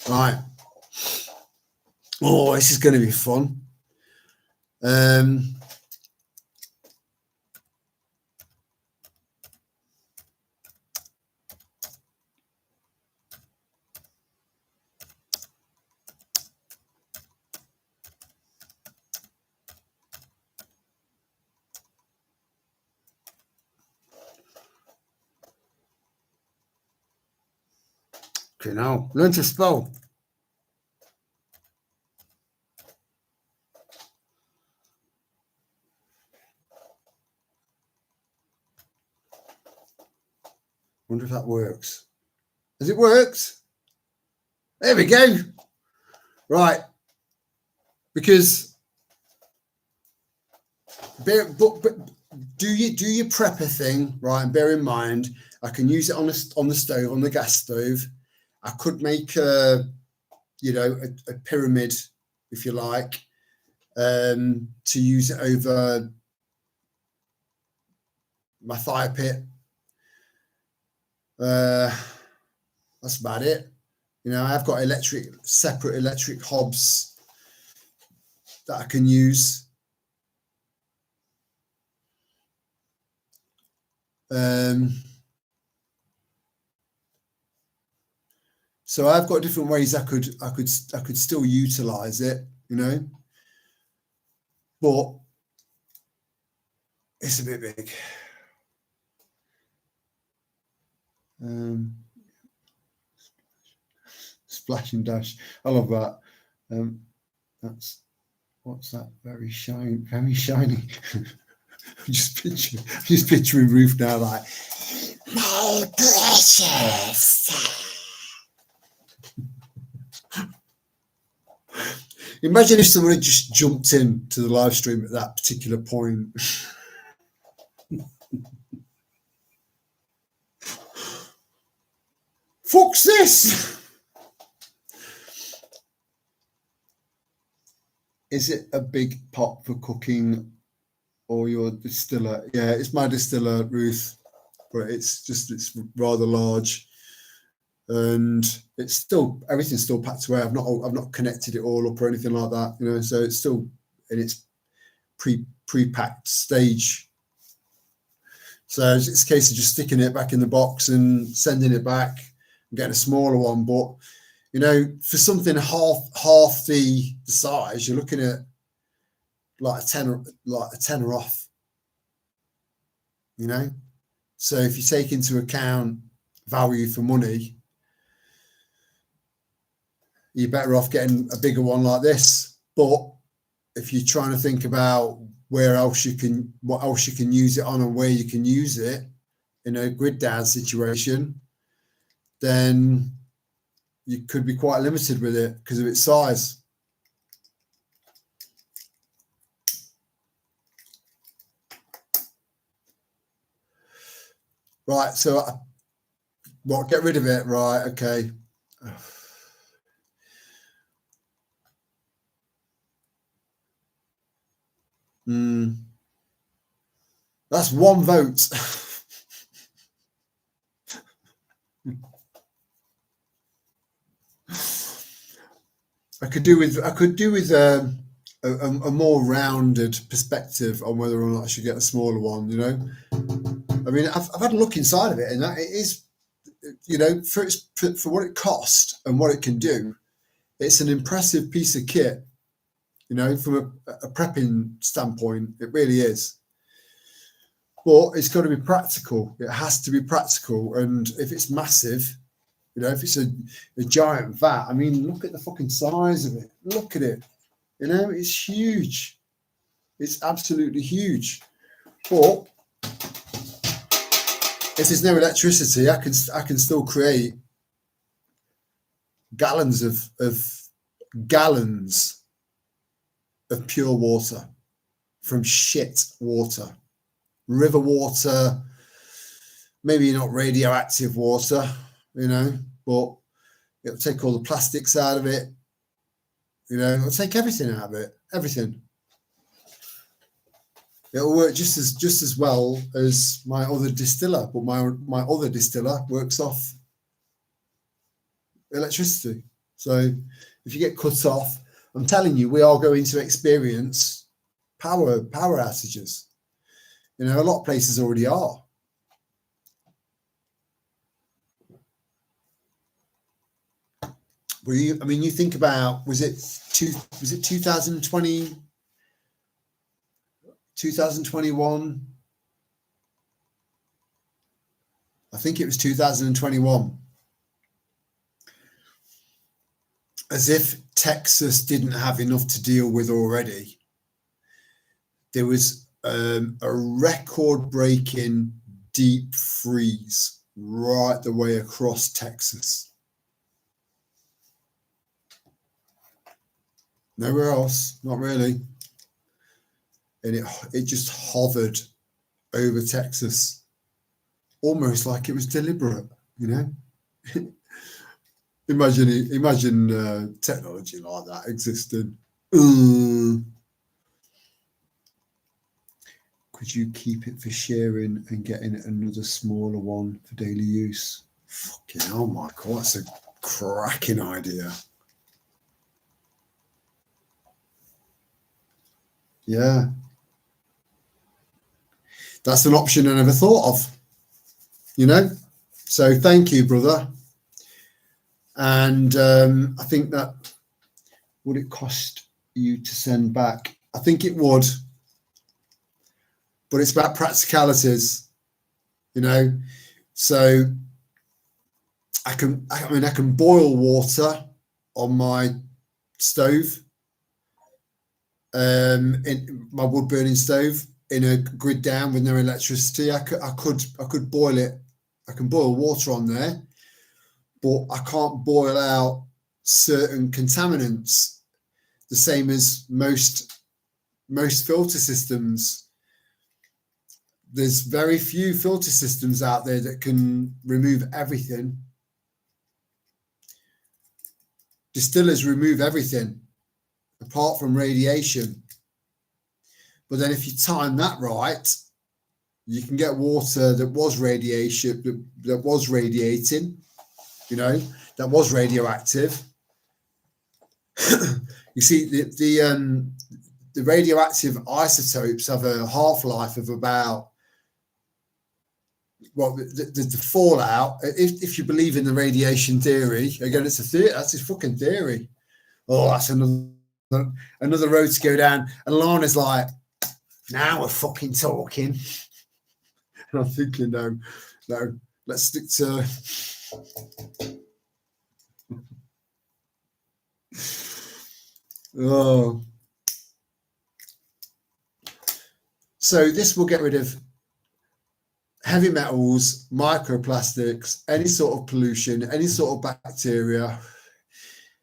Right. Oh, this is going to be fun. Okay, now learn to spell. Wonder if that works. Has it worked? There we go. Right. Because do your prepper thing, right? And bear in mind, I can use it on the stove, on the gas stove. I could make a pyramid, if you like, to use it over my fire pit. That's about it. You know, I've got separate electric hobs that I can use. So I've got different ways I could still utilize it, you know, but it's a bit big. Splash and dash. I love that. That's what's that? Very shiny. I'm just picturing Ruth now, like, my precious. Imagine if someone had just jumped in to the live stream at that particular point. Fuck's this? Is it a big pot for cooking or your distiller? Yeah, it's my distiller, Ruth, but it's rather large, and everything's still packed away. I've not connected it all up or anything like that, you know. So it's still in its pre-packed stage. So it's a case of just sticking it back in the box and sending it back and getting a smaller one. But you know, for something half the size, you're looking at like a tenner off. You know, so if you take into account value for money, you're better off getting a bigger one like this. But if you're trying to think about what else you can use it on and where you can use it in a grid down situation, then you could be quite limited with it because of its size. Right, so what? Get rid of it, right? Okay. That's one vote. I could do with a more rounded perspective on whether or not I should get a smaller one. You know, I mean, I've had a look inside of it, and that it is, you know, for what it cost and what it can do, it's an impressive piece of kit. You know, from a prepping standpoint, it really is. But it's got to be practical. It has to be practical, and if it's massive, you know, if it's a giant vat, I mean, look at the fucking size of it. Look at it. You know, it's huge. It's absolutely huge. But if there's no electricity, I can still create gallons of pure water from shit water, river water, maybe not radioactive water, you know, but it'll take all the plastics out of it. You know, it'll take everything out of it, everything. It'll work just as well as my other distiller, but my other distiller works off electricity. So if you get cut off, I'm telling you, we are going to experience power outages. You know, a lot of places already are. I mean, you think about, was it 2020, 2021? I think it was 2021. As if Texas didn't have enough to deal with already. There was a record-breaking deep freeze right the way across Texas. Nowhere else, not really. And it just hovered over Texas, almost like it was deliberate, you know. Imagine technology like that existing. Could you keep it for sharing and getting another smaller one for daily use? Fucking hell, Michael, that's a cracking idea. Yeah. That's an option I never thought of, you know? So thank you, brother. And I think that, would it cost you to send back? I think it would. But it's about practicalities, you know? So I can boil water on my stove, in my wood burning stove, in a grid down with no electricity. I could boil it. I can boil water on there, but I can't boil out certain contaminants the same as most filter systems. There's very few filter systems out there that can remove everything. Distillers remove everything apart from radiation. But then if you time that right, you can get water that was radiation, that was radiating, you know, that was radioactive. You see, the radioactive isotopes have a half-life of about, well, the fallout, if you believe in the radiation theory, again, it's a theory, that's a fucking theory. Oh, that's another road to go down. And Lana's like, now we're fucking talking. And I'm thinking, no, let's stick to... Oh. So this will get rid of heavy metals, microplastics, any sort of pollution, any sort of bacteria.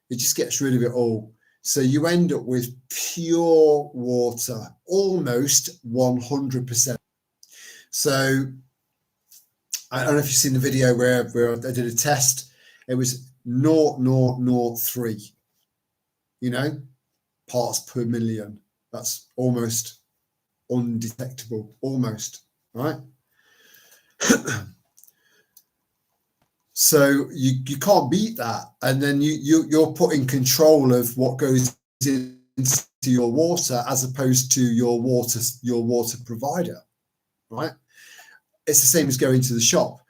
It just gets rid of it all. So you end up with pure water, almost 100%. So I don't know if you've seen the video where I did a test. It was 0.003, you know, parts per million. That's almost undetectable, almost, right? So you can't beat that, and then you're put in control of what goes into your water as opposed to your water provider, right? It's the same as going to the shop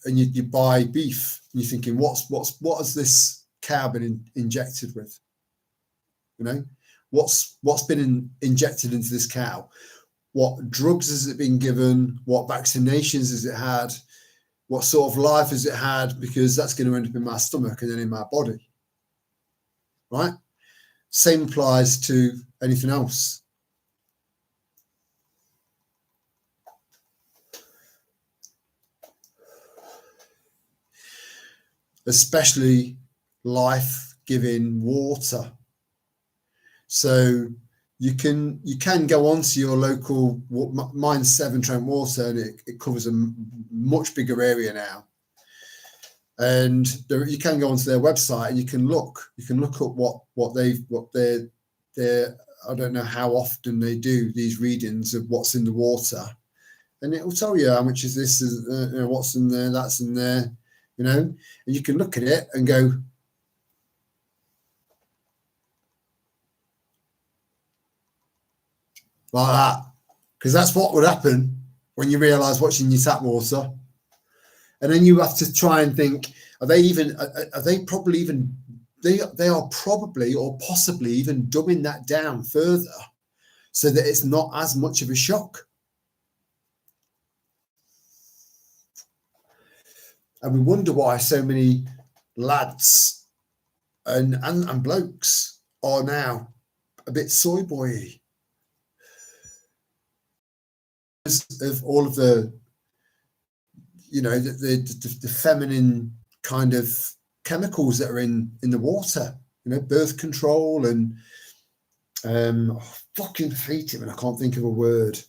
and you buy beef and you're thinking, what has this cow been injected with? You know, what's been injected into this cow? What drugs has it been given? What vaccinations has it had? What sort of life has it had? Because that's going to end up in my stomach and then in my body, right? Same applies to anything else. Especially life-giving water. So you can go onto your local, mine's Severn Trent Water, and it covers a much bigger area now. And you can go onto their website and you can look up what they're I don't know how often they do these readings of what's in the water, and it will tell you how much is this, what's in there, that's in there, and you can look at it and go, like that, because that's what would happen when you realise what's in your tap water. And then you have to try and think, are they are probably or possibly even dumbing that down further so that it's not as much of a shock. And we wonder why so many lads and blokes are now a bit soy boy-y. Of all of the the feminine kind of chemicals that are in the water, birth control and I fucking hate it when I can't think of a word.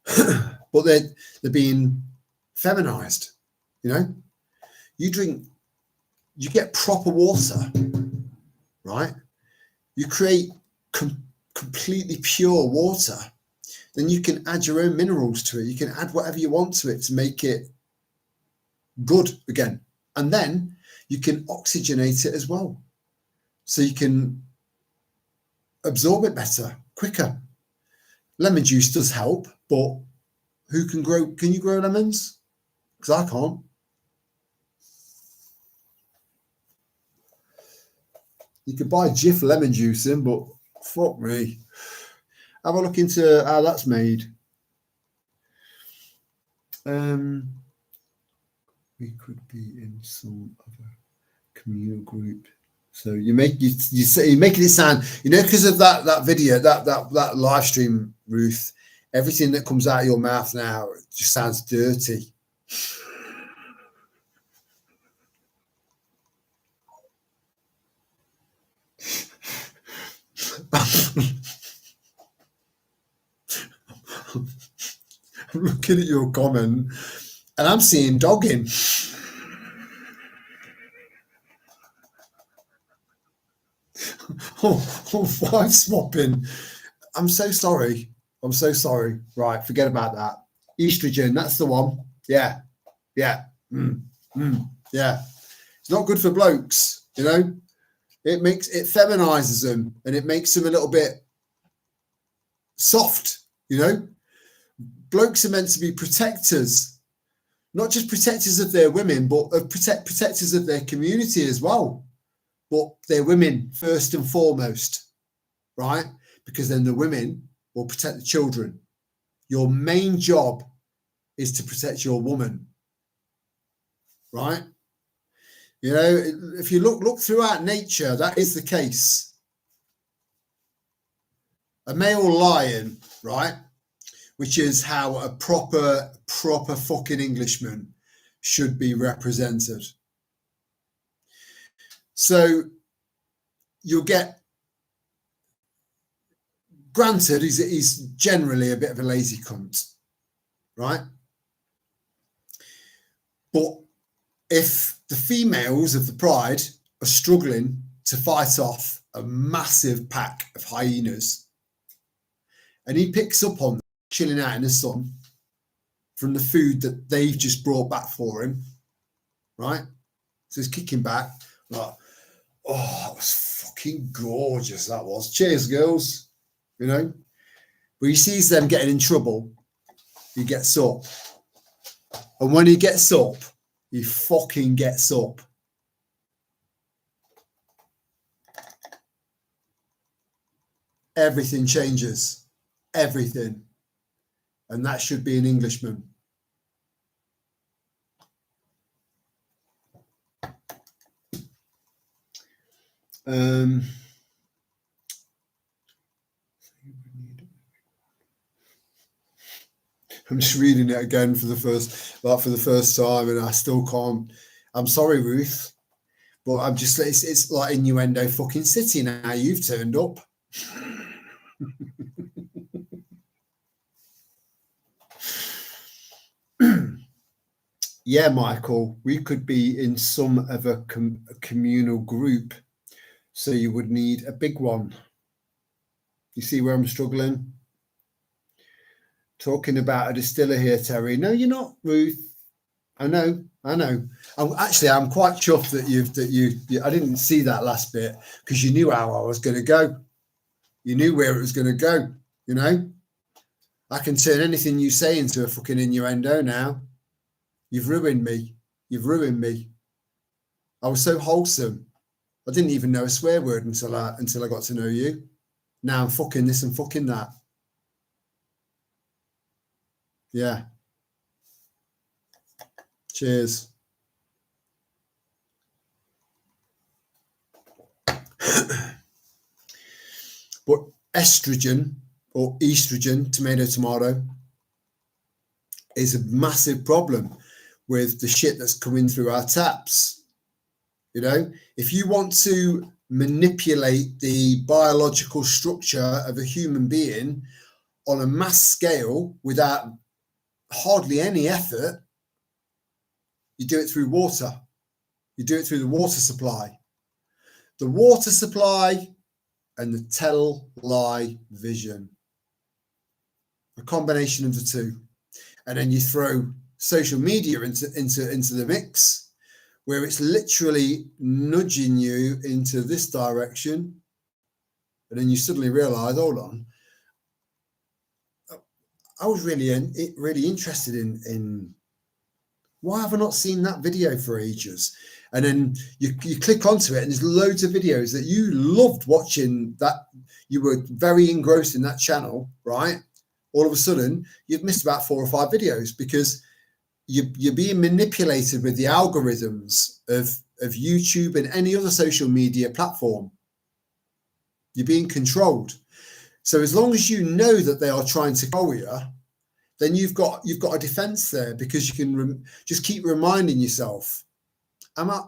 But they're being feminized. You get proper water, right? You create completely pure water. Then you can add your own minerals to it. You can add whatever you want to it to make it good again. And then you can oxygenate it as well. So you can absorb it better, quicker. Lemon juice does help, but can you grow lemons? Because I can't. You could buy Jif lemon juice in, but fuck me. Have a look into how that's made. We could be in some other communal group. So you're making it sound, because of that video, that live stream, Ruth. Everything that comes out of your mouth now just sounds dirty. I'm looking at your comment and I'm seeing dogging. Wife swapping. I'm so sorry. Right, forget about that. Estrogen, that's the one. Yeah. Yeah. Yeah. It's not good for blokes, It feminizes them and it makes them a little bit soft, Blokes are meant to be protectors, not just protectors of their women, but protectors of their community as well. But they're women first and foremost, right? Because then the women will protect the children. Your main job is to protect your woman, right? If you look throughout nature, that is the case. A male lion, right? Which is how a proper fucking Englishman should be represented. So you'll get, granted, he's generally a bit of a lazy cunt, right? But if the females of the pride are struggling to fight off a massive pack of hyenas, and he picks up on them chilling out in the sun from the food that they've just brought back for him, right? So he's kicking back, like, oh, that was fucking gorgeous, that was. Cheers, girls, you know? But he sees them getting in trouble, he gets up. And when he gets up, he fucking gets up. Everything changes. Everything. And that should be an Englishman. I'm just reading it again for the first time, and I still can't. I'm sorry, Ruth, but I'm just. It's like innuendo fucking city now. You've turned up. Yeah, Michael, we could be in some of a communal group, so you would need a big one. You see where I'm struggling? Talking about a distiller here, Terry. No, you're not, Ruth. I know. I'm quite chuffed that I didn't see that last bit because you knew how I was going to go. You knew where it was going to go. You know, I can turn anything you say into a fucking innuendo now. You've ruined me. You've ruined me. I was so wholesome. I didn't even know a swear word until I got to know you. Now I'm fucking this and fucking that. Yeah. Cheers. But estrogen or estrogen, tomato, is a massive problem with the shit that's coming through our taps. You know, if you want to manipulate the biological structure of a human being on a mass scale without hardly any effort, you do it through water. You do it through the water supply. The water supply and the television. A combination of the two. And then you throw social media into the mix, where it's literally nudging you into this direction. And then you suddenly realize, hold on, I was really interested in why have I not seen that video for ages? And then you click onto it and there's loads of videos that you loved watching, that you were very engrossed in that channel, right? All of a sudden, you've missed about 4 or 5 videos because you're being manipulated with the algorithms of YouTube and any other social media platform. You're being controlled. So as long as you know that they are trying to control you, then you've got a defense there, because you can just keep reminding yourself, am I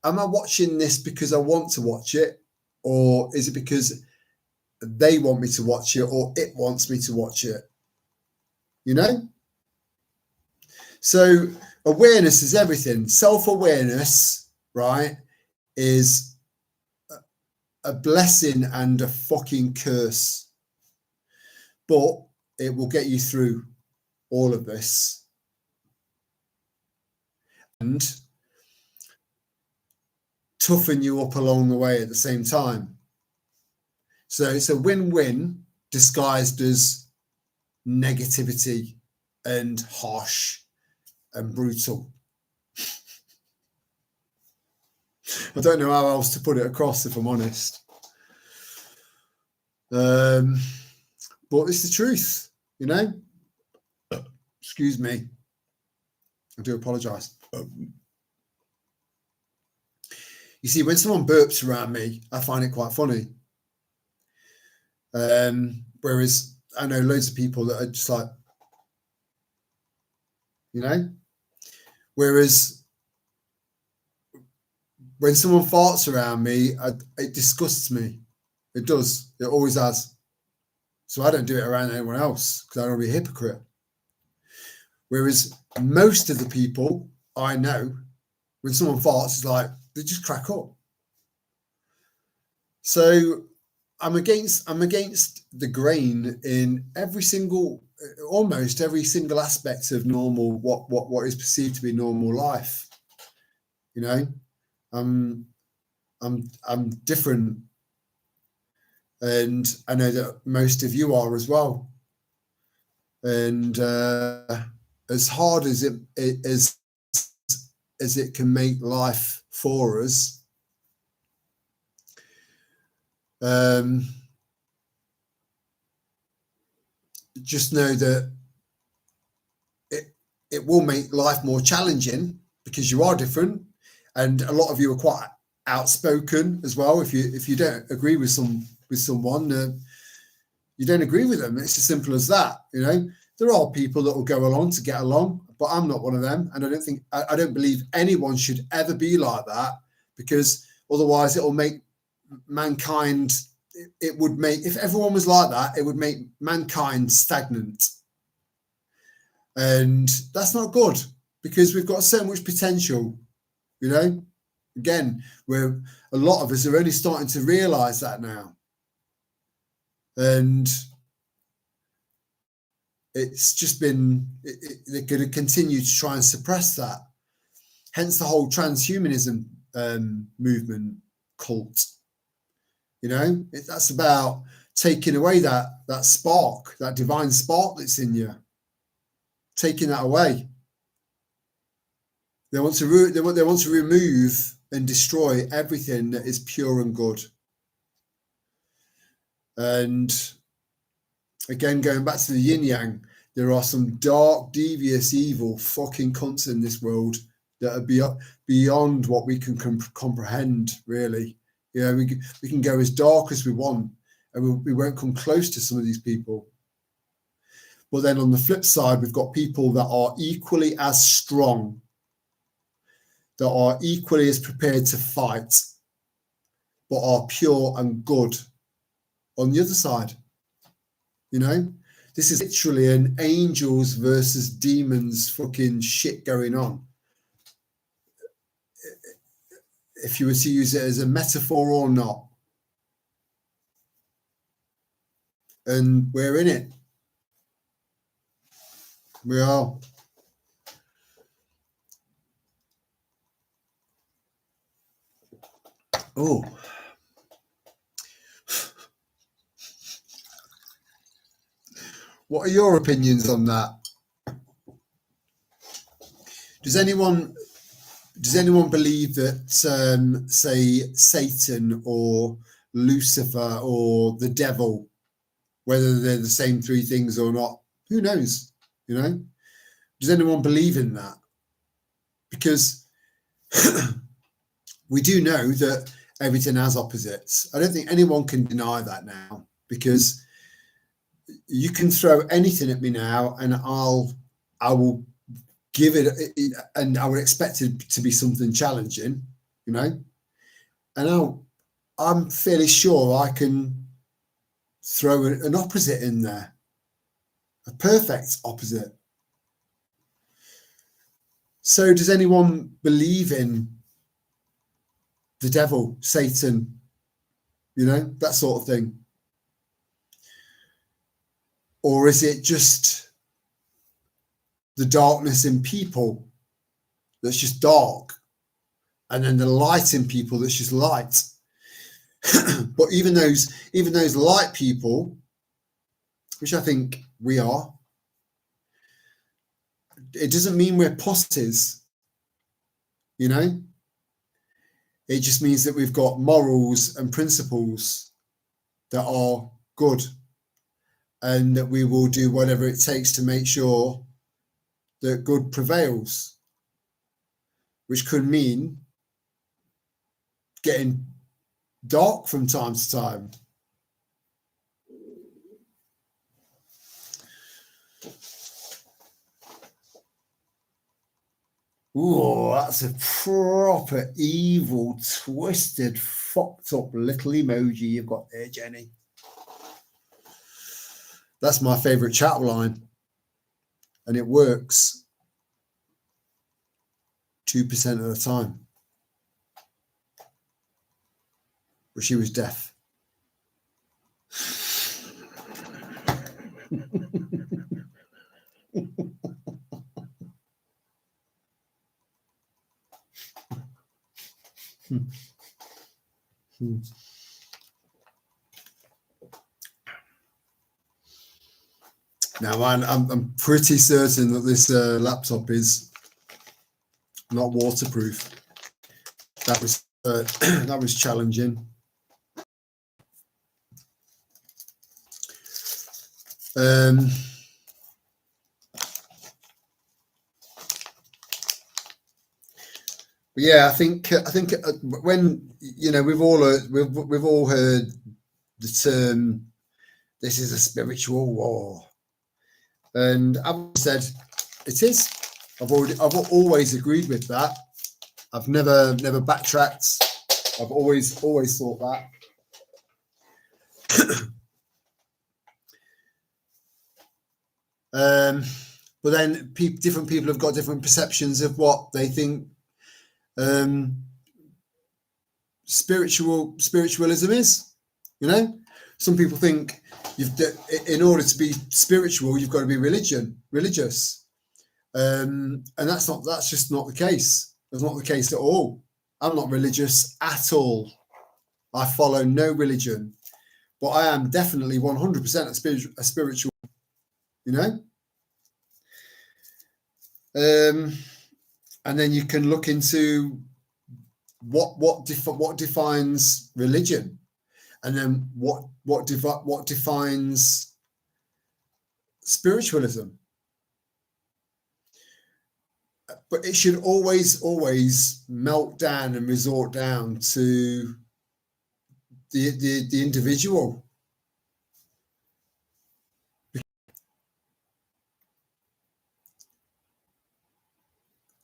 watching this because I want to watch it, or is it because they want me to watch it, or it wants me to watch it? You know? So awareness is everything. Self-awareness, right, is a blessing and a fucking curse. But it will get you through all of this. And toughen you up along the way at the same time. So it's a win-win disguised as negativity and harsh and brutal. I don't know how else to put it across, if I'm honest. But it's the truth, you know? Excuse me. I do apologise. You see, when someone burps around me, I find it quite funny. Whereas I know loads of people that are just like, you know? Whereas when someone farts around me, it disgusts me. It does. It always has. So I don't do it around anyone else because I don't want to be a hypocrite. Whereas most of the people I know, when someone farts, it's like they just crack up. So I'm against the grain in almost every single aspect of normal, what is perceived to be normal life. You know, I'm different, and I know that most of you are as well. And as hard as it can make life for us, just know that it will make life more challenging because you are different, and a lot of you are quite outspoken as well. If you don't agree with someone, you don't agree with them. It's as simple as that. You know, there are people that will go along to get along, but I'm not one of them, and I don't believe anyone should ever be like that, because otherwise it will make mankind. It would make, if everyone was like that, it would make mankind stagnant. And that's not good, because we've got so much potential, you know. Again, where a lot of us are only starting to realize that now. And it's just been, they're going to continue to try and suppress that. Hence the whole transhumanism movement cult. You know, that's about taking away that spark, that divine spark that's in you. Taking that away. They want to remove and destroy everything that is pure and good. And again, going back to the yin yang, there are some dark, devious, evil fucking cunts in this world that are beyond what we can comprehend, really. You know, we can go as dark as we want, and we won't come close to some of these people. But then on the flip side, we've got people that are equally as strong, that are equally as prepared to fight, but are pure and good on the other side. You know, this is literally an angels versus demons fucking shit going on. If you were to use it as a metaphor or not. And we're in it. We are. Oh. What are your opinions on that? Does anyone believe that, say, Satan or Lucifer or the devil, whether they're the same three things or not, who knows? You know, does anyone believe in that? Because we do know that everything has opposites. I don't think anyone can deny that now, because you can throw anything at me now and I will give it, and I would expect it to be something challenging, you know, and I'm fairly sure I can throw an opposite in there, a perfect opposite. So does anyone believe in the devil, Satan, you know, that sort of thing? Or is it just the darkness in people that's just dark, and then the light in people that's just light? But even those light people, which I think we are, it doesn't mean we're pussies, you know. It just means that we've got morals and principles that are good, and that we will do whatever it takes to make sure that good prevails, which could mean getting dark from time to time. Ooh, that's a proper evil, twisted, fucked up little emoji you've got there, Jenny. That's my favourite chat line. And it works 2% of the time. But she was deaf. Hmm. Hmm. Now, I'm pretty certain that this laptop is not waterproof. That was that was challenging. But yeah, I think when we've all heard the term, "This is a spiritual war," and I've said it is. I've always agreed with that. I've never backtracked. I've always thought that. But then different people have got different perceptions of what they think spiritualism is. Some people think in order to be spiritual, you've got to be religious, and that's just not the case. That's not the case at all. I'm not religious at all. I follow no religion, but I am definitely 100% a spiritual. And then you can look into what defines religion, and then what defines spiritualism. But it should always melt down and resort down to the individual.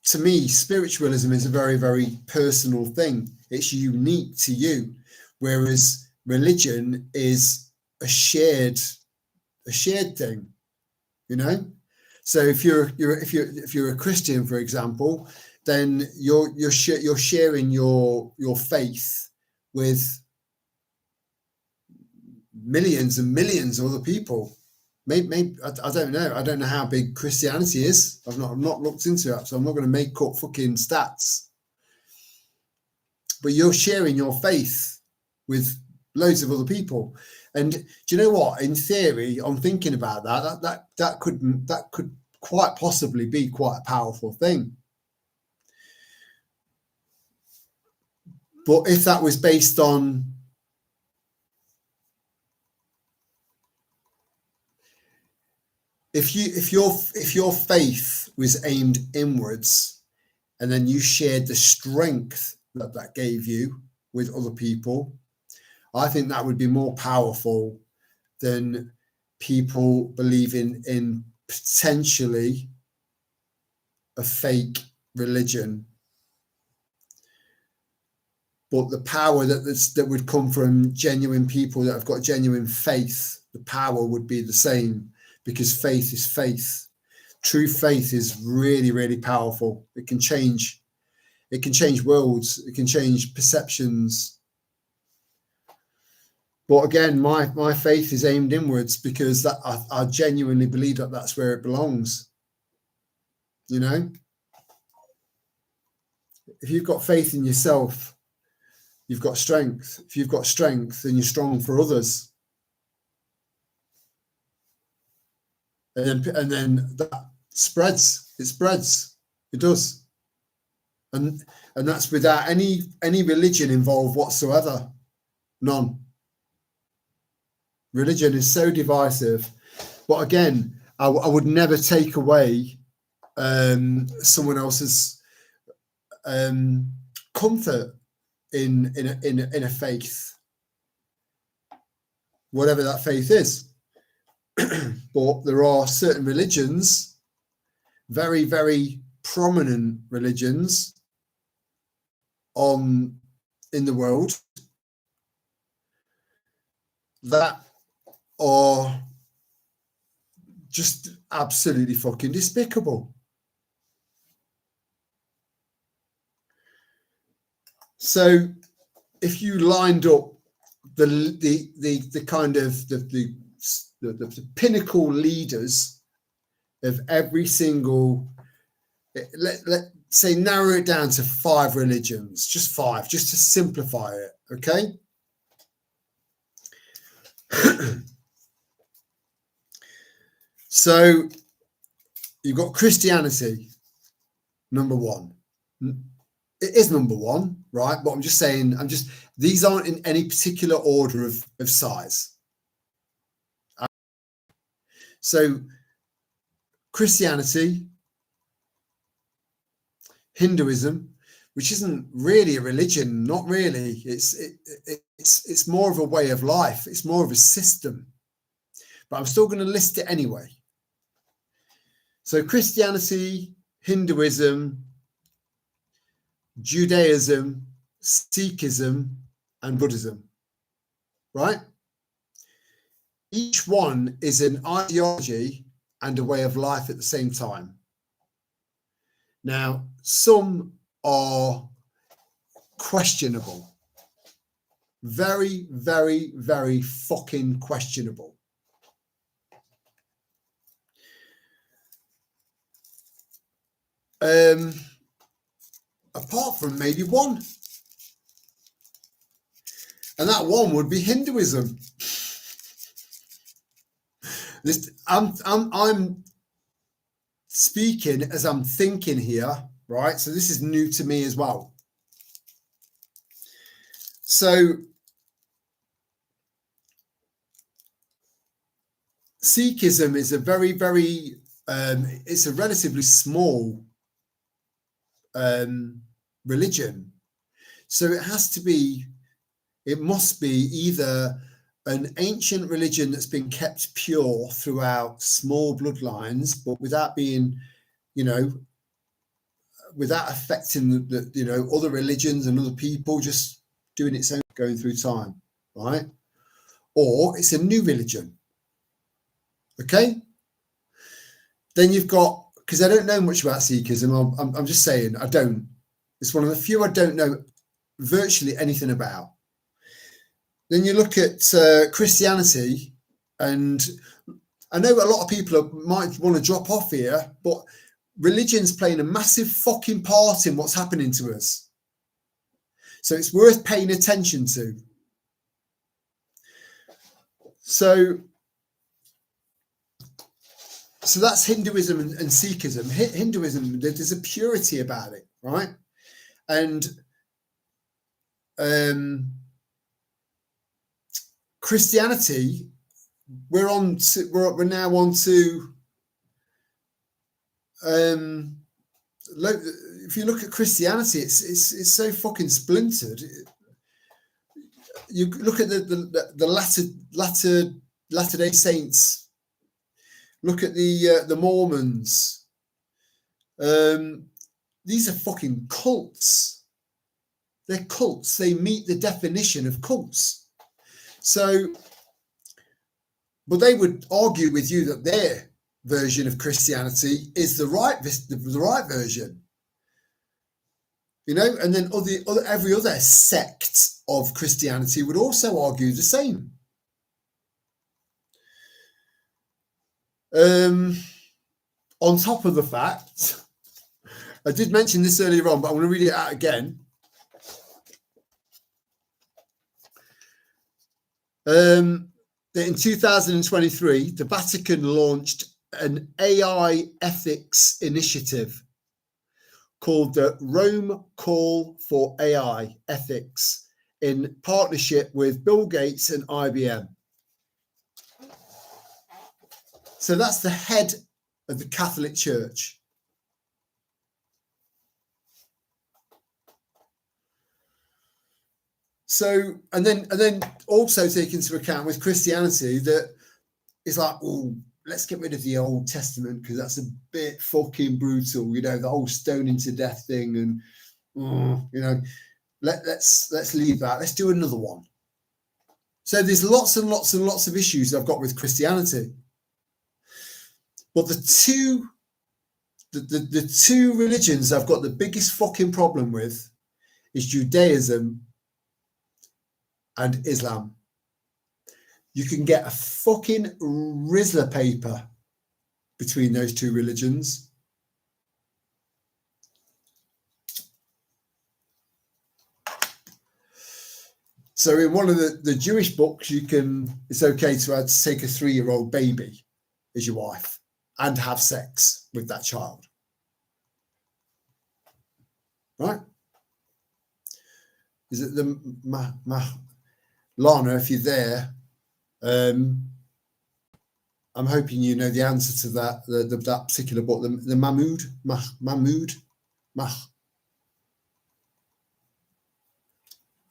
To me, spiritualism is a very, very personal thing. It's unique to you, whereas religion is a shared thing. So if you're a Christian, for example, then you're sharing your faith with millions and millions of other people. Maybe I don't know. I don't know how big Christianity is. I've not looked into it, so I'm not going to make up fucking stats. But you're sharing your faith with loads of other people, and do you know what? In theory, I'm thinking about that could quite possibly be quite a powerful thing. But if that was based on if your faith was aimed inwards, and then you shared the strength that gave you with other people, I think that would be more powerful than people believing in potentially a fake religion. But the power that would come from genuine people that have got genuine faith, the power would be the same, because faith is faith. True faith is really, really powerful. It can change worlds. It can change perceptions. But again, my faith is aimed inwards, because I genuinely believe that's where it belongs. If you've got faith in yourself, you've got strength. If you've got strength, then you're strong for others. And then that spreads. It spreads. It does. And that's without any religion involved whatsoever. None. Religion is so divisive. But again, I would never take away someone else's comfort in a faith, whatever that faith is. But there are certain religions, very, very prominent religions in the world, that are just absolutely fucking despicable. So if you lined up the kind of the pinnacle leaders of every single, say narrow it down to 5 religions, just 5, just to simplify it, okay? So you've got Christianity, number 1. It is number 1, right? But I'm just saying, these aren't in any particular order of size. So Christianity, Hinduism, which isn't really a religion, not really. It's more of a way of life. It's more of a system. But I'm still going to list it anyway. So Christianity, Hinduism, Judaism, Sikhism, and Buddhism, right? Each one is an ideology and a way of life at the same time. Now, some are questionable. Very, very, very fucking questionable. Apart from maybe one. And that one would be Hinduism. I'm speaking as I'm thinking here, right? So this is new to me as well. So Sikhism is a very, very, it's a relatively small religion. So it must be either an ancient religion that's been kept pure throughout small bloodlines, but without being, without affecting the other religions and other people, just doing its own, going through time, right? Or it's a new religion. Okay. Then you've got, because I don't know much about Sikhism, I'm just saying I don't. It's one of the few I don't know virtually anything about. Then you look at Christianity, and I know a lot of people might want to drop off here, but religion's playing a massive fucking part in what's happening to us. So it's worth paying attention to. So that's Hinduism and Sikhism. Hinduism, there's a purity about it, right? And Christianity, we're now on to if you look at Christianity, it's so fucking splintered. You look at the Latter-day Saints. Look at the Mormons. These are fucking cults. They're cults. They meet the definition of cults. So, but they would argue with you that their version of Christianity is the right version. And then every other sect of Christianity would also argue the same. On top of the fact, I did mention this earlier on, but I'm going to read it out again. That in 2023, the Vatican launched an AI ethics initiative called the Rome Call for AI Ethics in partnership with Bill Gates and IBM. So that's the head of the Catholic Church. So, and then also take into account with Christianity that it's like, oh, let's get rid of the Old Testament because that's a bit fucking brutal, the whole stoning to death thing, and let's leave that. Let's do another one. So there's lots and lots and lots of issues I've got with Christianity, but the two religions I've got the biggest fucking problem with is Judaism and Islam. You can get a fucking Rizzler paper between those two religions. So in one of the Jewish books, it's okay to take a 3-year-old baby as your wife and have sex with that child. Right? Is it Lana, if you're there, I'm hoping you know the answer to that, that particular book, the Mahmoud.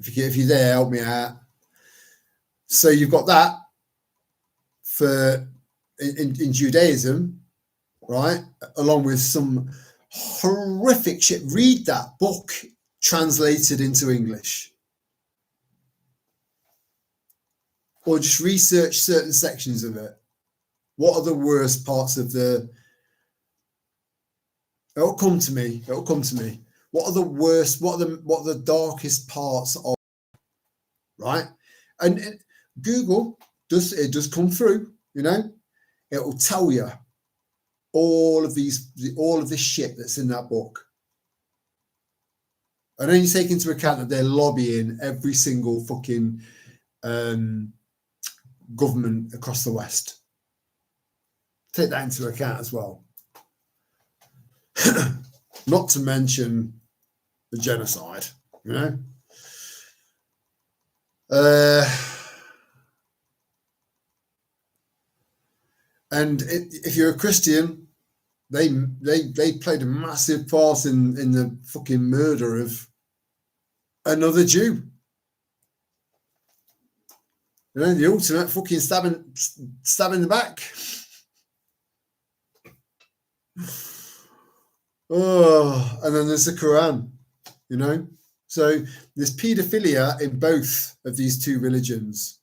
If you're there, help me out. So you've got that for in Judaism, right? Along with some horrific shit. Read that book translated into English, or just research certain sections of it. What are the worst parts of it'll come to me. What are the worst, what are the darkest parts of, right? And Google does come through, you know, it will tell you all of this shit that's in that book. And then you take into account that they're lobbying every single fucking government across the West. Take that into account as well. Not to mention the genocide, you know. And if you're a Christian, they played a massive part in the fucking murder of another Jew. You know, the ultimate fucking stab in the back. Oh, and then there's the Quran, you know. So there's paedophilia in both of these two religions.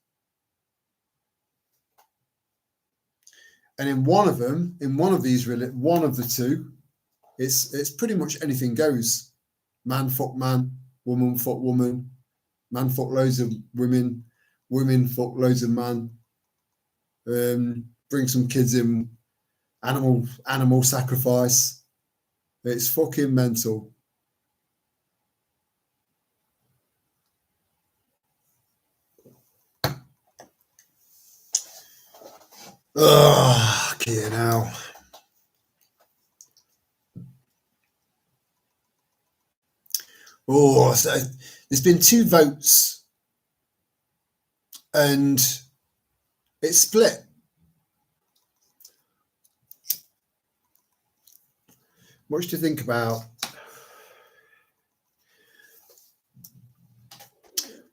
And in one of them, one of the two, it's pretty much anything goes. Man fuck man, woman fuck woman, man fuck loads of women, women fuck loads of man. Bring some kids in, animal sacrifice. It's fucking mental. Ugh, okay now. Oh, so there's been 2 votes and it's split. Much to think about.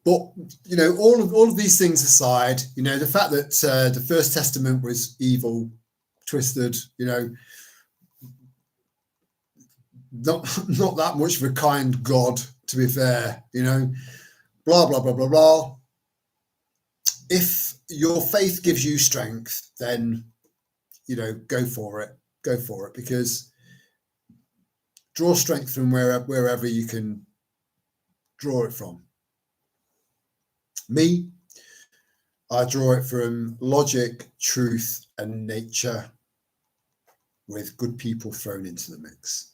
But, you know, all of these things aside, you know, the fact that the First Testament was evil, twisted, you know, not that much of a kind God, to be fair, you know, blah, blah, blah, blah, blah. If your faith gives you strength, then, you know, go for it, because draw strength from wherever you can draw it from. Me, I draw it from logic, truth, and nature, with good people thrown into the mix.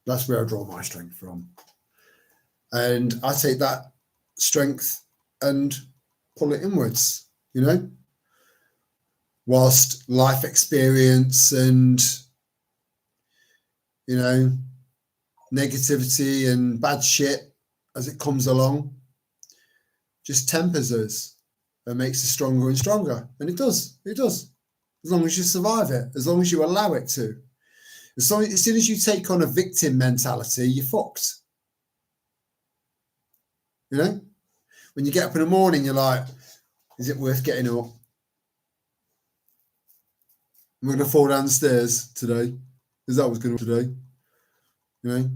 That's where I draw my strength from. And I take that strength and pull it inwards, you know, whilst life experience and, you know, negativity and bad shit as it comes along just tempers us and makes us stronger and stronger. And it does. As long as you survive it, as long as you allow it to. As soon as you take on a victim mentality, you're fucked. You know? When you get up in the morning, you're like, is it worth getting up? I'm going to fall down the stairs today. Is that what's going to today? You know?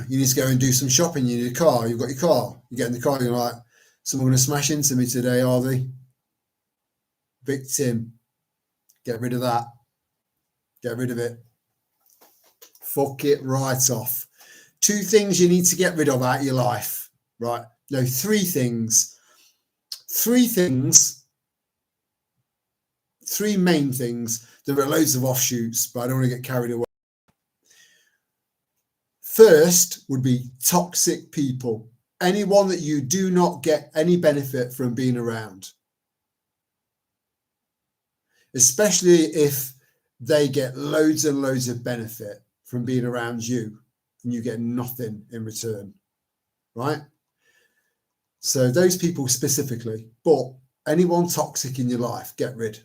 You need to go and do some shopping. You need a car. You've got your car. You get in the car. You're like, someone going to smash into me today, are they? Victim. Get rid of that. Get rid of it. Fuck it right off. 2 things you need to get rid of out of your life. Right? No, 3 things. 3 things. 3 main things. There are loads of offshoots, but I don't want to get carried away. First would be toxic people. anyone that you do not get any benefit from being around, especially if they get loads and loads of benefit from being around you and you get nothing in return, right? So those people specifically, but anyone toxic in your life, get rid.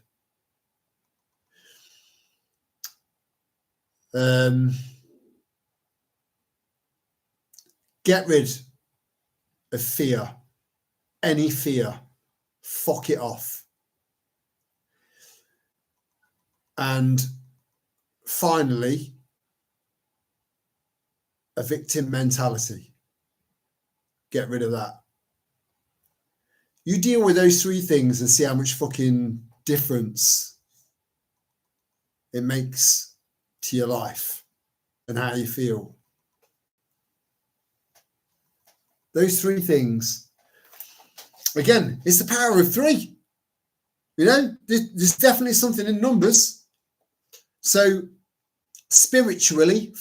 Get rid of fear, any fear, fuck it off. And finally, a victim mentality. Get rid of that. You deal with those three things and see how much fucking difference it makes to your life and how you feel. Those three things. Again, it's the power of three. You know, there's definitely something in numbers. So spiritually,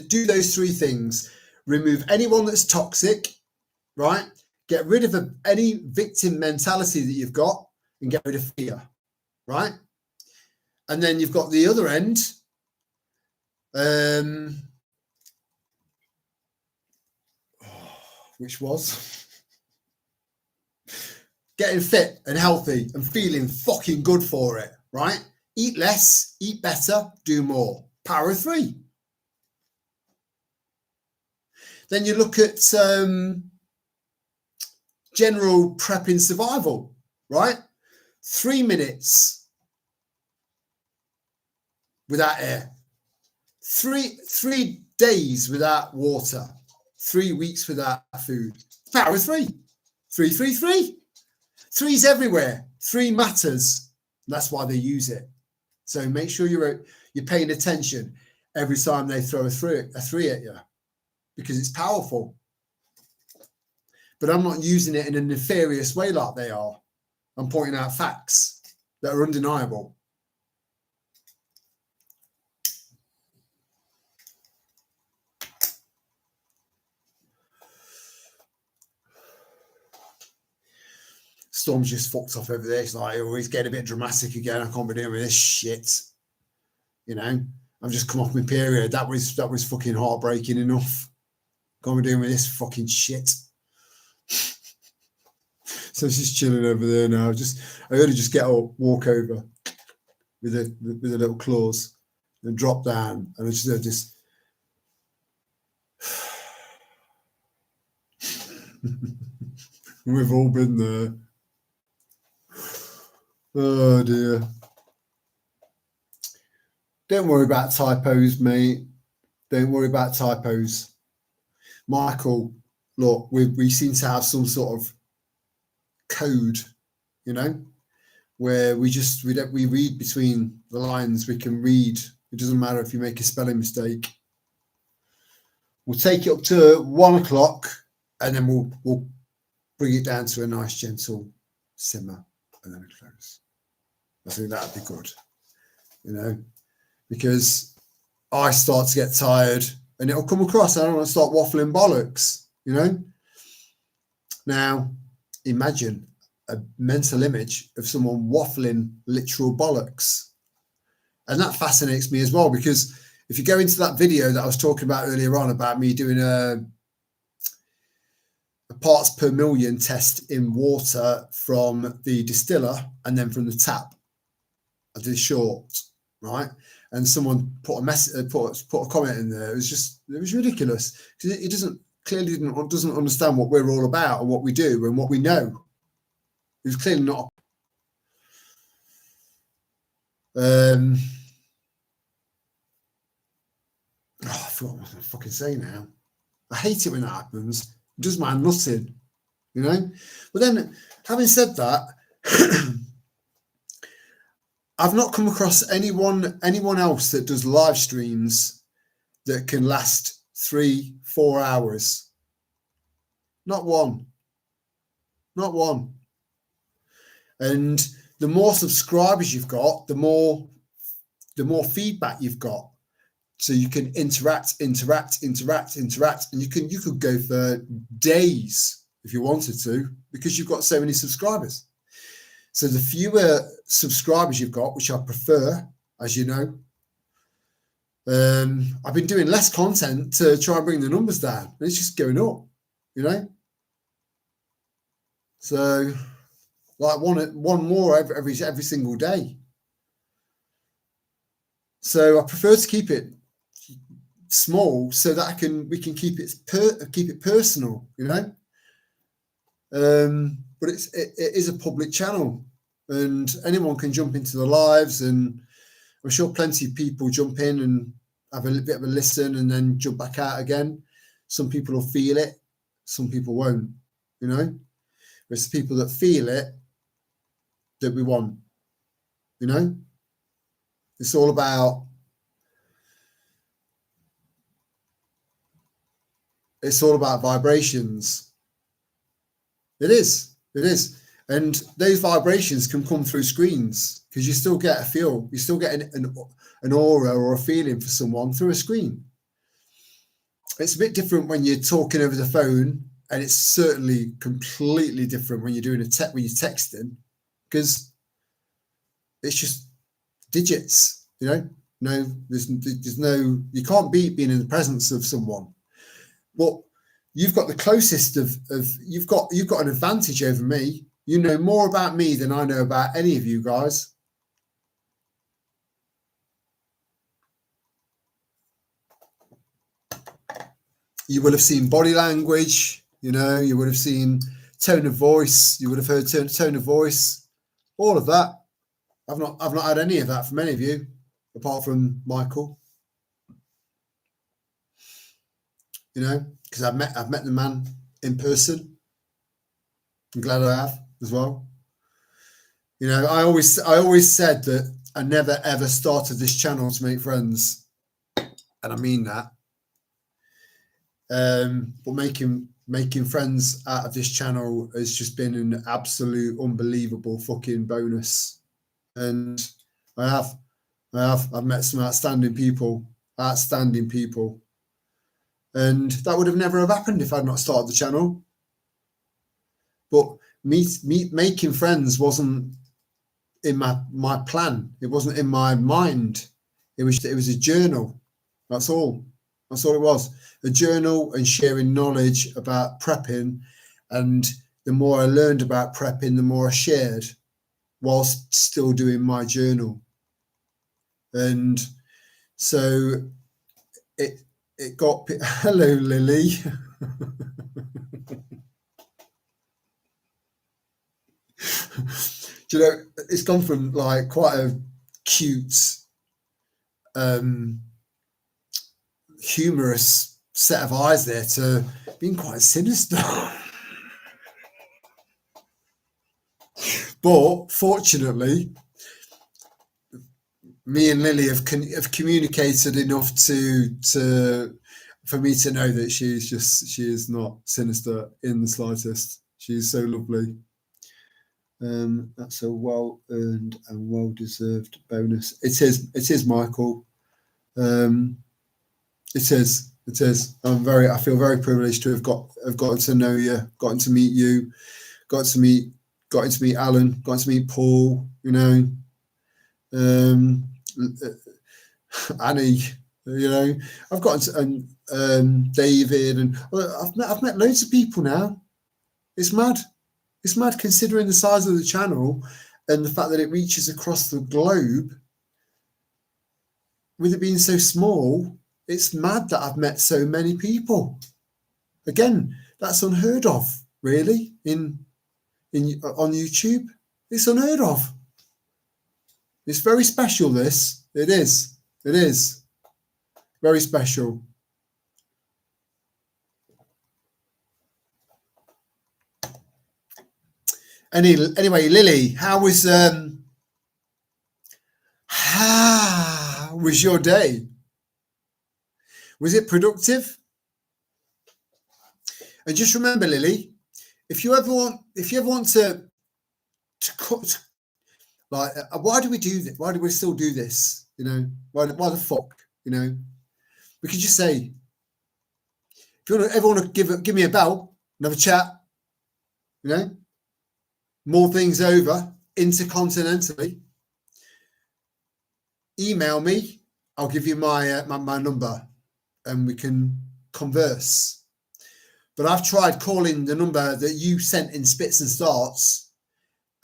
do those three things. Remove anyone that's toxic, right? Get rid of any victim mentality that you've got and get rid of fear, right? And then you've got the other end. Which was getting fit and healthy and feeling fucking good for it, right? Eat less, eat better, do more. Power of three. Then you look at general prepping survival, right? 3 minutes without air. 3 days without water. 3 weeks without food. Power of three. 3, 3, 3. Three's everywhere. 3 matters. That's why they use it. So make sure you're paying attention every time they throw a three at you, because it's powerful. But I'm not using it in a nefarious way like they are. I'm pointing out facts that are undeniable. Storm's just fucked off over there. It's like, I always get a bit dramatic again. I can't be doing with this shit. You know, I've just come off my period. That was fucking heartbreaking enough. Can't be doing with this fucking shit. So she's chilling over there now. I only just get up, walk over with a little claws and drop down, and I just heard this. We've all been there. Oh dear. Don't worry about typos, mate. Don't worry about typos. Michael, look, we seem to have some sort of code, you know, where we read between the lines. We can read. It doesn't matter if you make a spelling mistake. We'll take it up to 1 o'clock, and then we'll bring it down to a nice gentle simmer, and then close. I think that'd be good, you know, because I start to get tired and it'll come across. I don't want to start waffling bollocks, you know. Now, imagine a mental image of someone waffling literal bollocks. And that fascinates me as well, because if you go into that video that I was talking about earlier on about me doing a parts per million test in water from the distiller and then from the tap, I did short, right? And someone put a comment in there. It was ridiculous, because it doesn't understand what we're all about and what we do and what we know. It was clearly not. I forgot what I'm fucking saying now. I hate it when that happens. It does my nothing, you know. But then, having said that, I've not come across anyone else that does live streams that can last 3-4 hours. Not one. Not one. And the more subscribers you've got, the more feedback you've got. So you can interact, and you could go for days if you wanted to, because you've got so many subscribers. So the fewer subscribers you've got, which I prefer, as you know, I've been doing less content to try and bring the numbers down. And it's just going up, you know. So like one more every single day. So I prefer to keep it small so that we can keep it personal, you know. But it is a public channel, and anyone can jump into the lives, and I'm sure plenty of people jump in and have a bit of a listen and then jump back out again. Some people will feel it, some people won't, you know. It's the people that feel it that we want, you know. It's all about vibrations. It is. And those vibrations can come through screens, because you still get a feel, you still get an aura or a feeling for someone through a screen. It's a bit different when you're talking over the phone, and it's certainly completely different when you're doing when you're texting, because it's just digits, you know. No, there's no, you can't beat being in the presence of someone. But you've got the closest of you've got an advantage over me. You know more about me than I know about any of you guys. You would have seen body language, you know, you would have seen tone of voice, you would have heard tone of voice, all of that. I've not had any of that from any of you, apart from Michael. You know, because I've met the man in person. I'm glad I have as well. You know, I always said that I never ever started this channel to make friends, and I mean that. But making friends out of this channel has just been an absolute unbelievable fucking bonus. And I've met some outstanding people, and that would have never have happened if I'd not started the channel. But making friends wasn't in my plan. It wasn't in my mind. It was a journal. That's all it was. A journal and sharing knowledge about prepping. And the more I learned about prepping, the more I shared whilst still doing my journal. And so it got, hello, Lily. Do you know, it's gone from like quite a cute, humorous set of eyes there to being quite sinister. But fortunately, me and Lily have communicated enough for me to know that she is not sinister in the slightest. She's so lovely. That's a well-earned and well-deserved bonus. It is, Michael. It is. I feel very privileged to have gotten to know you, gotten to meet you, gotten to meet Alan, gotten to meet Paul. You know, Annie. You know, I've gotten to David, and I've met loads of people now. It's mad. It's mad considering the size of the channel and the fact that it reaches across the globe. With it being so small, it's mad that I've met so many people. Again, that's unheard of, really, on YouTube. It's unheard of. It's very special, this. It is. Very special. Anyway, Lily, how was your day? Was it productive? And just remember, Lily, if you ever want to cut, like, why do we do this? Why do we still do this? You know, why the fuck? You know, We could just say, if you ever want to give me a bell and have a chat, you know, more things over intercontinentally, email me. I'll give you my my number and we can converse. But I've tried calling the number that you sent in spits and starts,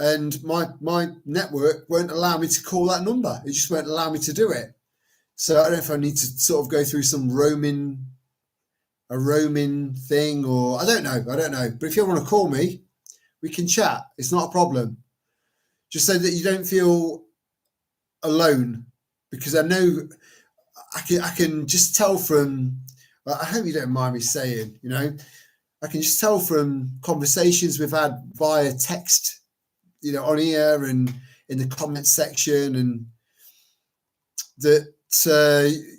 and my network won't allow me to call that number. It just won't allow me to do it. So I don't know if I need to sort of go through some roaming thing, or I don't know. But if you want to call me, we can chat. It's not a problem. Just so that you don't feel alone, because I know I can just tell from, I hope you don't mind me saying, you know, I can just tell from conversations we've had via text, you know, on here and in the comment section, and that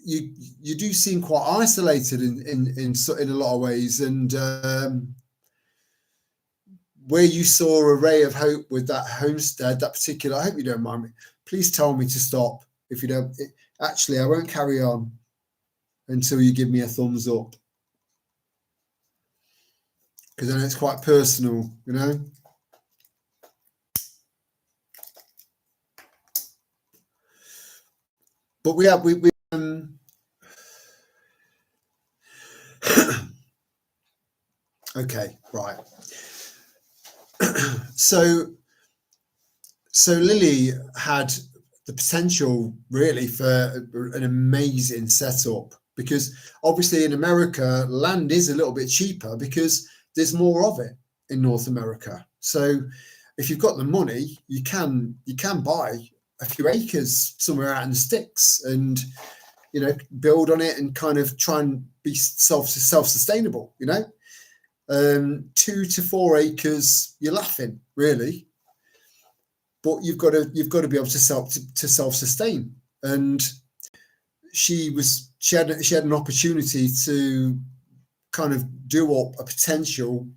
you do seem quite isolated in a lot of ways, and where you saw a ray of hope with that homestead, that particular, I hope you don't mind me. Please tell me to stop. If you don't, actually, I won't carry on until you give me a thumbs up, because I know it's quite personal, you know. But we okay, right. So Lily had the potential really for an amazing setup, because obviously in America land is a little bit cheaper because there's more of it in North America. So if you've got the money, you can buy a few acres somewhere out in the sticks and, you know, build on it and kind of try and be self-sustainable, you know. 2 to 4 acres, you're laughing, really. But you've got to be able to self-sustain. And she had an opportunity to kind of do up a potential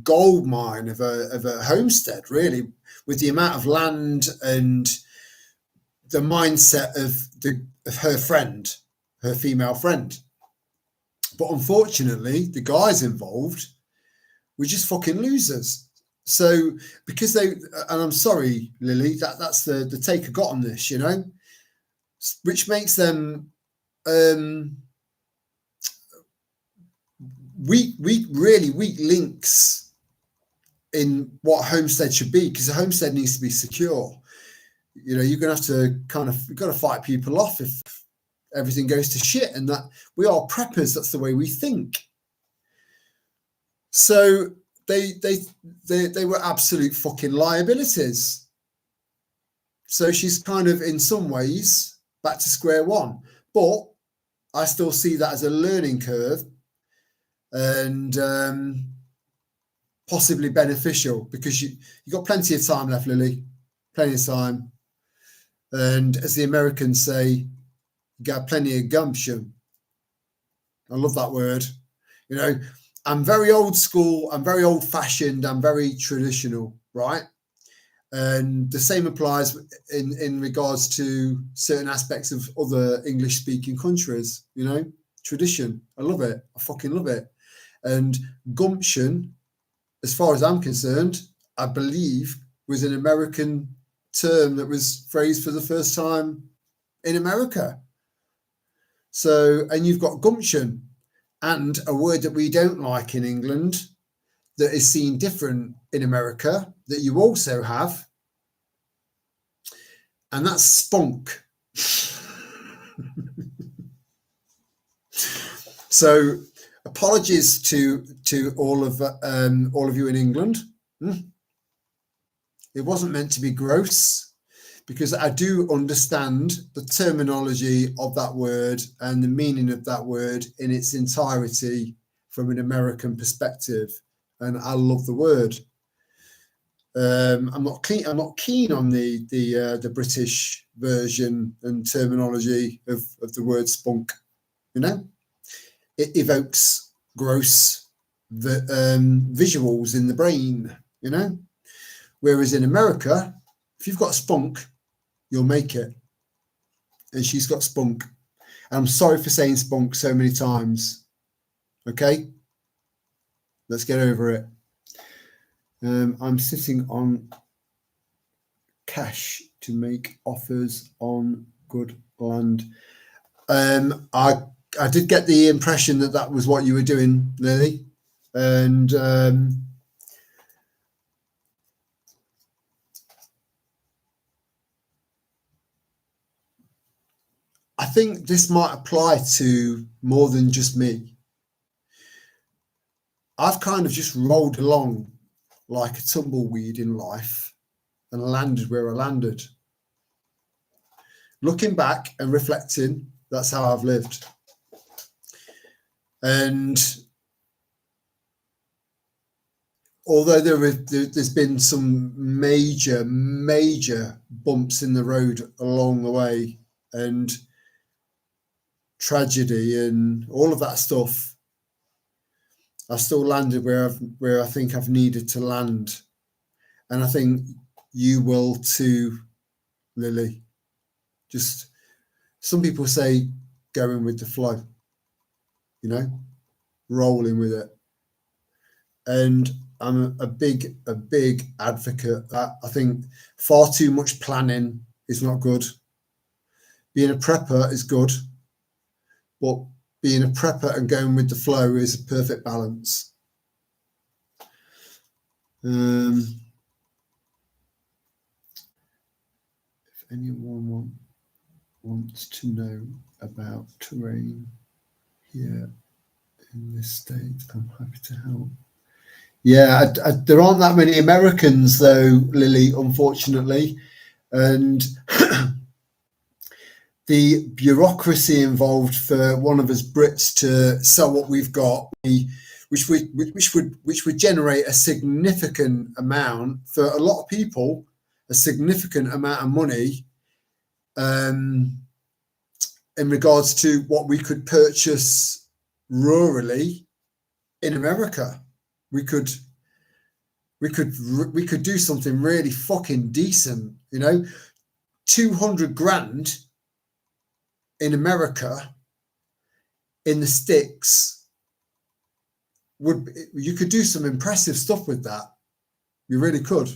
gold mine of a homestead, really, with the amount of land and the mindset of her friend, her female friend. But unfortunately, the guys involved were just fucking losers. So because and I'm sorry, Lily, that's the take I got on this, you know, which makes them really weak links in what a homestead should be, because a homestead needs to be secure. You know, you're going to have to you've got to fight people off if everything goes to shit, and that we are preppers. That's the way we think. So they were absolute fucking liabilities. So she's kind of in some ways back to square one, but I still see that as a learning curve and possibly beneficial, because you got plenty of time left, Lily, plenty of time. And as the Americans say, you got plenty of gumption. I love that word. You know, I'm very old school, I'm very old fashioned, I'm very traditional, right? And the same applies in regards to certain aspects of other English speaking countries, you know, tradition. I love it. I fucking love it. And gumption, as far as I'm concerned, I believe was an American term that was phrased for the first time in America. So, and you've got gumption, and a word that we don't like in England that is seen different in America that you also have, and that's spunk. So apologies to all of you in England. It wasn't meant to be gross, because I do understand the terminology of that word and the meaning of that word in its entirety from an American perspective, and I love the word. I'm not keen on the British version and terminology of the word spunk. You know, it evokes gross visuals in the brain. You know, whereas in America, if you've got spunk, you'll make it. And she's got spunk. I'm sorry for saying spunk so many times. Okay, let's get over it. I'm sitting on cash to make offers on good land. I did get the impression that that was what you were doing, Lily, and I think this might apply to more than just me. I've kind of just rolled along like a tumbleweed in life and landed where I landed. Looking back and reflecting, that's how I've lived. And although there's been some major bumps in the road along the way and tragedy and all of that stuff, I still landed where I think I've needed to land. And I think you will too, Lily. Just some people say going with the flow, you know, rolling with it. And I'm a big advocate that I think far too much planning is not good. Being a prepper is good, but being a prepper and going with the flow is a perfect balance. If anyone wants to know about terrain here in this state, I'm happy to help. Yeah, there aren't that many Americans though, Lily, unfortunately, and the bureaucracy involved for one of us Brits to sell what we've got, which would generate a significant amount for a lot of people, a significant amount of money, in regards to what we could purchase rurally in America. We could do something really fucking decent, you know. 200 grand in America, in the sticks, you could do some impressive stuff with that. You really could.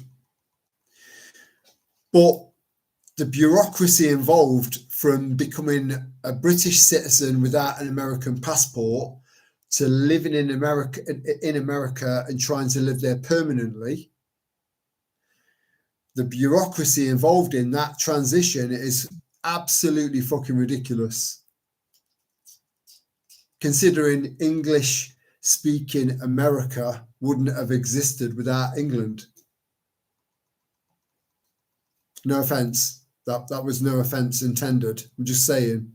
But the bureaucracy involved from becoming a British citizen without an American passport to living in America and trying to live there permanently, the bureaucracy involved in that transition is absolutely fucking ridiculous. Considering English speaking America wouldn't have existed without England. No offense. That was no offense intended. I'm just saying.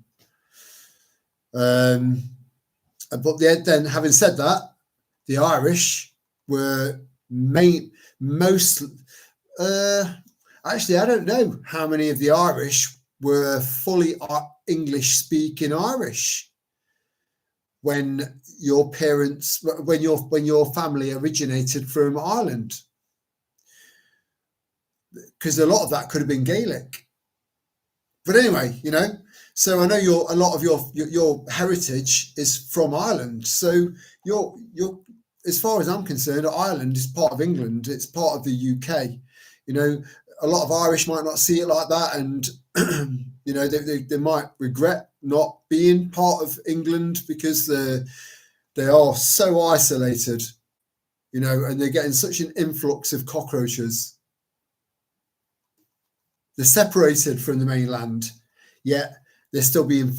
But then, having said that, the Irish were most. Actually, I don't know how many of the Irish were fully English-speaking Irish when your family originated from Ireland, because a lot of that could have been Gaelic. But anyway, you know. So I know a lot of your heritage is from Ireland. So you're as far as I'm concerned, Ireland is part of England. It's part of the UK. You know, a lot of Irish might not see it like that, and you know they might regret not being part of England because they are so isolated. You know, and they're getting such an influx of cockroaches. They're separated from the mainland, yet they're still being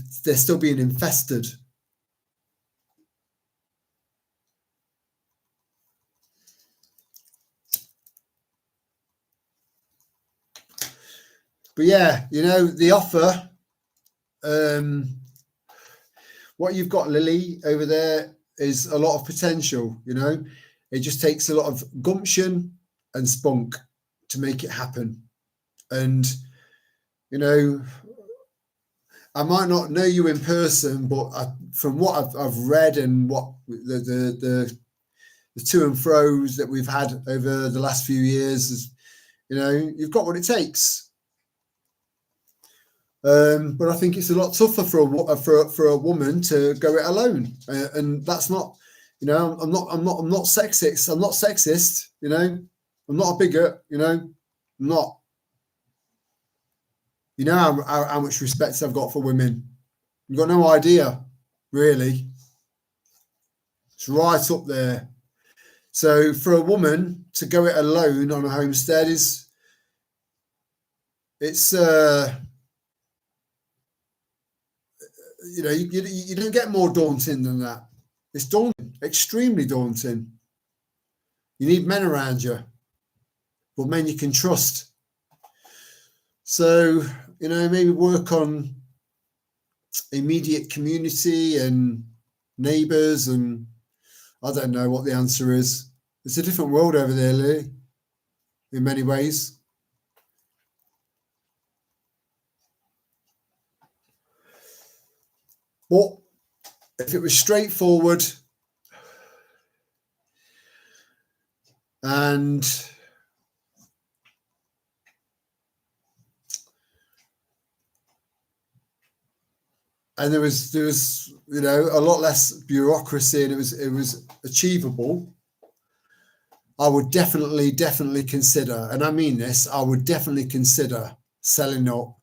infested. But yeah, you know, the offer, what you've got, Lily, over there is a lot of potential. You know, it just takes a lot of gumption and spunk to make it happen. And you know, I might not know you in person, but from what I've read and what the to and fro's that we've had over the last few years, is, you know, you've got what it takes. But I think it's a lot tougher for a woman to go it alone, and that's not, I'm not sexist. I'm not sexist. I'm not a bigot. I'm not. You know how much respect I've got for women. You've got no idea, really. It's right up there. So for a woman to go it alone on a homestead it's you don't get more daunting than that. It's daunting, extremely daunting. You need men around you, but men you can trust. So, maybe work on immediate community and neighbours, and I don't know what the answer is. It's a different world over there, Lily, in many ways. But if it was straightforward and there was a lot less bureaucracy, and it was achievable, I would definitely consider, and I mean this, I would definitely consider selling up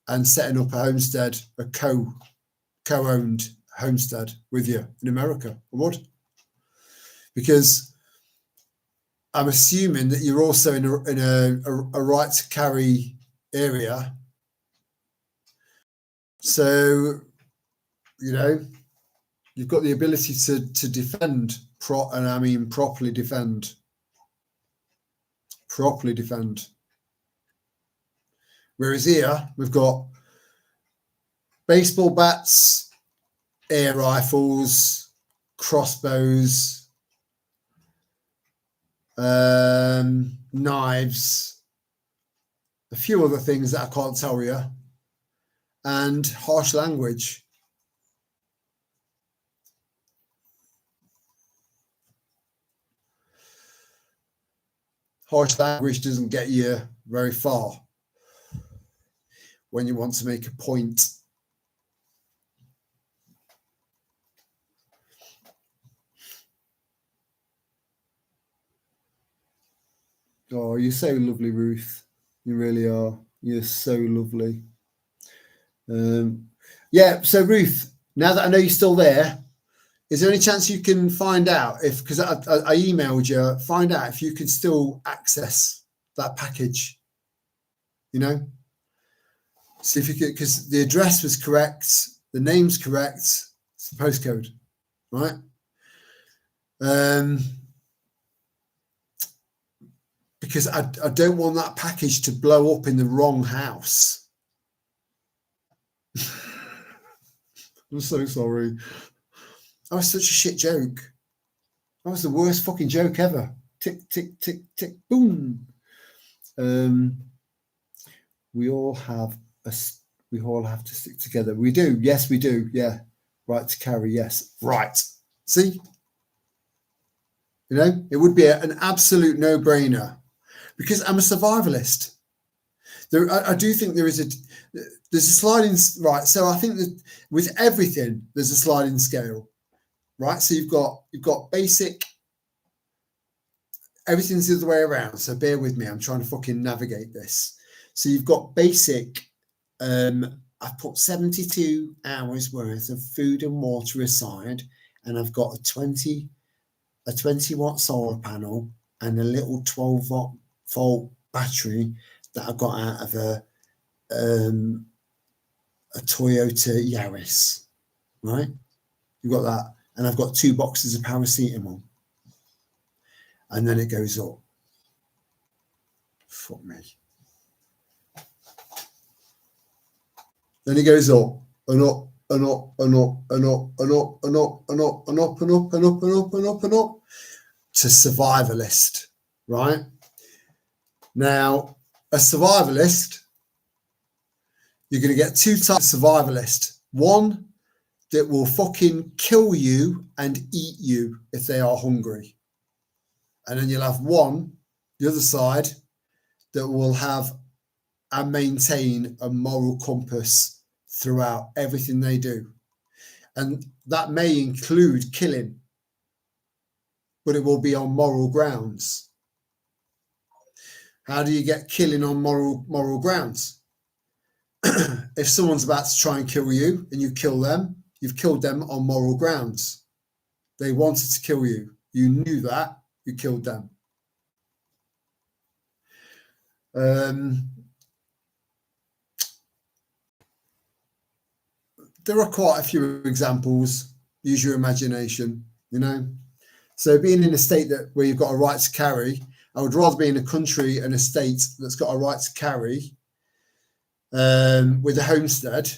and setting up a homestead, a co-owned homestead with you in America. I would, because I'm assuming that you're also in a right to carry area. So, you've got the ability to defend, and I mean properly defend. Whereas here, we've got baseball bats, air rifles, crossbows, knives, a few other things that I can't tell you, and harsh language. Harsh language doesn't get you very far when you want to make a point. Oh, you're so lovely, Ruth. You really are. You're so lovely. Yeah, so Ruth, now that I know you're still there, is there any chance you can find out if, because I emailed you, find out if you can still access that package, see if you could, because the address was correct, the name's correct, it's the postcode, right? Because I don't want that package to blow up in the wrong house. I'm so sorry. That was such a shit joke. That was the worst fucking joke ever. Tick, tick, tick, tick, boom. We all have to stick together. We do. Yes, we do. Yeah. Right to carry. Yes. Right. See? It would be an absolute no-brainer, because I'm a survivalist. I do think there's a sliding, right? So I think that with everything, there's a sliding scale. Right, so you've got basic, everything's the other way around, so bear with me, I'm trying to fucking navigate this. So you've got basic, I've put 72 hours worth of food and water aside, and I've got a 20 watt solar panel and a little 12 volt battery that I got out of a Toyota Yaris, right? You've got that. And I've got 2 boxes of paracetamol. And then it goes up. Fuck me. Then it goes up and up and up and up and up and up and up and up and up and up and up and up and up and up to survivalist, right? Now, a survivalist, you're going to get 2 types of survivalist. One that will fucking kill you and eat you if they are hungry. And then you'll have one, the other side, that will have and maintain a moral compass throughout everything they do. And that may include killing, but it will be on moral grounds. How do you get killing on moral grounds? If someone's about to try and kill you and you kill them, you've killed them on moral grounds. They wanted to kill you. You knew that. You killed them. There are quite a few examples. Use your imagination, you know. So being in a state where you've got a right to carry, I would rather be in a country and a state that's got a right to carry with a homestead,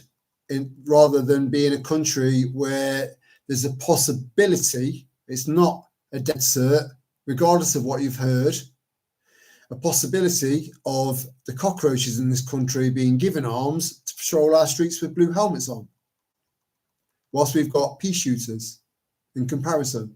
rather than be in a country where there's a possibility, it's not a dead cert, regardless of what you've heard, a possibility of the cockroaches in this country being given arms to patrol our streets with blue helmets on, whilst we've got pea shooters in comparison.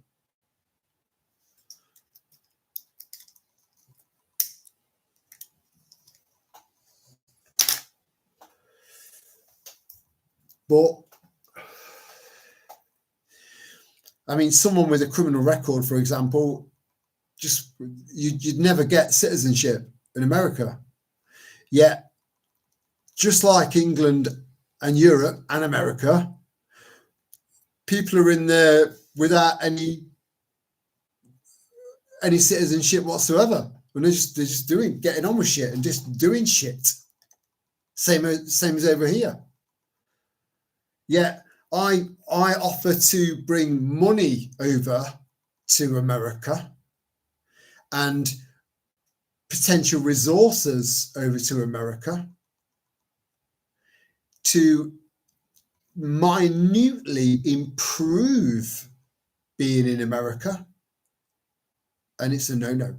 But I mean, someone with a criminal record, for example, just you'd never get citizenship in America. Yet, just like England and Europe and America, people are in there without any citizenship whatsoever, and they're just getting on with shit and just doing shit. Same as over here. Yet I offer to bring money over to America and potential resources over to America to minutely improve being in America, and it's a no-no.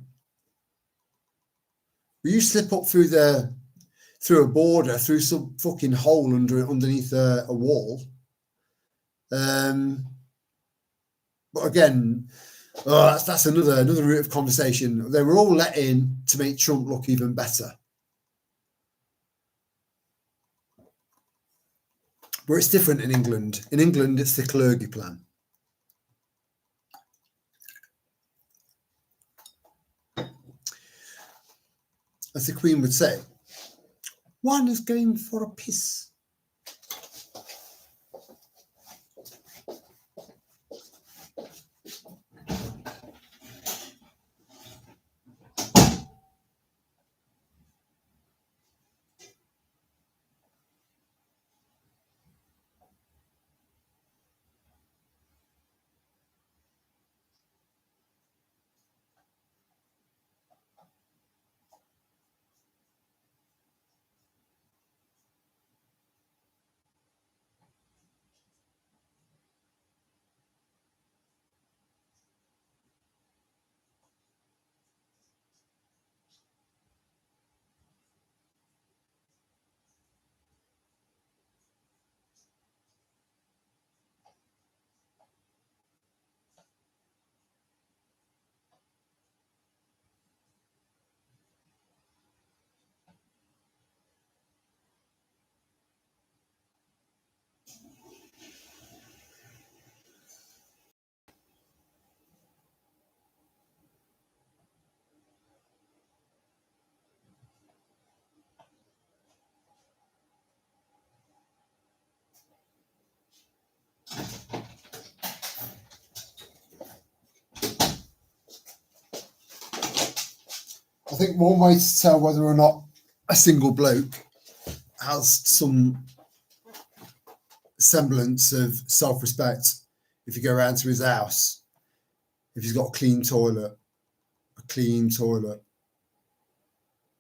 You slip up through a border, through some fucking hole underneath a wall. But again, that's another route of conversation. They were all let in to make Trump look even better. But it's different in England. In England, it's the clergy plan. As the Queen would say, one is going for a piss. I think one way to tell whether or not a single bloke has some semblance of self-respect, if you go around to his house, if he's got a clean toilet,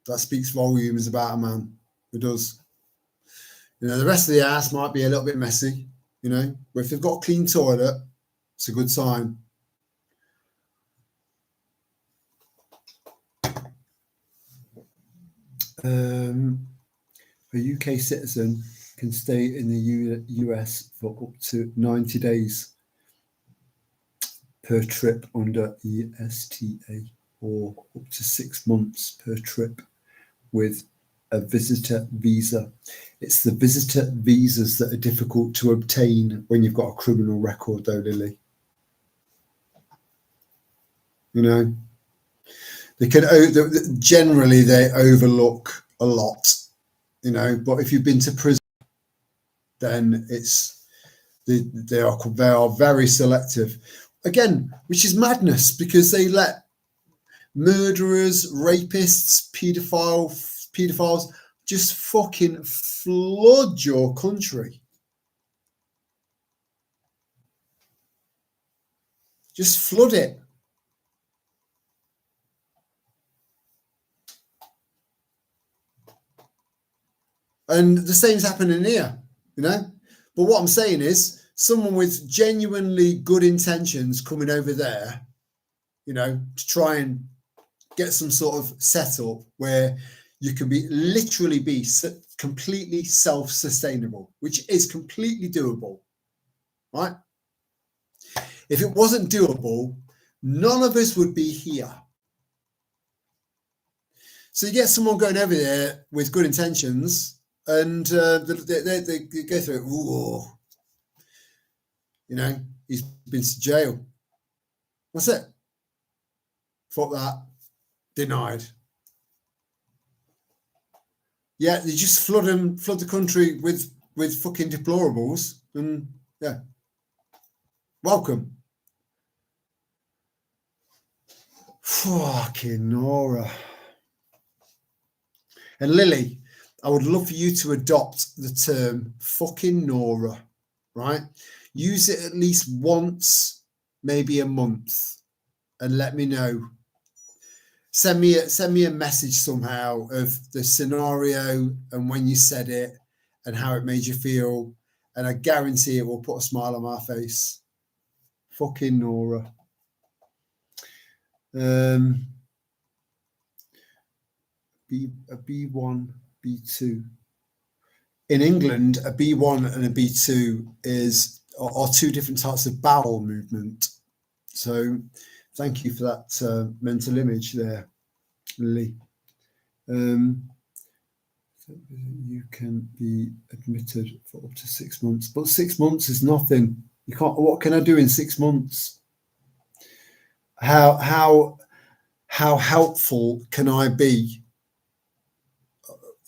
that speaks volumes about a man. It does. You know, the rest of the house might be a little bit messy, you know, but if they've got a clean toilet, it's a good sign. A UK citizen can stay in the US for up to 90 days per trip under ESTA, or up to 6 months per trip with a visitor visa. It's the visitor visas that are difficult to obtain when you've got a criminal record, though, Lily. You know, they can generally they overlook a lot, you know. But if you've been to prison, then they are very selective. Again, which is madness, because they let murderers, rapists, paedophiles just fucking flood your country. Just flood it. And the same's happening here, you know. But what I'm saying is, someone with genuinely good intentions coming over there, you know, to try and get some sort of setup where you can literally be completely self-sustainable, which is completely doable, right? If it wasn't doable, none of us would be here. So you get someone going over there with good intentions, and they go through it. Ooh, you know, he's been to jail. That's it. Fuck that. Denied. Yeah, they just flood the country with fucking deplorables, and yeah, welcome. Fucking Nora. And Lily, I would love for you to adopt the term fucking Nora, right? Use it at least once, maybe a month, and let me know. Send me a message somehow of the scenario and when you said it and how it made you feel, and I guarantee it will put a smile on my face. Fucking Nora. A B1, B2. In England, a B1 and a B2 are two different types of bowel movement. So thank you for that mental image there, Lily. You can be admitted for up to 6 months, but 6 months is nothing. You can't. What can I do in 6 months? How helpful can I be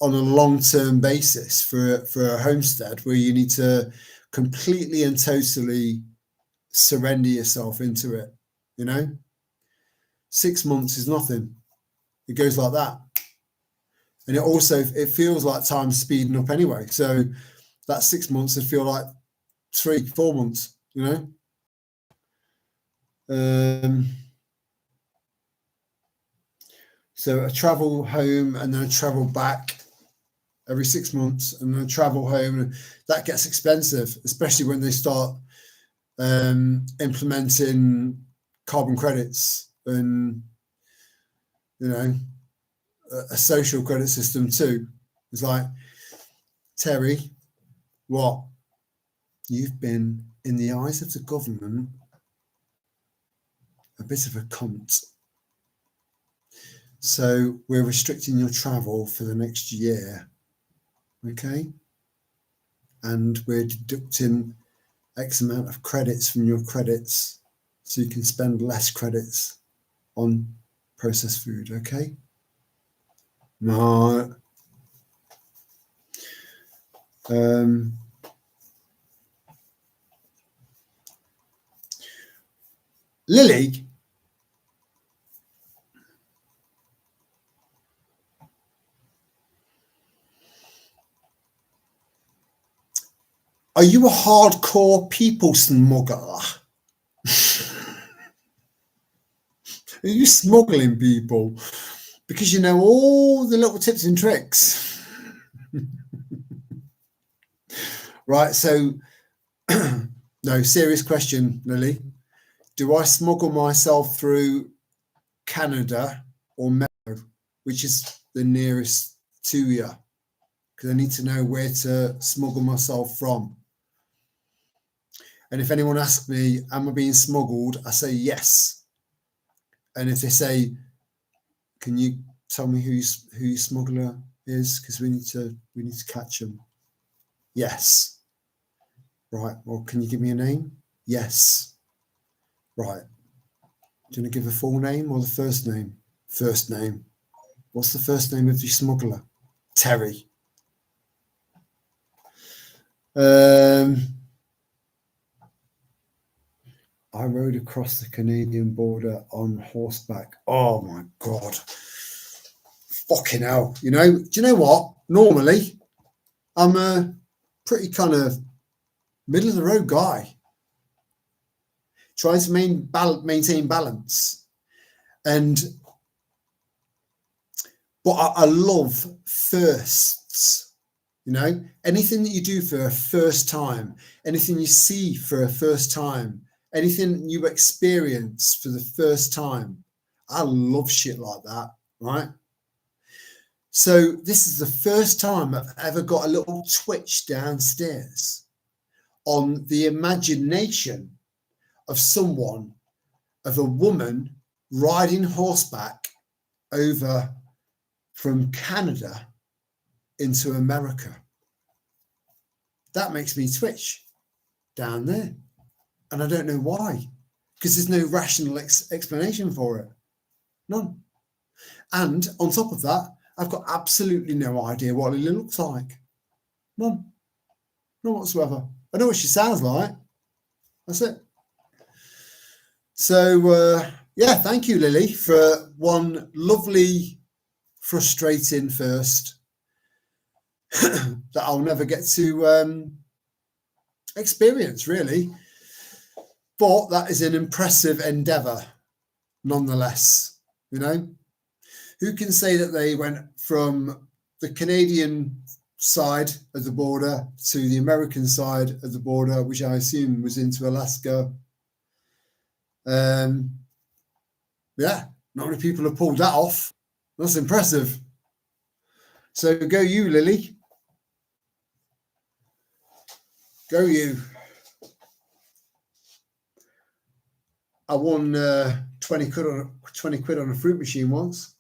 on a long-term basis for a homestead where you need to completely and totally surrender yourself into it? You know, 6 months is nothing. It goes like that. And it feels like time's speeding up anyway. So that 6 months would feel like 3-4 months, you know. So I travel home and then I travel back every 6 months, and then I travel home, and that gets expensive, especially when they start implementing carbon credits and, you know, a social credit system too. It's like, Terry, what? You've been, in the eyes of the government, a bit of a cunt. So we're restricting your travel for the next year, okay? And we're deducting X amount of credits from your credits so you can spend less credits on processed food, okay? No. Lily, are you a hardcore people smuggler? Are you smuggling people? Because you know all the little tips and tricks. Right, so, no, serious question, Lily. Do I smuggle myself through Canada or Mexico, which is the nearest to you? Because I need to know where to smuggle myself from. And if anyone asks me, am I being smuggled? I say yes. And if they say, can you tell me who you smuggler is, because we need to catch them. Yes. Right. Well, can you give me a name? Yes. Right. Do you want to give a full name or the first name? First name. What's the first name of your smuggler? Terry. I rode across the Canadian border on horseback. Oh my God. Fucking hell. You know, do you know what? Normally, I'm a pretty kind of middle of the road guy. Trying to maintain balance. But I love firsts. You know, anything that you do for a first time, anything you see for a first time, anything you experience for the first time. I love shit like that, right? So this is the first time I've ever got a little twitch downstairs on the imagination of someone, of a woman riding horseback over from Canada into America. That makes me twitch down there. And I don't know why, because there's no rational explanation for it. None. And on top of that, I've got absolutely no idea what Lily looks like. None. None whatsoever. I know what she sounds like. That's it. So, yeah, thank you, Lily, for one lovely, frustrating first that I'll never get to experience, really. But that is an impressive endeavour, nonetheless. You know, who can say that they went from the Canadian side of the border to the American side of the border, which I assume was into Alaska? Yeah, not many people have pulled that off. That's impressive. So go you, Lily. Go you. I won 20 quid on a fruit machine once.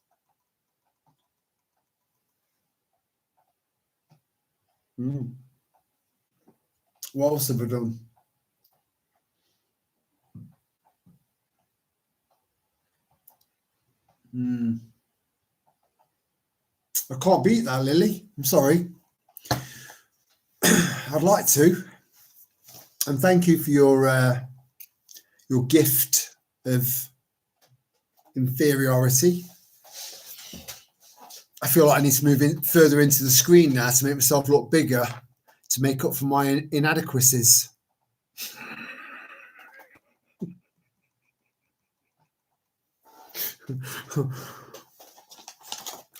What else have I done? I can't beat that, Lily. I'm sorry. I'd like to. And thank you for your gift of inferiority. I feel like I need to move in further into the screen now to make myself look bigger, to make up for my inadequacies.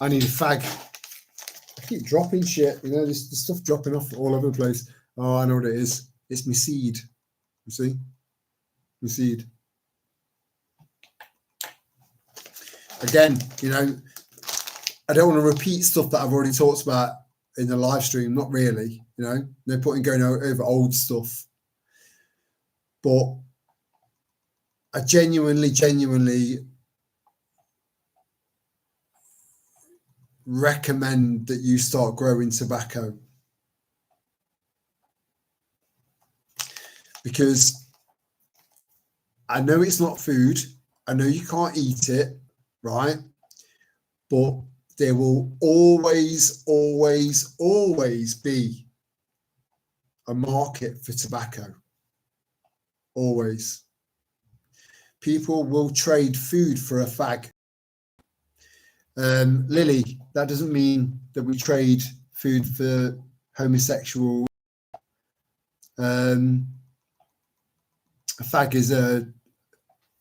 I need a fag. I keep dropping shit, you know, there's stuff dropping off all over the place. Oh, I know what it is. It's my seed. You see? My seed. Again, you know, I don't want to repeat stuff that I've already talked about in the live stream. Not really, you know, no point in going over old stuff. But I genuinely recommend that you start growing tobacco, because I know it's not food. I know you can't eat it, right? But there will always be a market for tobacco. Always. People will trade food for a fag. Lily, that doesn't mean that we trade food for homosexual. A fag is I'm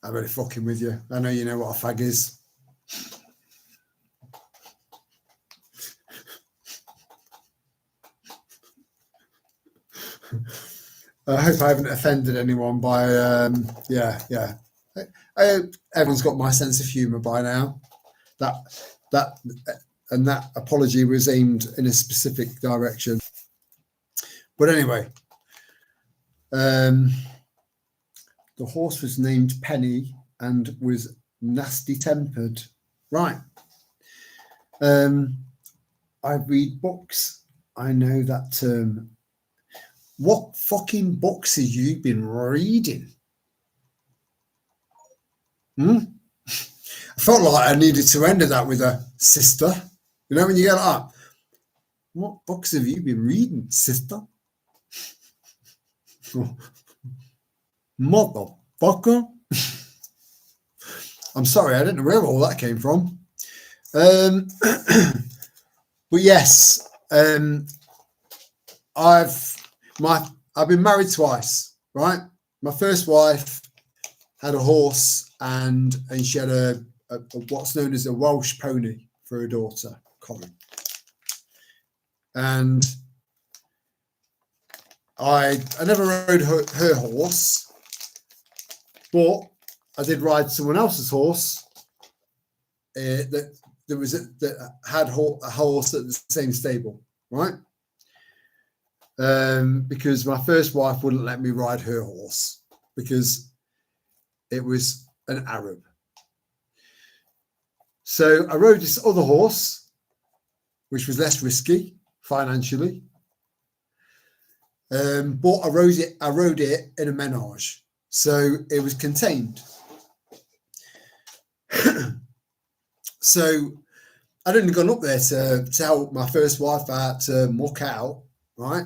really fucking with you. I know you know what a fag is. I hope I haven't offended anyone by yeah. Everyone's got my sense of humour by now. That apology was aimed in a specific direction. But anyway, the horse was named Penny and was nasty tempered. Right. I read books. I know that term. What fucking books have you been reading? I felt like I needed to end that with a sister. You know, when you get like, what books have you been reading, sister? Motherfucker. I'm sorry, I don't know where all that came from. But yes, I've been married twice, right? My first wife had a horse and she had a what's known as a Welsh pony for her daughter, Colin. And I never rode her horse, but I did ride someone else's horse that had a horse at the same stable, right? Because my first wife wouldn't let me ride her horse because it was an Arab. So I rode this other horse, which was less risky financially. But I rode it in a menage, so it was contained. So I'd only gone up there to help my first wife out to muck out, right?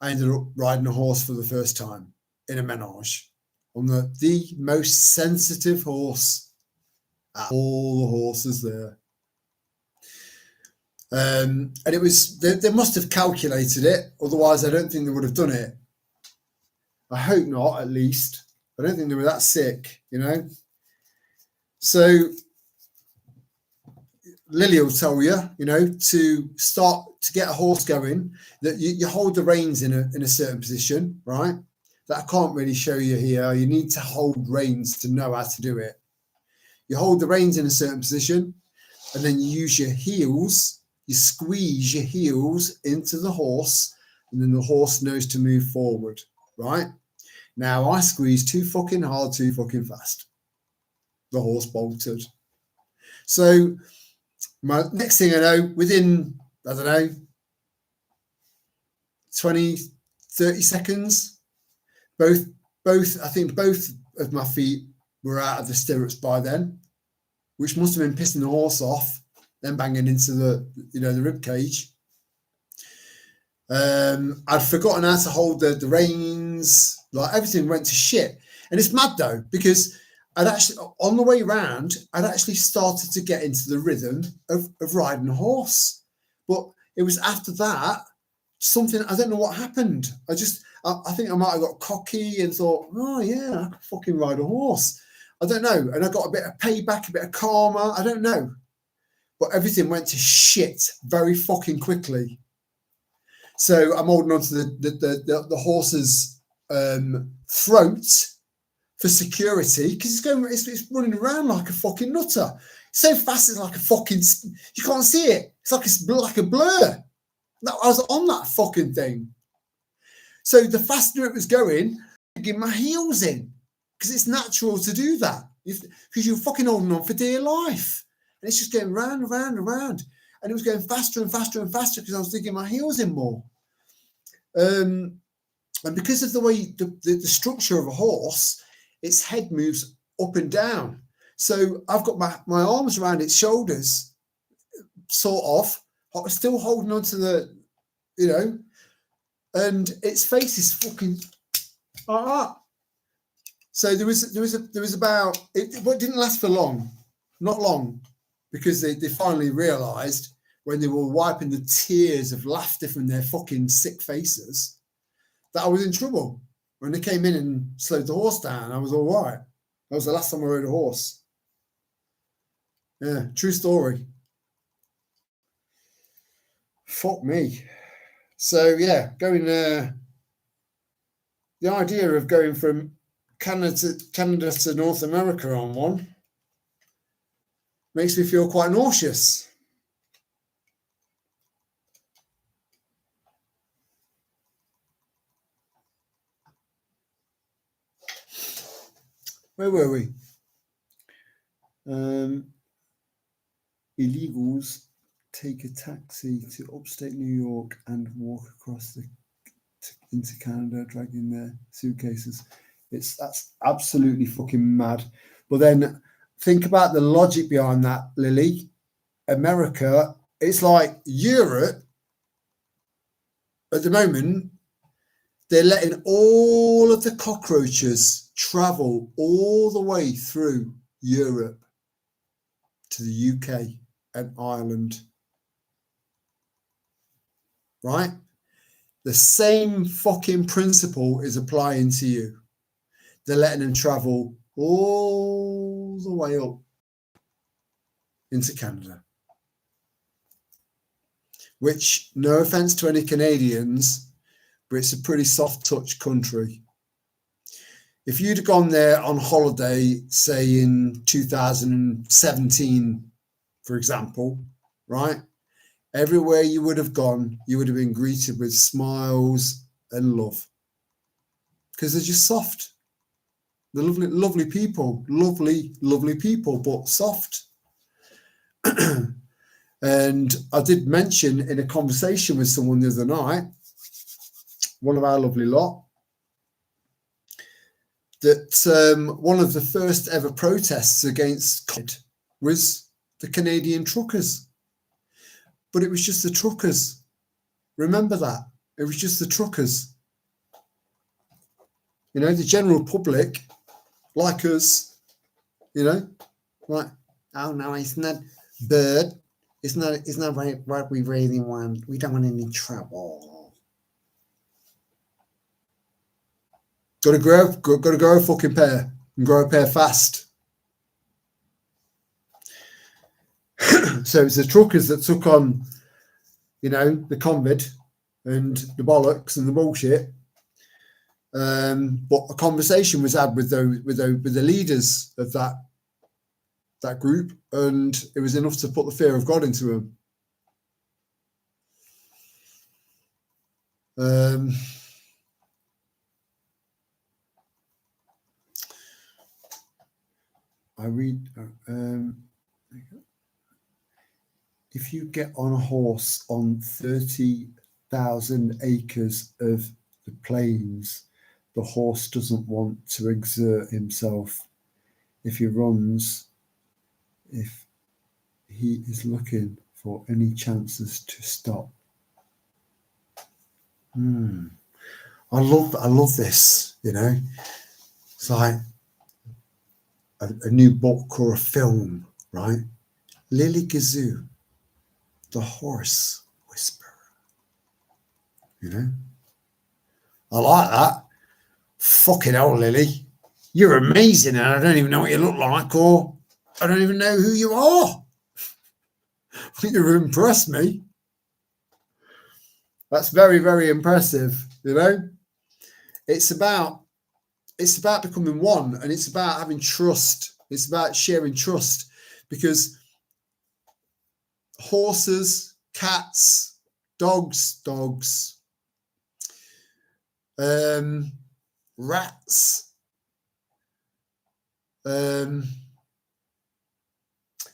I ended up riding a horse for the first time in a menage on the most sensitive horse out of all the horses there. And it was, they must have calculated it. Otherwise, I don't think they would have done it. I hope not, at least. I don't think they were that sick, you know. So Lily will tell you, you know, to get a horse going, that you hold the reins in a certain position, right? That I can't really show you here. You need to hold reins to know how to do it. You hold the reins in a certain position, and then you use your heels. You squeeze your heels into the horse, and then the horse knows to move forward, right? Now, I squeezed too fucking hard, too fucking fast. The horse bolted. So, my next thing I know, within, I don't know, 20, 30 seconds, I think both of my feet were out of the stirrups by then, which must have been pissing the horse off, then banging into the rib cage. I'd forgotten how to hold the reins. Like, everything went to shit. And it's mad though, because I'd actually, on the way round, I'd actually started to get into the rhythm of riding a horse. But it was after that, something, I don't know what happened. I think I might have got cocky and thought, oh yeah, I could fucking ride a horse. I don't know. And I got a bit of payback, a bit of karma. I don't know. But everything went to shit very fucking quickly. So I'm holding on to the horse's throat for security, because it's running around like a fucking nutter. So fast, it's like a fucking, you can't see it. It's like a blur. I was on that fucking thing. So the faster it was going, I get my heels in, because it's natural to do that, because you're fucking holding on for dear life. And it's just going round and round and round. And it was going faster and faster and faster because I was digging my heels in more. And because of the way the structure of a horse, its head moves up and down. So I've got my arms around its shoulders, sort of. I was still holding on to the, you know, and its face is fucking like that. So there was about, it didn't last for long, not long, because they finally realised, when they were wiping the tears of laughter from their fucking sick faces, that I was in trouble. When they came in and slowed the horse down, I was all right. That was the last time I rode a horse. Yeah, true story. Fuck me. So yeah, the idea of going from Canada to North America on one makes me feel quite nauseous. Where were we? Illegals take a taxi to upstate New York and walk across into Canada, dragging their suitcases. That's absolutely fucking mad. But then think about the logic behind that, Lily. America, it's like Europe at the moment. They're letting all of the cockroaches travel all the way through Europe to the UK and Ireland. Right? The same fucking principle is applying to you. They're letting them travel all the way up into Canada. Which, no offense to any Canadians, but it's a pretty soft touch country. If you'd have gone there on holiday, say in 2017, for example, right? Everywhere you would have gone, you would have been greeted with smiles and love. Because they're just soft. They're lovely, lovely people. Lovely, lovely people, but soft. And I did mention in a conversation with someone the other night, one of our lovely lot, that one of the first ever protests against COVID was the Canadian truckers. But it was just the truckers. Remember that. It was just the truckers. You know, the general public, like us, you know, like, oh no, it's not bird. It's not what we really want. We don't want any trouble. Got to grow a fucking pair and grow a pair fast. So it's the truckers that took on, you know, the COVID and the bollocks and the bullshit. But a conversation was had with the leaders of that group, and it was enough to put the fear of God into them. I read, if you get on a horse on 30,000 acres of the plains, the horse doesn't want to exert himself. If he runs, if he is looking for any chances to stop. I love this, you know. It's like a new book or a film, right? Lily Gazoo, the horse whisperer. You know? I like that. Fucking hell, Lily. You're amazing, and I don't even know what you look like, or I don't even know who you are. You've impressed me. That's very, very impressive, you know? It's about becoming one, and it's about having trust. It's about sharing trust, because horses, cats, dogs, rats,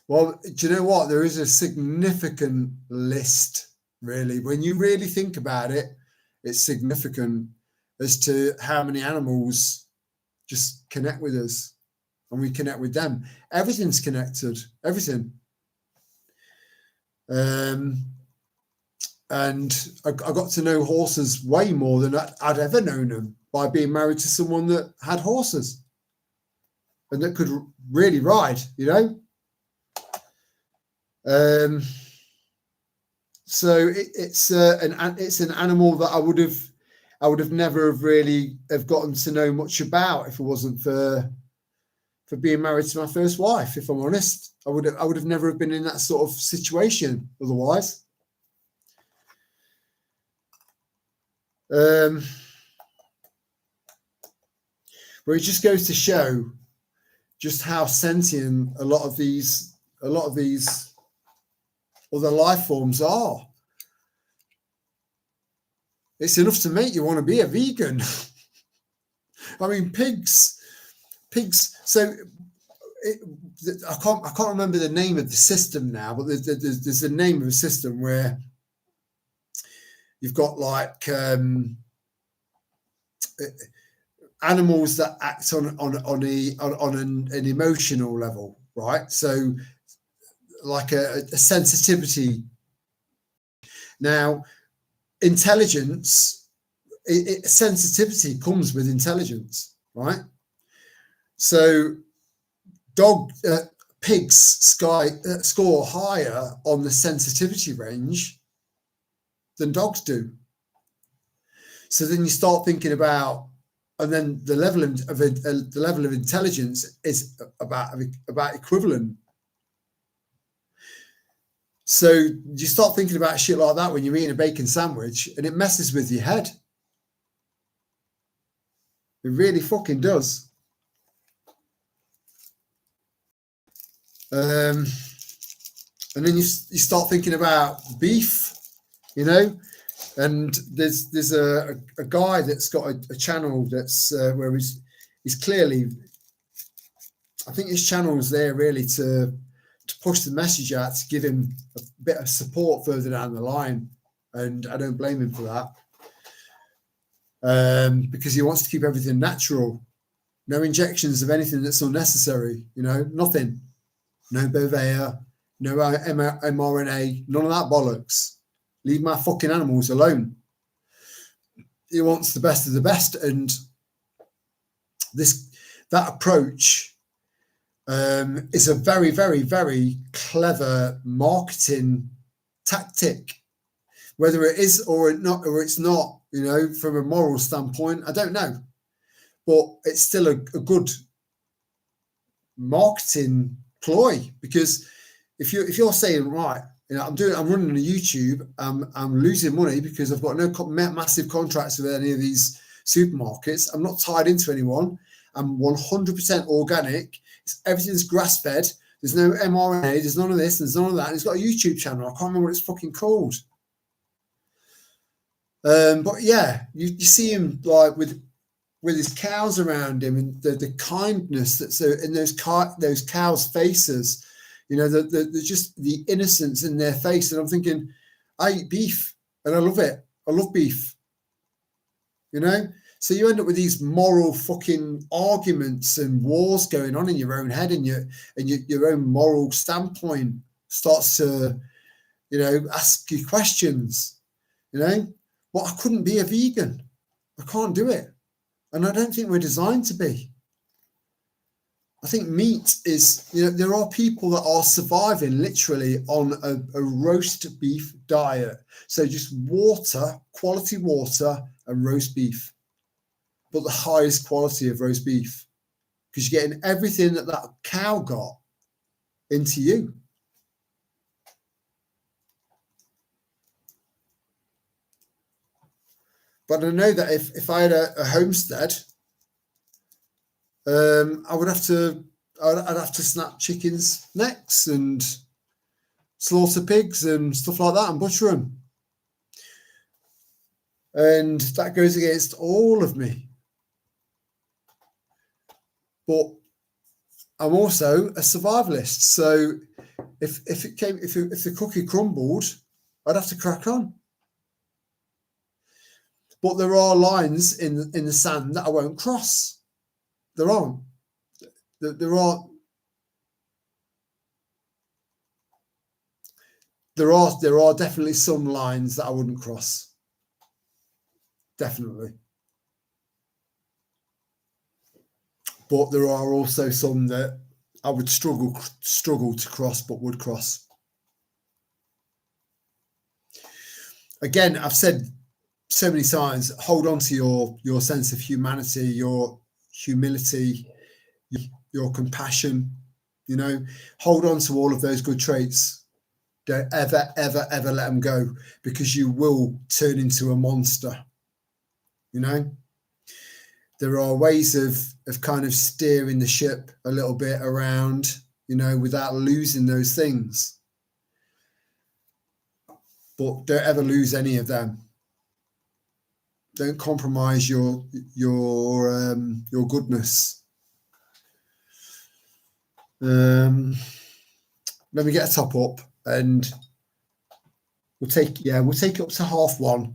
well, do you know what? There is a significant list, really. When you really think about it, it's significant as to how many animals just connect with us and we connect with them. Everything's connected, everything. And I got to know horses way more than I'd ever known them by being married to someone that had horses and that could really ride, you know? So it's an animal that I would have never really have gotten to know much about if it wasn't for being married to my first wife. If I'm honest, I would have never have been in that sort of situation otherwise. But it just goes to show just how sentient a lot of these other life forms are. It's enough to make you want to be a vegan. I mean, pigs. So I can't remember the name of the system now, but there's a name of a system where you've got like animals that act on an emotional level, right? So like a sensitivity. Now, intelligence, sensitivity comes with intelligence, right? So pigs score higher on the sensitivity range than dogs do. So then you start thinking about, and then the level of intelligence is about equivalent. So you start thinking about shit like that when you're eating a bacon sandwich, and it messes with your head. It really fucking does. And then you start thinking about beef, you know, and there's a guy that's got a channel that's where he's clearly, I think his channel is there really to push the message out, to give him a bit of support further down the line, and I don't blame him for that, because he wants to keep everything natural, no injections of anything that's unnecessary, you know, nothing, no Bovea, no mRNA, none of that bollocks. Leave my fucking animals alone. He wants the best of the best, and that approach is a very, very, very clever marketing tactic. Whether it is or it's not, you know, from a moral standpoint, I don't know, but it's still a good marketing ploy, because if you're saying, right, you know, I'm running a YouTube, I'm losing money because I've got no massive contracts with any of these supermarkets. I'm not tied into anyone. I'm 100% organic. Everything's grass fed. There's no mRNA. There's none of this. There's none of that. And he's got a YouTube channel. I can't remember what it's fucking called. But yeah, you see him like with his cows around him, and the kindness that's in those cows' faces. You know, the just the innocence in their face. And I'm thinking, I eat beef and I love it. I love beef. You know? So you end up with these moral fucking arguments and wars going on in your own head, and your own moral standpoint starts to, you know, ask you questions, you know? Well, I couldn't be a vegan. I can't do it. And I don't think we're designed to be. I think meat is, you know, there are people that are surviving literally on a roast beef diet. So just water, quality water and roast beef, but the highest quality of roast beef, because you're getting everything that cow got into you. But I know that if I had a homestead, I'd have to snap chickens' necks and slaughter pigs and stuff like that and butcher them. And that goes against all of me. But I'm also a survivalist. So if the cookie crumbled, I'd have to crack on. But there are lines in the sand that I won't cross. There aren't. There are definitely some lines that I wouldn't cross. Definitely. But there are also some that I would struggle to cross, but would cross. Again, I've said so many times, hold on to your sense of humanity, your humility, your compassion, you know, hold on to all of those good traits. Don't ever, ever, ever let them go, because you will turn into a monster. You know, there are ways of kind of steering the ship a little bit around, you know, without losing those things. But don't ever lose any of them. Don't compromise your goodness. Let me get a top up, and we'll take it up to 1:30.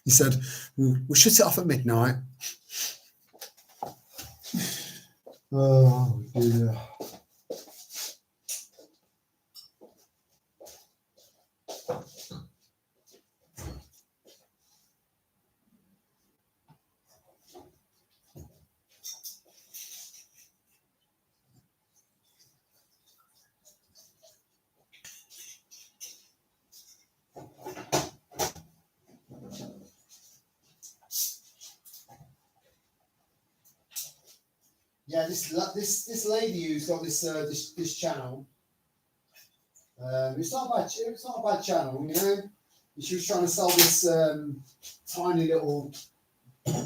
He said we'll shut it off at midnight. Oh dear. Yeah, this lady who's got this channel. It's not a bad channel, you know. She was trying to sell this tiny little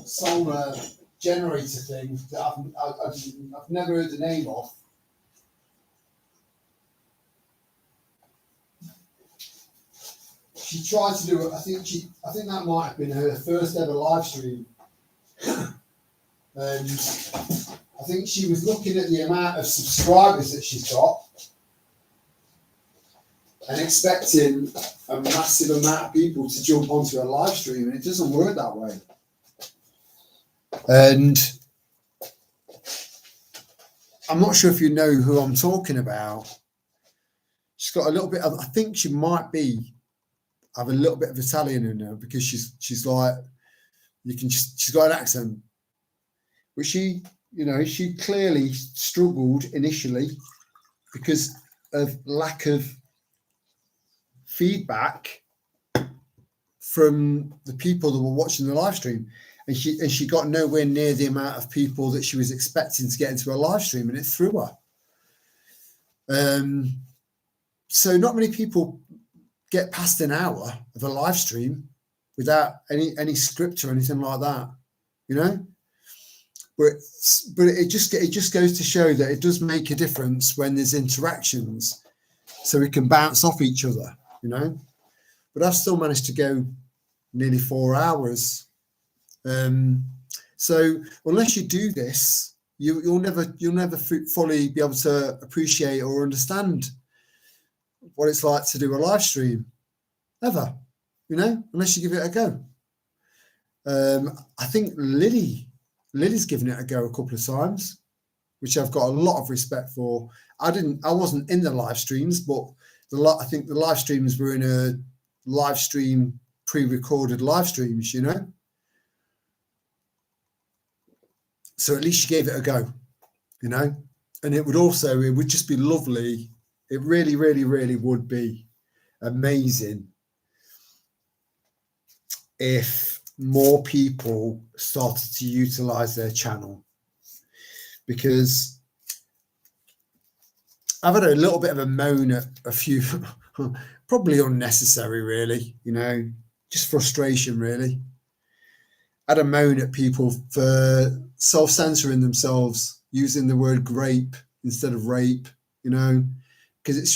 solar generator thing that I've never heard the name of. She tried to do it. I think that might have been her first ever live stream. And I think she was looking at the amount of subscribers that she's got and expecting a massive amount of people to jump onto her live stream, and it doesn't work that way. And I'm not sure if you know who I'm talking about. She's got a little bit of, I think she might have a little bit of Italian in her, because she's like, she's got an accent. But she clearly struggled initially because of lack of feedback from the people that were watching the live stream, and she got nowhere near the amount of people that she was expecting to get into a live stream, and it threw her. So not many people get past an hour of a live stream without any script or anything like that, you know. But it just goes to show that it does make a difference when there's interactions, so we can bounce off each other, you know. But I've still managed to go nearly 4 hours. So unless you do this, you'll never fully be able to appreciate or understand what it's like to do a live stream, ever, you know, unless you give it a go. I think Lily's given it a go a couple of times, which I've got a lot of respect for. I wasn't in the live streams, but I think the live streams were in a live stream, pre-recorded live streams, you know. So at least she gave it a go, you know. And it would just be lovely. It really, really, really would be amazing if more people started to utilize their channel, because I've had a little bit of a moan at a few, probably unnecessary, really, you know, just frustration, really. I had a moan at people for self-censoring themselves, using the word grape instead of rape, you know, because it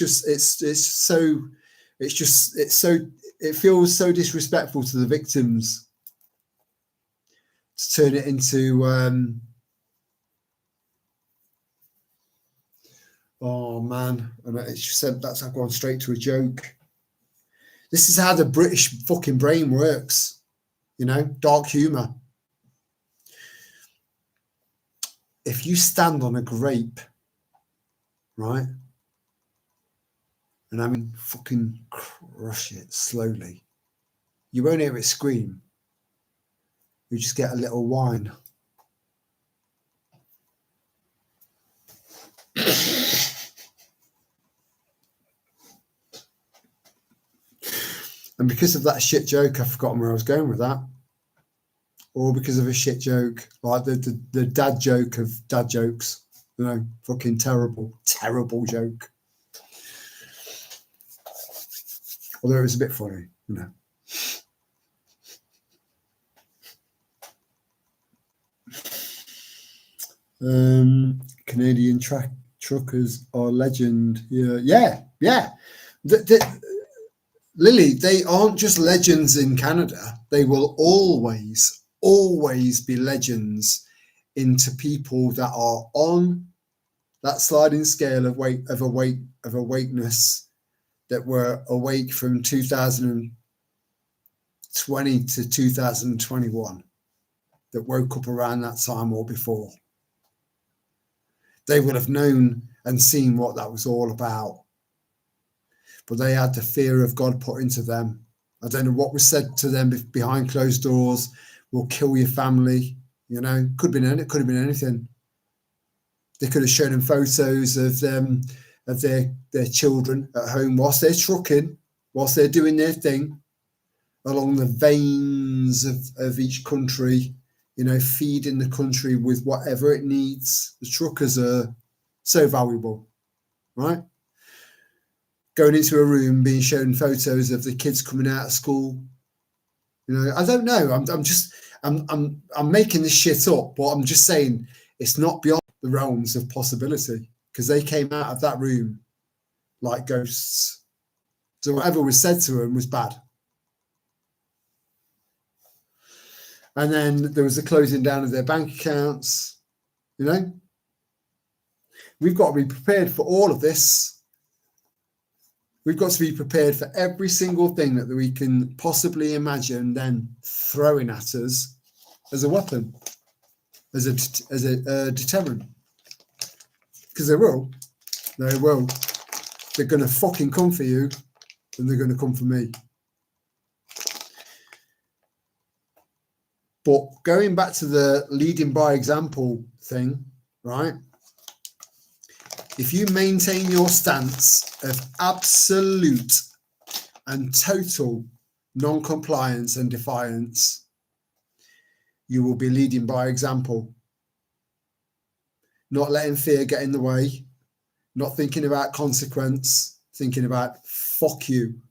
feels so disrespectful to the victims to turn it into oh man, and it's just said that's gone straight to a joke. This is how the British fucking brain works, you know, dark humor. If you stand on a grape, right, and I mean fucking crush it slowly, you won't hear it scream. You just get a little whine. And because of that shit joke, I've forgotten where I was going with that. Or because of a shit joke, like the dad joke of dad jokes, you know, fucking terrible joke. Although it was a bit funny, you know. Canadian truckers are legend. Yeah. Lily, they aren't just legends in Canada. They will always be legends into people that are on that sliding scale of awakeness that were awake from 2020 to 2021, that woke up around that time or before. They would have known and seen what that was all about. But they had the fear of God put into them. I don't know what was said to them behind closed doors. Will kill your family. You know, it could have been anything. They could have shown them photos of them, of their children at home whilst they're trucking, whilst they're doing their thing along the veins of each country, you know, feeding the country with whatever it needs. The truckers are so valuable, right? Going into a room, being shown photos of the kids coming out of school. You know, I don't know. I'm making this shit up, but I'm just saying it's not beyond the realms of possibility, because they came out of that room like ghosts. So whatever was said to them was bad. And then there was the closing down of their bank accounts. You know, we've got to be prepared for all of this. We've got to be prepared for every single thing that we can possibly imagine then throwing at us as a weapon, as a deterrent. Because they will. They will. They're going to fucking come for you, and they're going to come for me. But going back to the leading by example thing, right? If you maintain your stance of absolute and total non-compliance and defiance, you will be leading by example. Not letting fear get in the way, not thinking about consequence, thinking about fuck you.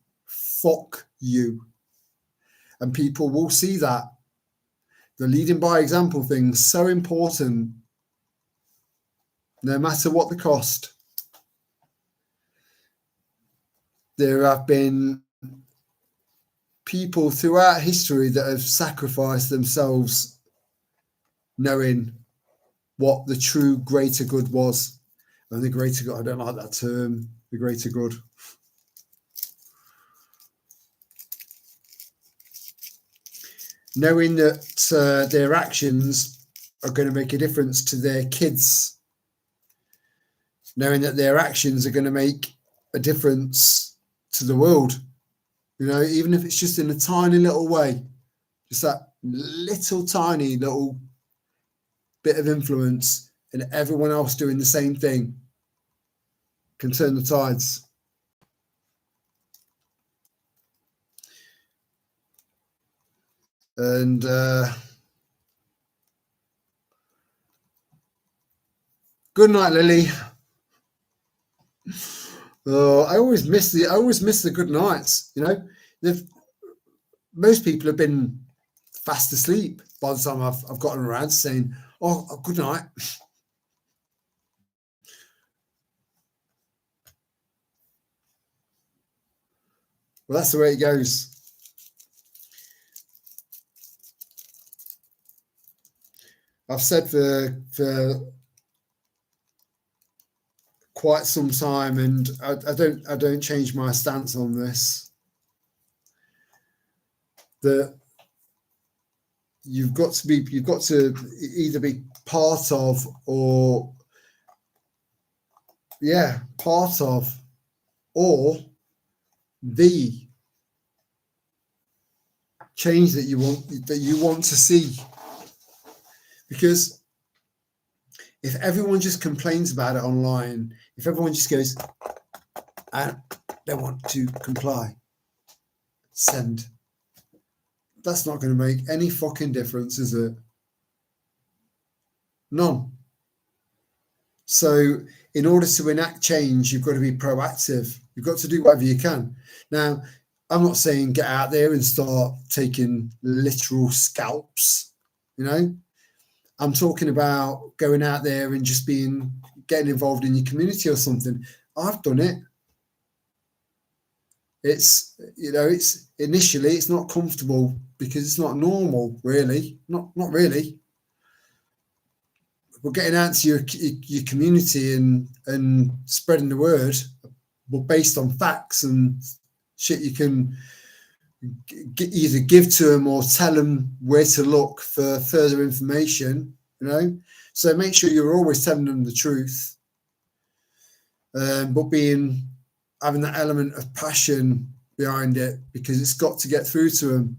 And people will see that. The leading by example thing is so important, no matter what the cost. There have been people throughout history that have sacrificed themselves knowing what the true greater good was. And the greater good, I don't like that term, the greater good. Knowing that their actions are going to make a difference to their kids. Knowing that their actions are going to make a difference to the world. You know, even if it's just in a tiny little way, just that little tiny little bit of influence, and everyone else doing the same thing can turn the tides. And good night, Lily. I always miss the good nights. You know, most people have been fast asleep by the time I've gotten around to saying, "Oh, good night." Well, that's the way it goes. I've said for quite some time, and I don't change my stance on this, that you've got to either be part of or the change that you want to see. Because if everyone just complains about it online, if everyone just goes, I don't want to comply, send, that's not going to make any fucking difference, is it? None. So in order to enact change, you've got to be proactive. You've got to do whatever you can. Now, I'm not saying get out there and start taking literal scalps, you know. I'm talking about going out there and just getting involved in your community or something. I've done it. It's initially it's not comfortable because it's not normal, really. Not really. but getting out to your community and spreading the word, but based on facts and shit you can either give to them or tell them where to look for further information, you know. So make sure you're always telling them the truth, but having that element of passion behind it, because it's got to get through to them.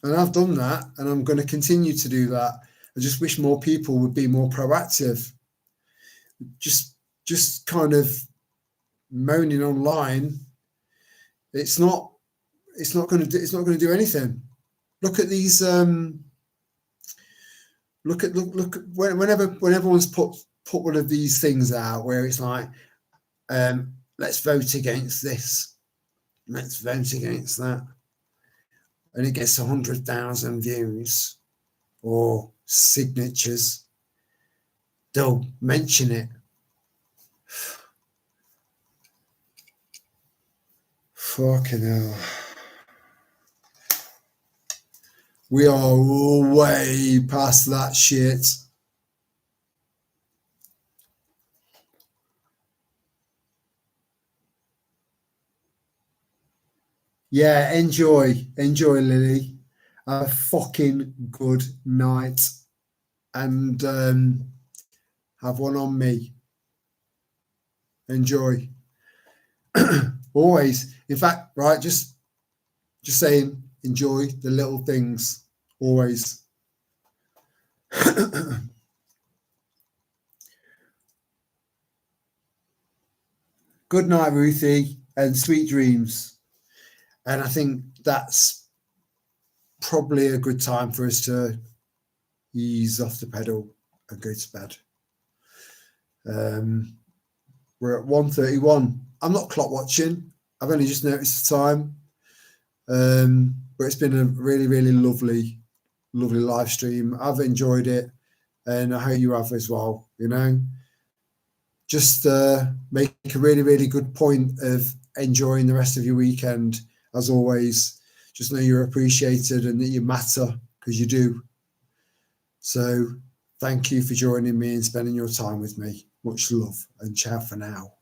And I've done that, and I'm going to continue to do that. I just wish more people would be more proactive. Just kind of moaning online, it's not going to do anything. Look at these. Look at when everyone's put one of these things out where it's like, let's vote against this, let's vote against that, and it gets 100,000 views or signatures. They'll mention it. Fucking hell. We are way past that shit. Yeah, enjoy, Lily. Have a fucking good night, and have one on me. Enjoy. Always. In fact, right, just saying, enjoy the little things. Always. Good night, Ruthie, and sweet dreams. And I think that's probably a good time for us to ease off the pedal and go to bed. We're at 1:31. I'm not clock watching. I've only just noticed the time. But it's been a really, really lovely live stream. I've enjoyed it, and I hope you have as well. You know, just make a really, really good point of enjoying the rest of your weekend. As always, just know you're appreciated and that you matter, because you do. So thank you for joining me and spending your time with me. Much love, and ciao for now.